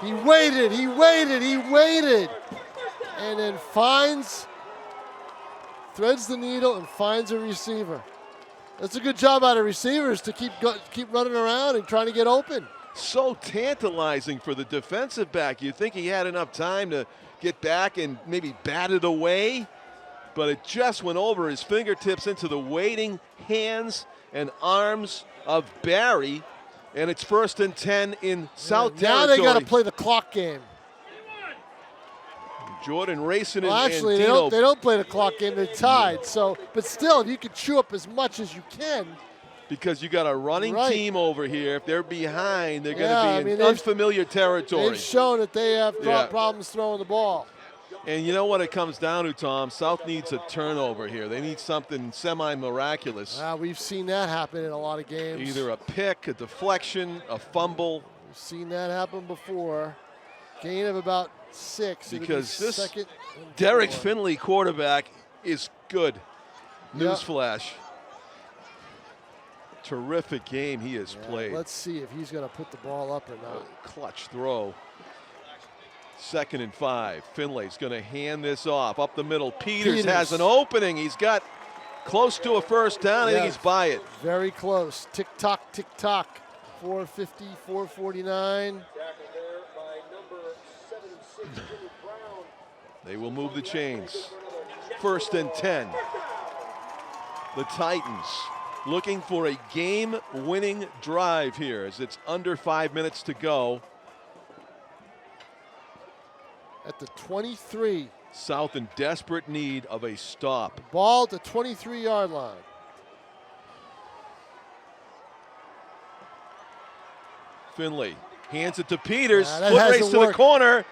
He waited, and then threads the needle and finds a receiver. That's a good job out of receivers to keep running around and trying to get open. So tantalizing for the defensive back. You'd think he had enough time to get back and maybe bat it away, but it just went over his fingertips into the waiting hands and arms of Barry, and it's 1st and 10 in South Now territory. they got to play the clock game. Jordan racing Well, and actually, Dino. they don't play the clock game. They're tied. So, but still, if you can chew up as much as you can. Because you got a running team over here. If they're behind, they're Yeah, going to be in they've- unfamiliar territory. They've shown that they have Yeah. problems throwing the ball. And you know what it comes down to, Tom? South needs a turnover here. They need something semi-miraculous. We've seen that happen in a lot of games. Either a pick, a deflection, a fumble. We've seen that happen before. Gain of about 6. It'll be Because this 2nd and Derek 4. Finley quarterback is good. Newsflash. Terrific game he has played. Let's see if he's going to put the ball up or not. Clutch throw. 2nd and 5. Finley's going to hand this off up the middle. Peters has an opening. He's got close to a first down. I think he's by it. Very close. Tick tock, tick tock. 450, 449. They will move the chains. 1st and 10. The Titans looking for a game-winning drive here as it's under 5 minutes to go. At the 23. South in desperate need of a stop. Ball at the 23-yard line. Finley hands it to Peters. That Foot hasn't race to worked. the corner.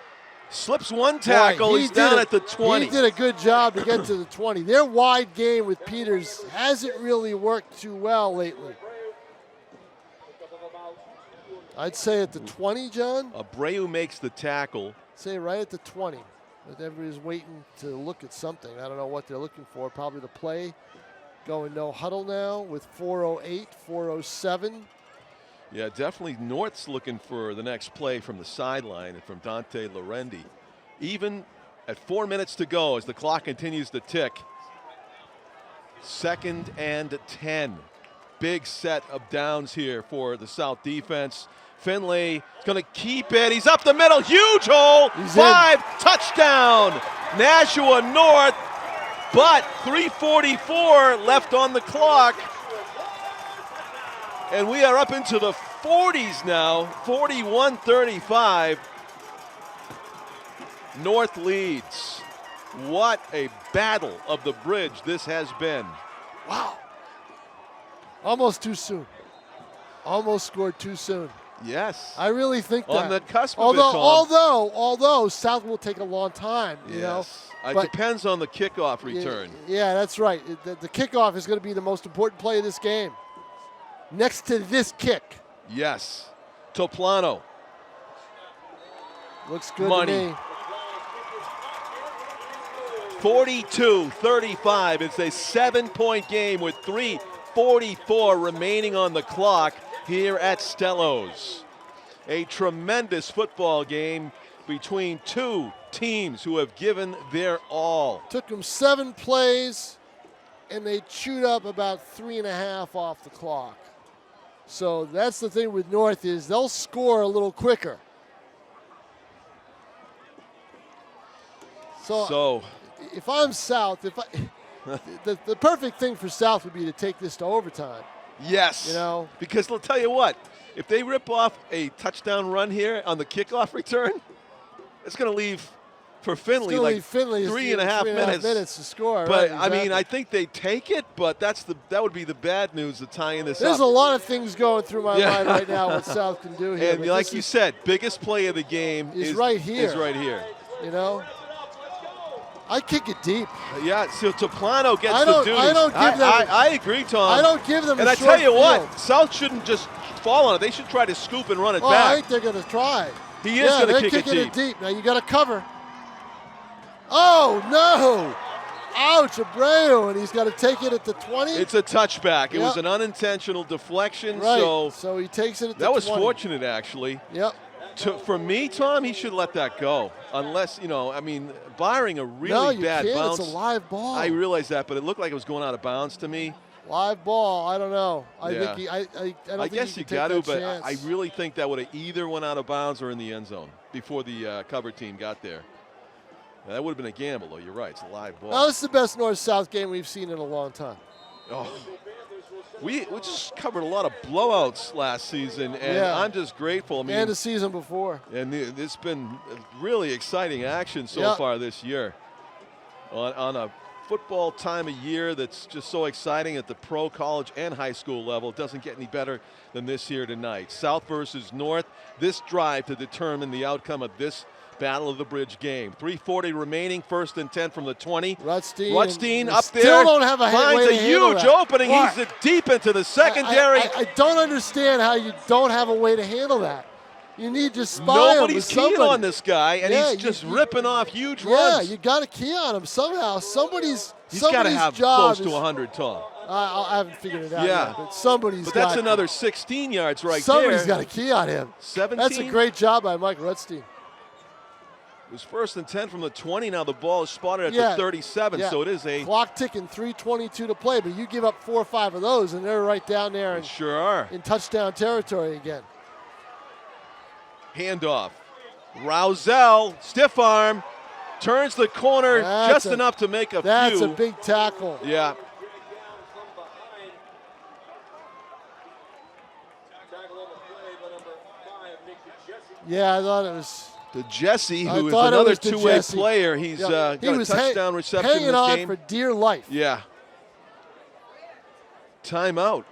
Slips one tackle. Boy, He's down at the 20. He did a good job to get to the 20. Their wide game with Peters hasn't really worked too well lately. I'd say at the 20, John. Abreu makes the tackle. Say right at the 20. But everybody's waiting to look at something. I don't know what they're looking for. Probably the play. Going no huddle now with 4:08, 4:07. Yeah, definitely North's looking for the next play from the sideline and from Dante Lorendi. Even at 4 minutes to go as the clock continues to tick. 2nd and 10. Big set of downs here for the South defense. Finley is going to keep it. He's up the middle. Huge hole. He's 5. Touchdown. Nashua North. But 3:44 left on the clock. And we are up into the 40s now, 41-35. North leads. What a battle of the bridge this has been. Wow. Almost too soon. Almost scored too soon. Yes. I really think that. On the cusp of it, Tom. Although South will take a long time, you know. It depends on the kickoff return. Yeah, that's right. The kickoff is going to be the most important play of this game. Next to this kick. Yes. Toplano. Looks good Money. to me. 42-35. It's a 7-point game with 3:44 remaining on the clock here at Stellos. A tremendous football game between two teams who have given their all. Took them 7 plays, and they chewed up about 3.5 off the clock. So that's the thing with North is they'll score a little quicker. So if I'm South, the perfect thing for South would be to take this to overtime. Yes. You know? Because I'll tell you what, if they rip off a touchdown run here on the kickoff return, it's going to leave for Finley like 3.5 minutes to score. But right, I mean, exactly. I think they take it, but that would be the bad news to tie in this There's up. a lot of things going through my mind right now what South can do here. And but like you said, biggest play of the game is right here. Is right here. You know? I kick it deep. Yeah, so Toplano gets I the don't- duties. I don't give them- I agree, Tom. I don't give them And a I tell you short what, field. South shouldn't just fall on it. They should try to scoop and run it I back. think they're going to try. He is going to they're kick it kicking deep. it deep. Now you got to cover. Oh, no. Ouch, Abreu, and he's got to take it at the 20. It's a touchback. It was Yep. an unintentional deflection, Right. so he takes it at the 20. that was fortunate, actually. Yep. For me, Tom, he should let that go. Unless, I mean, barring a No, really you bad can't. bounce. It's a live ball. I realize that, but it looked like it was going out of bounds to me. Live ball. I don't know. I Yeah. think I don't think guess he you can got to, take that but chance. I really think that would have either went out of bounds or in the end zone before the cover team got there. Now, that would have been a gamble, though. You're right. It's a live ball. Now, this is the best North-South game we've seen in a long time. Oh. We just covered a lot of blowouts last season, and Yeah. I'm just grateful. I mean, And the season before. and it's been really exciting action so Yep. far this year. On a football time of year that's just so exciting at the pro, college, and high school level. It doesn't get any better than this here tonight. South versus North. This drive to determine the outcome of this Battle of the Bridge game. 3:40 remaining, 1st and 10 from the 20. Rutstein up there. Still don't have a finds way a to handle huge that. opening. Why? He's deep into the secondary. I don't understand how you don't have a way to handle that. You need to spy him Nobody's with keying somebody. on this guy, and Yeah, he's just you- ripping off huge Yeah, runs. you got to key on him somehow. Somebody's He's got to have job close is, to 100, Tom. I haven't figured it out Yeah. yet, but somebody's But got that's another 16 yards right Somebody's there. got to key on him. 17. That's a great job by Mike Rutstein. It was 1st and 10 from the 20. Now the ball is spotted at Yeah. the 37, Yeah. so it is a... Clock ticking, 3:22 to play, but you give up 4 or 5 of those, and they're right down there Sure are. in touchdown territory again. Handoff. Rousel, stiff arm, turns the corner just enough to make a few. That's a big tackle. Yeah. Yeah, I thought it was. To Jesse, I who is thought it another was to two-way Jesse. player. He's Yeah. got He a was touchdown reception hanging in this on game. for dear life. Yeah. Timeout.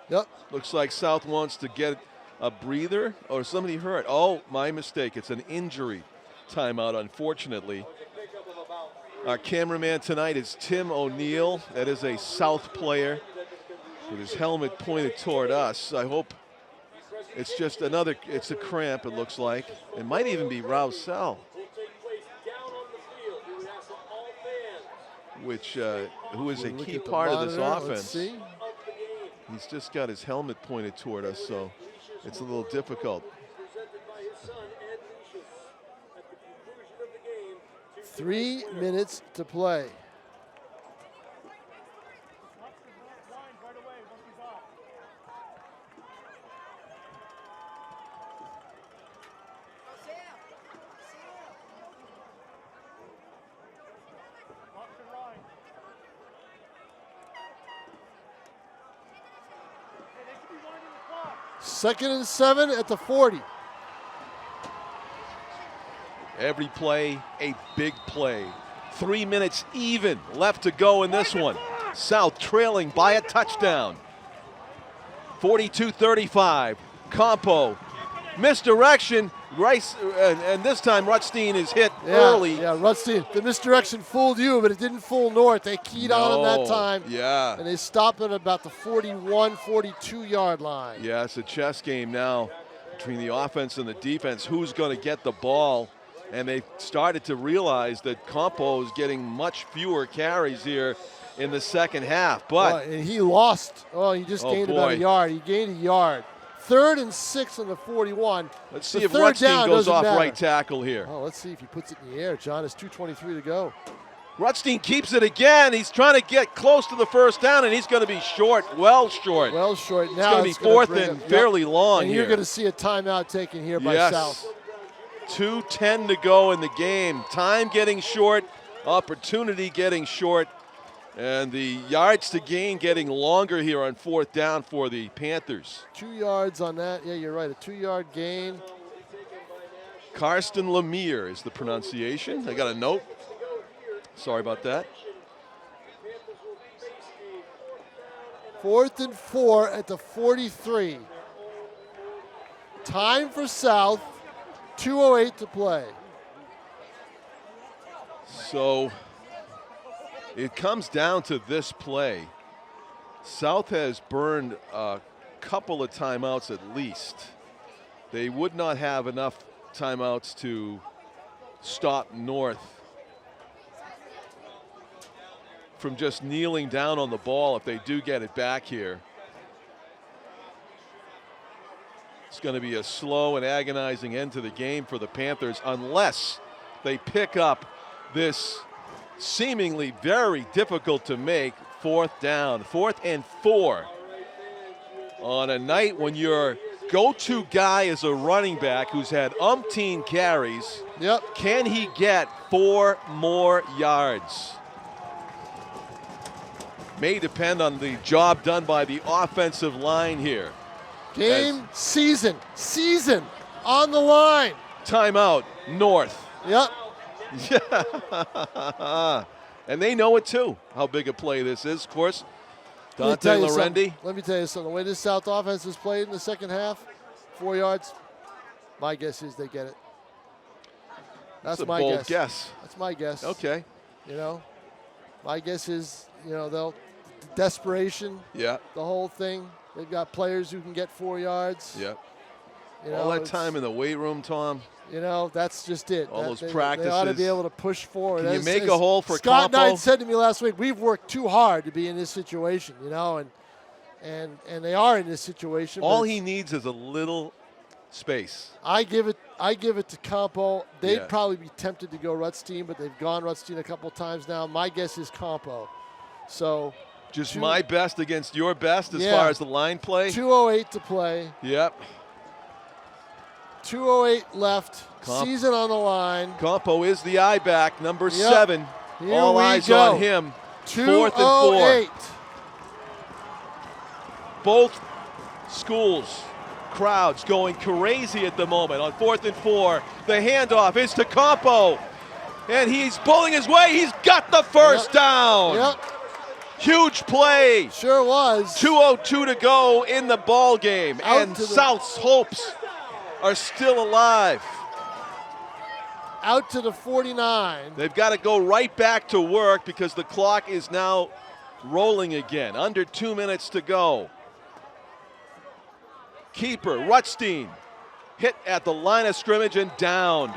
Yep. Looks like South wants to get a breather or somebody hurt. Oh, my mistake. It's an injury timeout, unfortunately. Our cameraman tonight is Tim O'Neill. That is a South player with his helmet pointed toward us. I hope it's just it's a cramp, it looks like. It might even be Rousel, who is a Look key at the part of this monitor. Let's offense. see. He's just got his helmet pointed toward us, so it's a little difficult. 3 minutes to play. Second and 7 at the 40. Every play, a big play. 3 minutes even left to go in this one. South trailing by a touchdown. 42-35. Campo, misdirection. Rice, and this time Rutstein is hit early. Yeah, Rutstein. The misdirection fooled you, but it didn't fool North. They keyed on him that time. Yeah. And they stopped at about the 41, 42-yard line. Yeah, it's a chess game now. between the offense and the defense, who's going to get the ball. And they started to realize that Campo is getting much fewer carries here in the second half. But and he lost. Oh, he just gained about a yard. He gained a yard. 3rd and 6 on the 41. Let's see if Rutstein goes off right tackle here. Oh, let's see if he puts it in the air. John, it's 2:23 to go. Rutstein keeps it again. He's trying to get close to the first down, and he's going to be short, well short. Well short. Now it's going to be 4th and fairly long and here. You're going to see a timeout taken here by South. 2:10 to go in the game. Time getting short, opportunity getting short, and the yards to gain getting longer here on 4th down for the Panthers. 2 yards on that. Yeah, you're right. A 2-yard gain. Karsten Lemire is the pronunciation. I got a note. Sorry about that. 4th and 4 at the 43. Time for South. 2:08 to play. So it comes down to this play. South has burned a couple of timeouts at least. They would not have enough timeouts to stop North from just kneeling down on the ball if they do get it back here. It's going to be a slow and agonizing end to the game for the Panthers unless they pick up this seemingly very difficult to make 4th down. 4th and 4 on a night when your go-to guy is a running back who's had umpteen carries. Yep. Can he get 4 more yards? May depend on the job done by the offensive line here. Game, season on the line. Timeout, North. Yep. Yeah. And they know it too, how big a play this is, of course. Dante Lorendi. Let me tell you something. The way this South offense has played in the second half, 4 yards, my guess is they get it. That's my bold guess. That's my guess. Okay. You know, my guess is, they'll desperation. Yeah. The whole thing. They've got players who can get 4 yards. Yeah. All that time in the weight room, Tom. That's just it. All those practices. They ought to be able to push forward. Can you make a hole for Scott Campo? Knight said to me last week, we've worked too hard to be in this situation, and they are in this situation. All he needs is a little space. I give it to Campo. They'd probably be tempted to go Rutstein, but they've gone Rutstein a couple times now. My guess is Campo. So just my best against your best as far as the line play. 2:08 to play. Yep. 2:08 left. Season on the line. Campo is the eye back, number 7. Here all eyes on him. 4th and 4. Both schools, crowds going crazy at the moment on 4th and 4. The handoff is to Campo, and he's pulling his way. He's got the first down. Yep. Huge play. Sure was. 2:02 to go in the ball game, and South's hopes are still alive. Out to the 49. They've got to go right back to work because the clock is now rolling again. Under 2 minutes to go. Keeper, Rutstein, hit at the line of scrimmage and downed.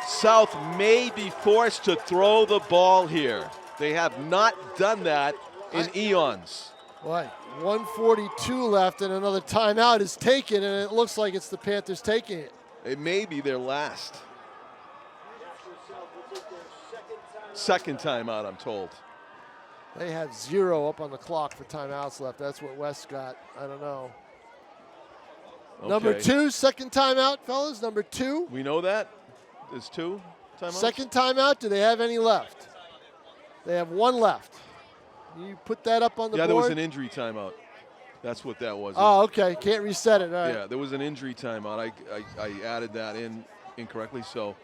South may be forced to throw the ball here. They have not done that in eons. Boy, 1:42 left and another timeout is taken, and it looks like it's the Panthers taking it. It may be their last. Second timeout, I'm told. They have 0 up on the clock for timeouts left. That's what West got. I don't know. Okay. Number 2, second timeout, fellas. Number 2. We know that. There's 2 timeouts. Second timeout. Do they have any left? They have 1 left. You put that up on the board? Yeah, there was an injury timeout. That's what that was. Oh, okay. Can't reset it. All right. Yeah, there was an injury timeout. I added that in incorrectly. So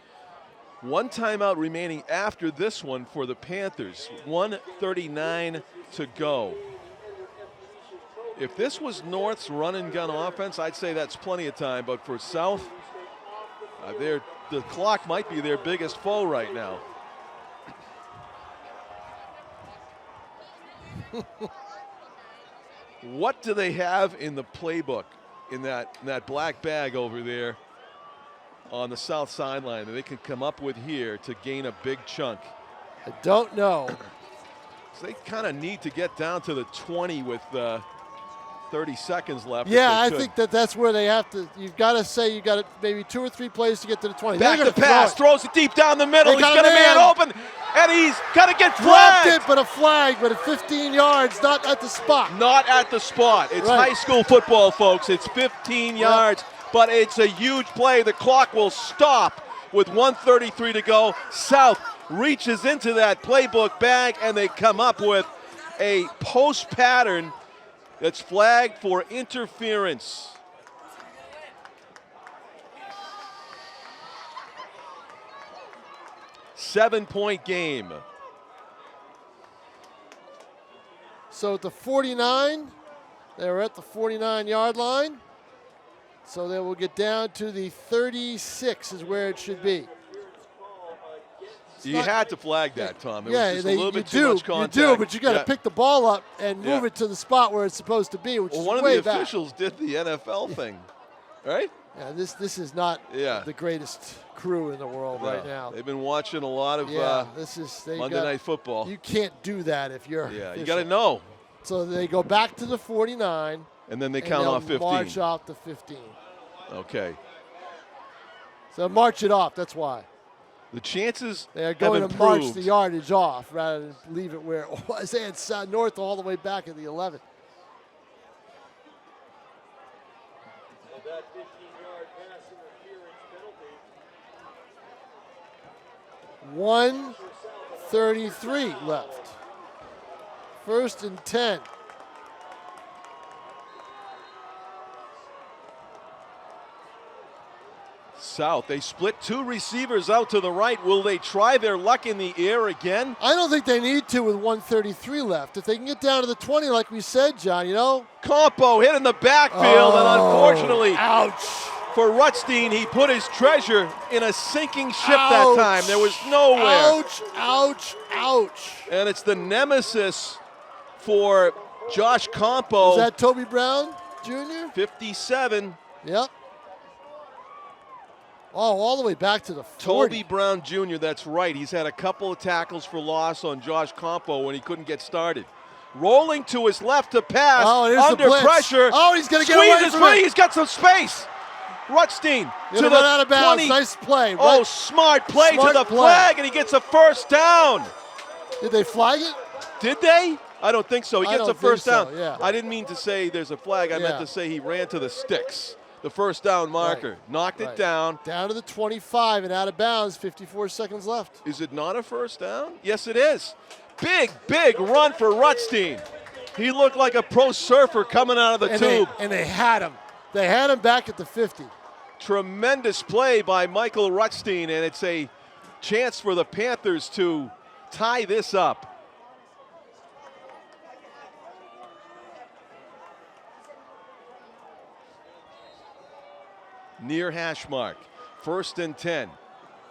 1 timeout remaining after this one for the Panthers. 1:39 to go. If this was North's run and gun offense, I'd say that's plenty of time. But for South, the clock might be their biggest foe right now. What do they have in the playbook in that black bag over there on the south sideline that they can come up with here to gain a big chunk? I don't know. So they kind of need to get down to the 20 with 30 seconds left. Yeah, I think that's where they have to. You've got to say you got maybe 2 or 3 plays to get to the 20. Back to pass, throws it deep down the middle. He's got a man open, and he's got to get flagged. Dropped it, but a flag, but at 15 yards, not at the spot. Not at the spot. It's high school football, folks. It's 15 yards, but it's a huge play. The clock will stop with 1:33 to go. South reaches into that playbook bag, and they come up with a post pattern that's flagged for interference. Seven-point game. So at the 49, they were at the 49-yard line. So they will get down to the 36 is where it should be. You had to flag that, Tom. It yeah, was just a little bit too much contact. You do, but you got to pick the ball up and move it to the spot where it's supposed to be, which is one way of the back. officials did the NFL thing, right? Yeah, this is not the greatest crew in the world right now. They've been watching a lot of Monday Night Football. You can't do that if you're you got to know. So they go back to the 49. And then they count off 15. March off to 15. Okay. So march it off, that's why. The chances they are going have to improved. march the yardage off rather than leave it where it was. They had north all the way back at the 11. That 15-yard pass interference penalty. 1:33 left. 1st and 10. South, they split 2 receivers out to the right. Will they try their luck in the air again? I don't think they need to with 1:33 left. If they can get down to the 20, like we said, John, Campo hit in the backfield, and unfortunately, ouch. For Rutstein, he put his treasure in a sinking ship that time. There was nowhere. Ouch, ouch, ouch. And it's the nemesis for Josh Campo. Is that Toby Brown Jr.? 57. Yep. Oh, all the way back to the 40. Toby Brown Jr., that's right. He's had a couple of tackles for loss on Josh Campo when he couldn't get started. Rolling to his left to pass, under pressure. Oh, he's going to get away from it. He's got some space. Rutstein to the out of bounds. 20. Nice play. Oh, smart play to the flag, and he gets a first down. Did they flag it? Did they? I don't think so. He gets a first down. Yeah. I didn't mean to say there's a flag. I meant to say he ran to the sticks. The first down marker. Knocked it down. Down to the 25 and out of bounds, 54 seconds left. Is it not a first down? Yes, it is. Big, big run for Rutstein. He looked like a pro surfer coming out of the tube. And they had him. They had him back at the 50. Tremendous play by Michael Rutstein, and it's a chance for the Panthers to tie this up. Near hash mark. 1st and 10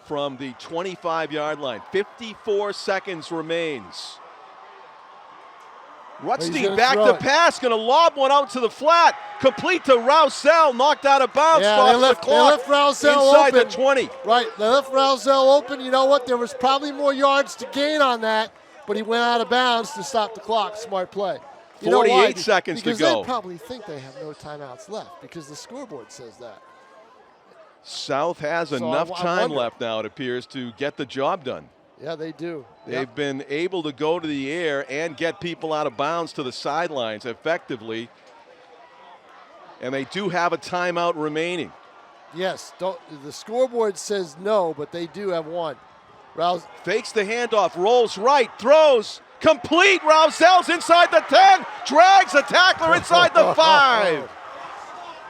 from the 25-yard line. 54 seconds remains. Rutstein back to pass, going to lob one out to the flat. Complete to Rousel, knocked out of bounds. Yeah, stops they left the clock Rousel inside open. the 20. Right, they left Rousel open. You know what? There was probably more yards to gain on that, but he went out of bounds to stop the clock. Smart play. 48 seconds to go. Because they probably think they have no timeouts left because the scoreboard says that. South has enough time left now, it appears, to get the job done. Yeah, they do. They've been able to go to the air and get people out of bounds to the sidelines effectively. And they do have a timeout remaining. Yes, the scoreboard says no, but they do have one. Rouse fakes the handoff, rolls right, throws, complete. Rousel's inside the 10, drags a tackler inside the 5.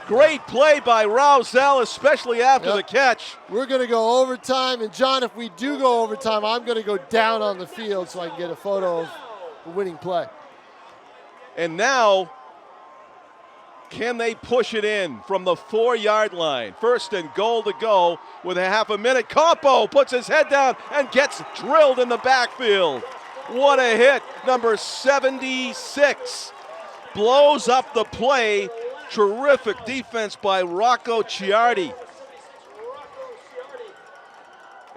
Great play by Rousel, especially after the catch. We're going to go overtime, and John, if we do go overtime, I'm going to go down on the field so I can get a photo of the winning play. And now, can they push it in from the 4-yard line? 1st and goal to go with a half a minute. Campo puts his head down and gets drilled in the backfield. What a hit. Number 76 blows up the play Terrific defense by Rocco Ciardi.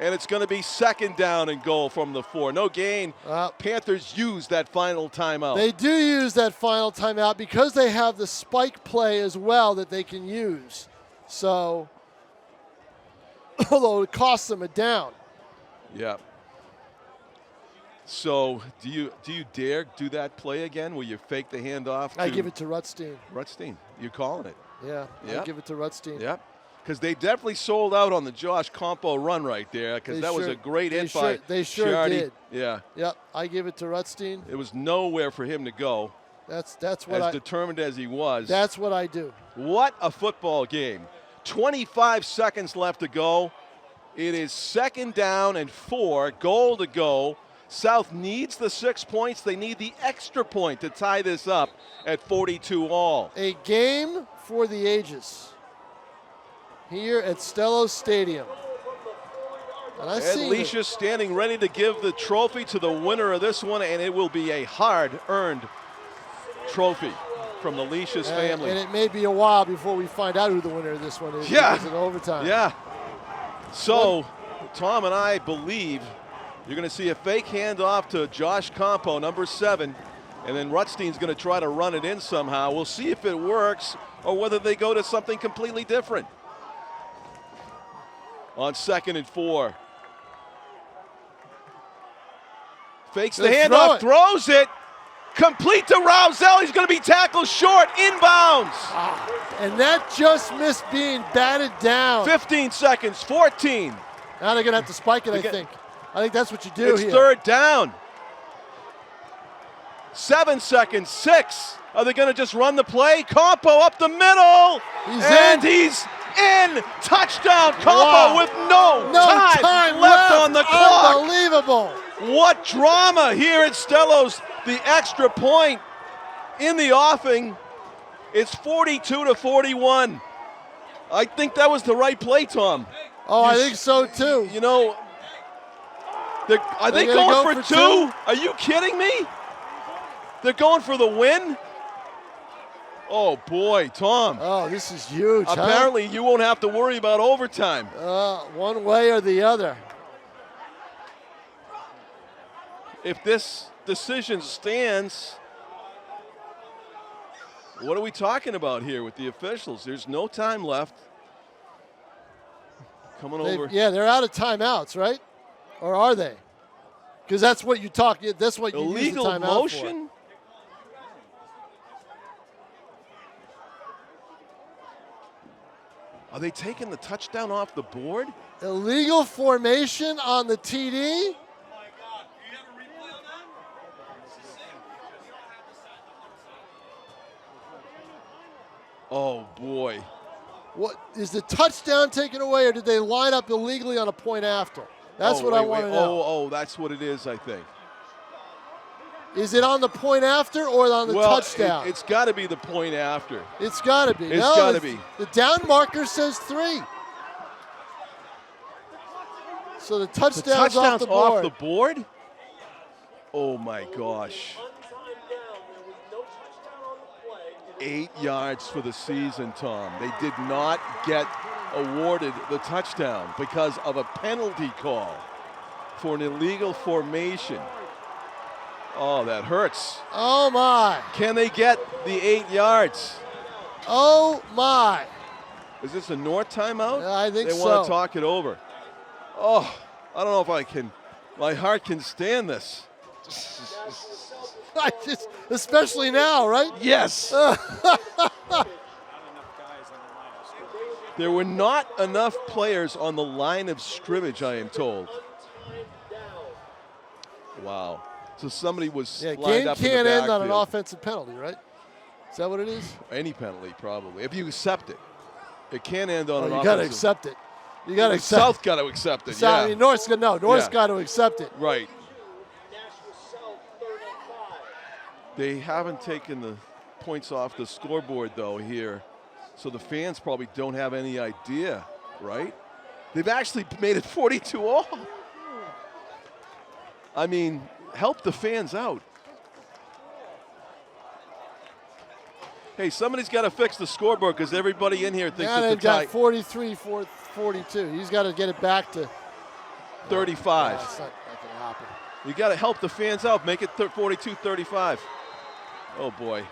And it's going to be 2nd down and goal from the 4. No gain. Panthers use that final timeout. They do use that final timeout because they have the spike play as well that they can use. So, although it costs them a down. Yeah. So, do you dare do that play again where you fake the handoff? I give it to Rutstein. Rutstein, you're calling it. Yeah, I give it to Rutstein. Yep. Because they definitely sold out on the Josh Campo run right there because that was a great hit by They sure Ciardi. did. Yeah. Yep, I give it to Rutstein. It was nowhere for him to go. That's what determined as he was. That's what I do. What a football game. 25 seconds left to go. It is 2nd down and 4, goal to go. South needs the 6 points. They need the extra point to tie this up at 42 all. A game for the ages here at Stellos Stadium. And I see Alicia standing ready to give the trophy to the winner of this one, and it will be a hard-earned trophy from the Leish's family. And it may be a while before we find out who the winner of this one is. Yeah. Because of overtime. Yeah. So, Tom and I believe you're going to see a fake handoff to Josh Campo, number 7, and then Rutstein's going to try to run it in somehow. We'll see if it works or whether they go to something completely different. On 2nd and 4. Fakes the handoff, throws it. Complete to Rousel. He's going to be tackled short, inbounds. And that just missed being batted down. 15 seconds, 14. Now they're going to have to spike it, I think. I think that's what you do it's here. 3rd down. 7 seconds, 6. Are they going to just run the play? Campo up the middle. He's in. Touchdown, Campo with no time left on the clock. Unbelievable. What drama here at Stellos. The extra point in the offing. It's 42-41. I think that was the right play, Tom. Oh, I think so too. You know, are they going for two? Are you kidding me? They're going for the win? Oh, boy, Tom. Oh, this is huge. Apparently, you won't have to worry about overtime. One way or the other. If this decision stands, what are we talking about here with the officials? There's no time left. Coming over. Yeah, they're out of timeouts, right? Or are they? Because that's what you talk. That's what you use the timeout motion. Are they taking the touchdown off the board? Illegal formation on the TD. Oh, boy. What is the touchdown taken away, or did they line up illegally on a point after? That's what I want to know. Oh, that's what it is, I think. Is it on the point after or on the touchdown? It's got to be the point after. It's got to be. It's got to be. The down marker says 3. So the touchdown's off the board. Oh, my gosh. 8 yards for the season, Tom. They did not get awarded the touchdown because of a penalty call for an illegal formation. Oh, that hurts. Oh, my. Can they get the 8 yards? Oh, my. Is this a North timeout? Yeah, I think so. They want to talk it over. Oh, I don't know if I can. My heart can stand this. Especially now, right? Yes. There were not enough players on the line of scrimmage, I am told. Wow. So somebody was lined game up can't in the end on an backfield. offensive penalty, right? Is that what it is? Any penalty, probably. If you accept it. It can't end on an offensive. You got to accept it. You got to accept South got to accept it, South, yeah. North's got to accept it. Right. They haven't taken the points off the scoreboard, though, here. So the fans probably don't have any idea, right? They've actually made it 42-all. I mean, help the fans out. Hey, somebody's got to fix the scoreboard because everybody in here thinks Now that they've the tie. got 43, 42. He's got to get it back to 35. That's not going to happen. You got to help the fans out. Make it 42-35. Oh boy,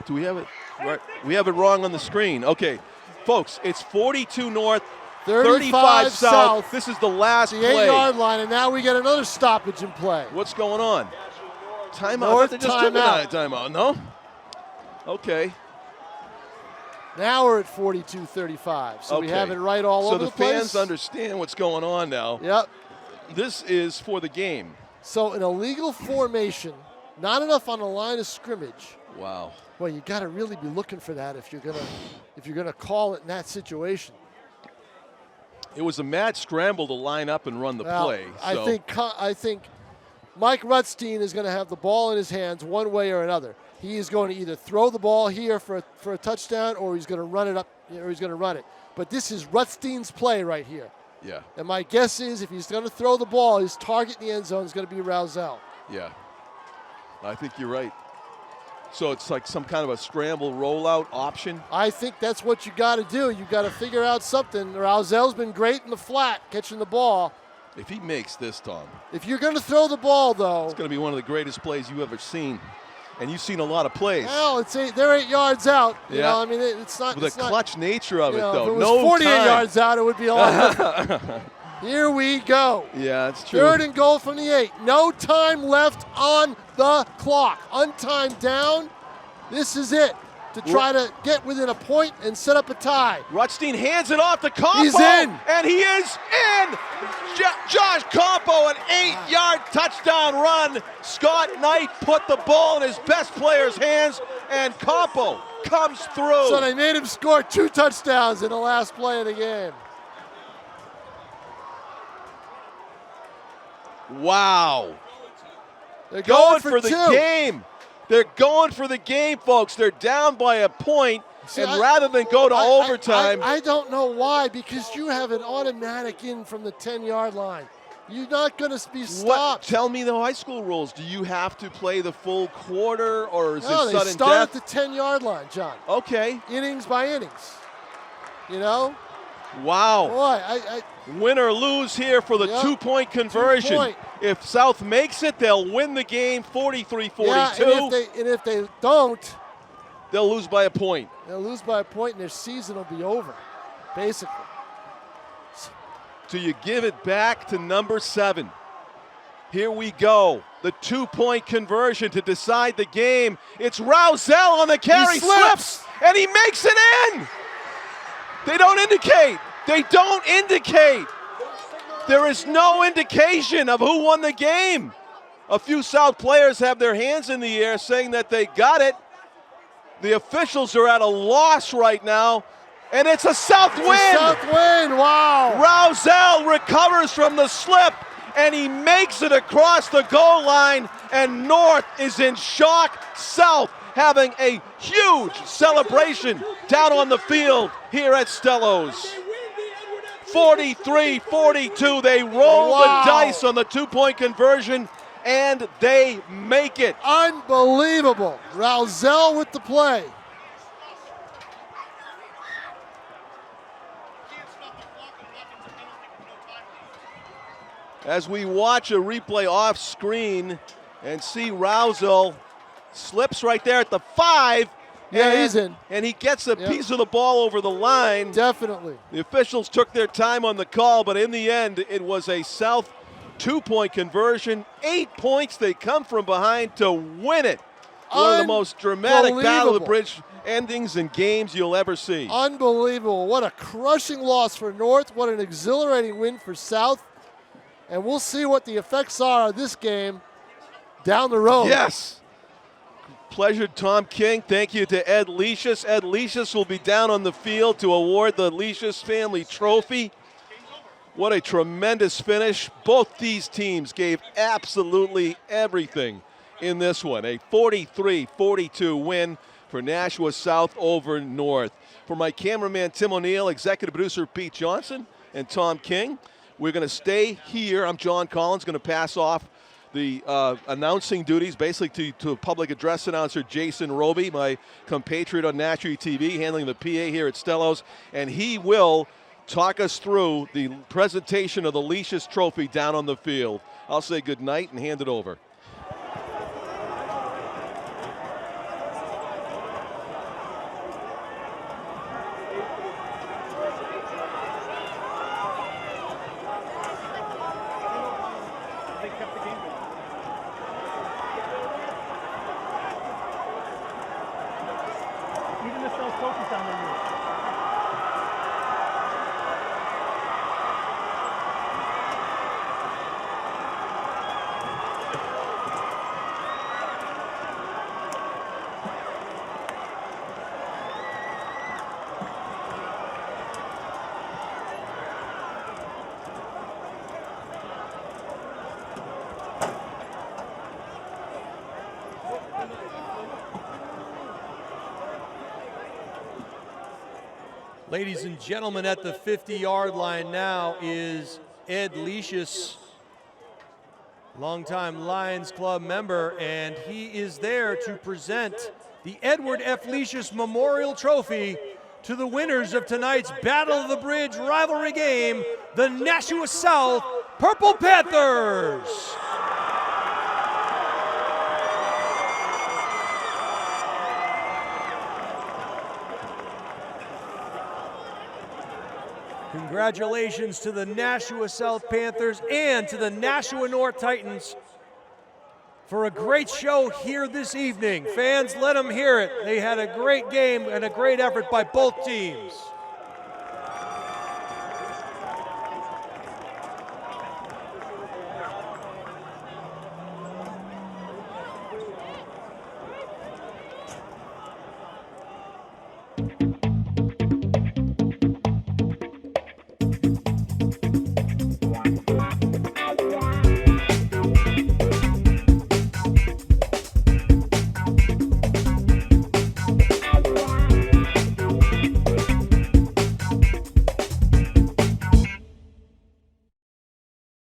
do we have it right? We have it wrong on the screen. Okay, folks, it's 42 North, 35 South. This is the last the play. 8-yard line, and now we get another stoppage in play. What's going on? Timeout. North They just timeout. Timeout. No. Okay. Now we're at 42-35, so we have it right all over the place. So the fans understand what's going on now. Yep. This is for the game. So an illegal formation, not enough on the line of scrimmage. Wow. Well, you got to really be looking for that if you're gonna call it in that situation. It was a mad scramble to line up and run the play. So. I think Mike Rutstein is going to have the ball in his hands one way or another. He is going to either throw the ball here for a touchdown, or he's going to run it up, or he's going to run it. But this is Rutstein's play right here. Yeah. And my guess is if he's going to throw the ball, his target in the end zone is going to be Rousel. Yeah. I think you're right. So it's like some kind of a scramble rollout option? I think that's what you got to do. You got to figure out something. Rousel's been great in the flat, catching the ball. If he makes this, Tom. If you're going to throw the ball, though. It's going to be one of the greatest plays you've ever seen. And you've seen a lot of plays. Well, they're 8 yards out. You know, I mean, it's not. With the clutch nature of it, though. If it was 48 yards out, it would be a lot different. Here we go. Yeah, it's true. 3rd and goal from the 8. No time left on the clock. Untimed down. This is it to try to get within a point and set up a tie. Rutstein hands it off to Campo. He's in. And he is in. Josh Campo, an 8-yard touchdown run. Scott Knight put the ball in his best player's hands, and Campo comes through. So they made him score 2 touchdowns in the last play of the game. Wow. They're going for the 2. game. They're going for the game, folks. They're down by a point, and rather than go to overtime. I don't know why, because you have an automatic in from the 10-yard line. You're not going to be stopped. Tell me the high school rules. Do you have to play the full quarter, or is it No, sudden they start death? at the 10-yard line, John. Okay. Innings by innings. You know? Wow. Boy, win or lose here for the 2-point conversion. 2-point. If South makes it, they'll win the game 43-42. Yeah, and if they don't, they'll lose by a point. They'll lose by a point, and their season will be over, basically. So you give it back to number 7. Here we go. The 2-point conversion to decide the game. It's Rousel on the carry. He slips, and he makes it in. They don't indicate. They don't indicate. There is no indication of who won the game. A few South players have their hands in the air saying that they got it. The officials are at a loss right now, and it's a South win. South win, wow. Rousel recovers from the slip, and he makes it across the goal line, and North is in shock. South having a huge celebration down on the field here at Stellos. 43-42, they roll the dice on the 2-point conversion, and they make it. Unbelievable. Rousel with the play. As we watch a replay off screen and see Rousel slips right there at the 5. Yeah, he's in. And he gets a piece of the ball over the line. Definitely. The officials took their time on the call, but in the end, it was a South 2-point conversion. 8 points. They come from behind to win it. One of the most dramatic Battle of the Bridge endings in games you'll ever see. Unbelievable. What a crushing loss for North. What an exhilarating win for South. And we'll see what the effects are of this game down the road. Yes. Pleasure, Tom King. Thank you to Ed Leicius. Ed Leicius will be down on the field to award the Leicius Family Trophy. What a tremendous finish. Both these teams gave absolutely everything in this one. A 43-42 win for Nashua South over North. For my cameraman, Tim O'Neill, executive producer, Pete Johnson, and Tom King, we're going to stay here. I'm John Collins, going to pass off the announcing duties, basically to public address announcer Jason Roby, my compatriot on Nashua TV, handling the PA here at Stellos, and he will talk us through the presentation of the Leash's Trophy down on the field. I'll say good night and hand it over. Ladies and gentlemen, at the 50-yard line now is Ed Leash's, longtime Lions Club member, and he is there to present the Edward F. Leash's Memorial Trophy to the winners of tonight's Battle of the Bridge rivalry game, the Nashua South Purple Panthers. Congratulations to the Nashua South Panthers and to the Nashua North Titans for a great show here this evening. Fans, let them hear it. They had a great game and a great effort by both teams.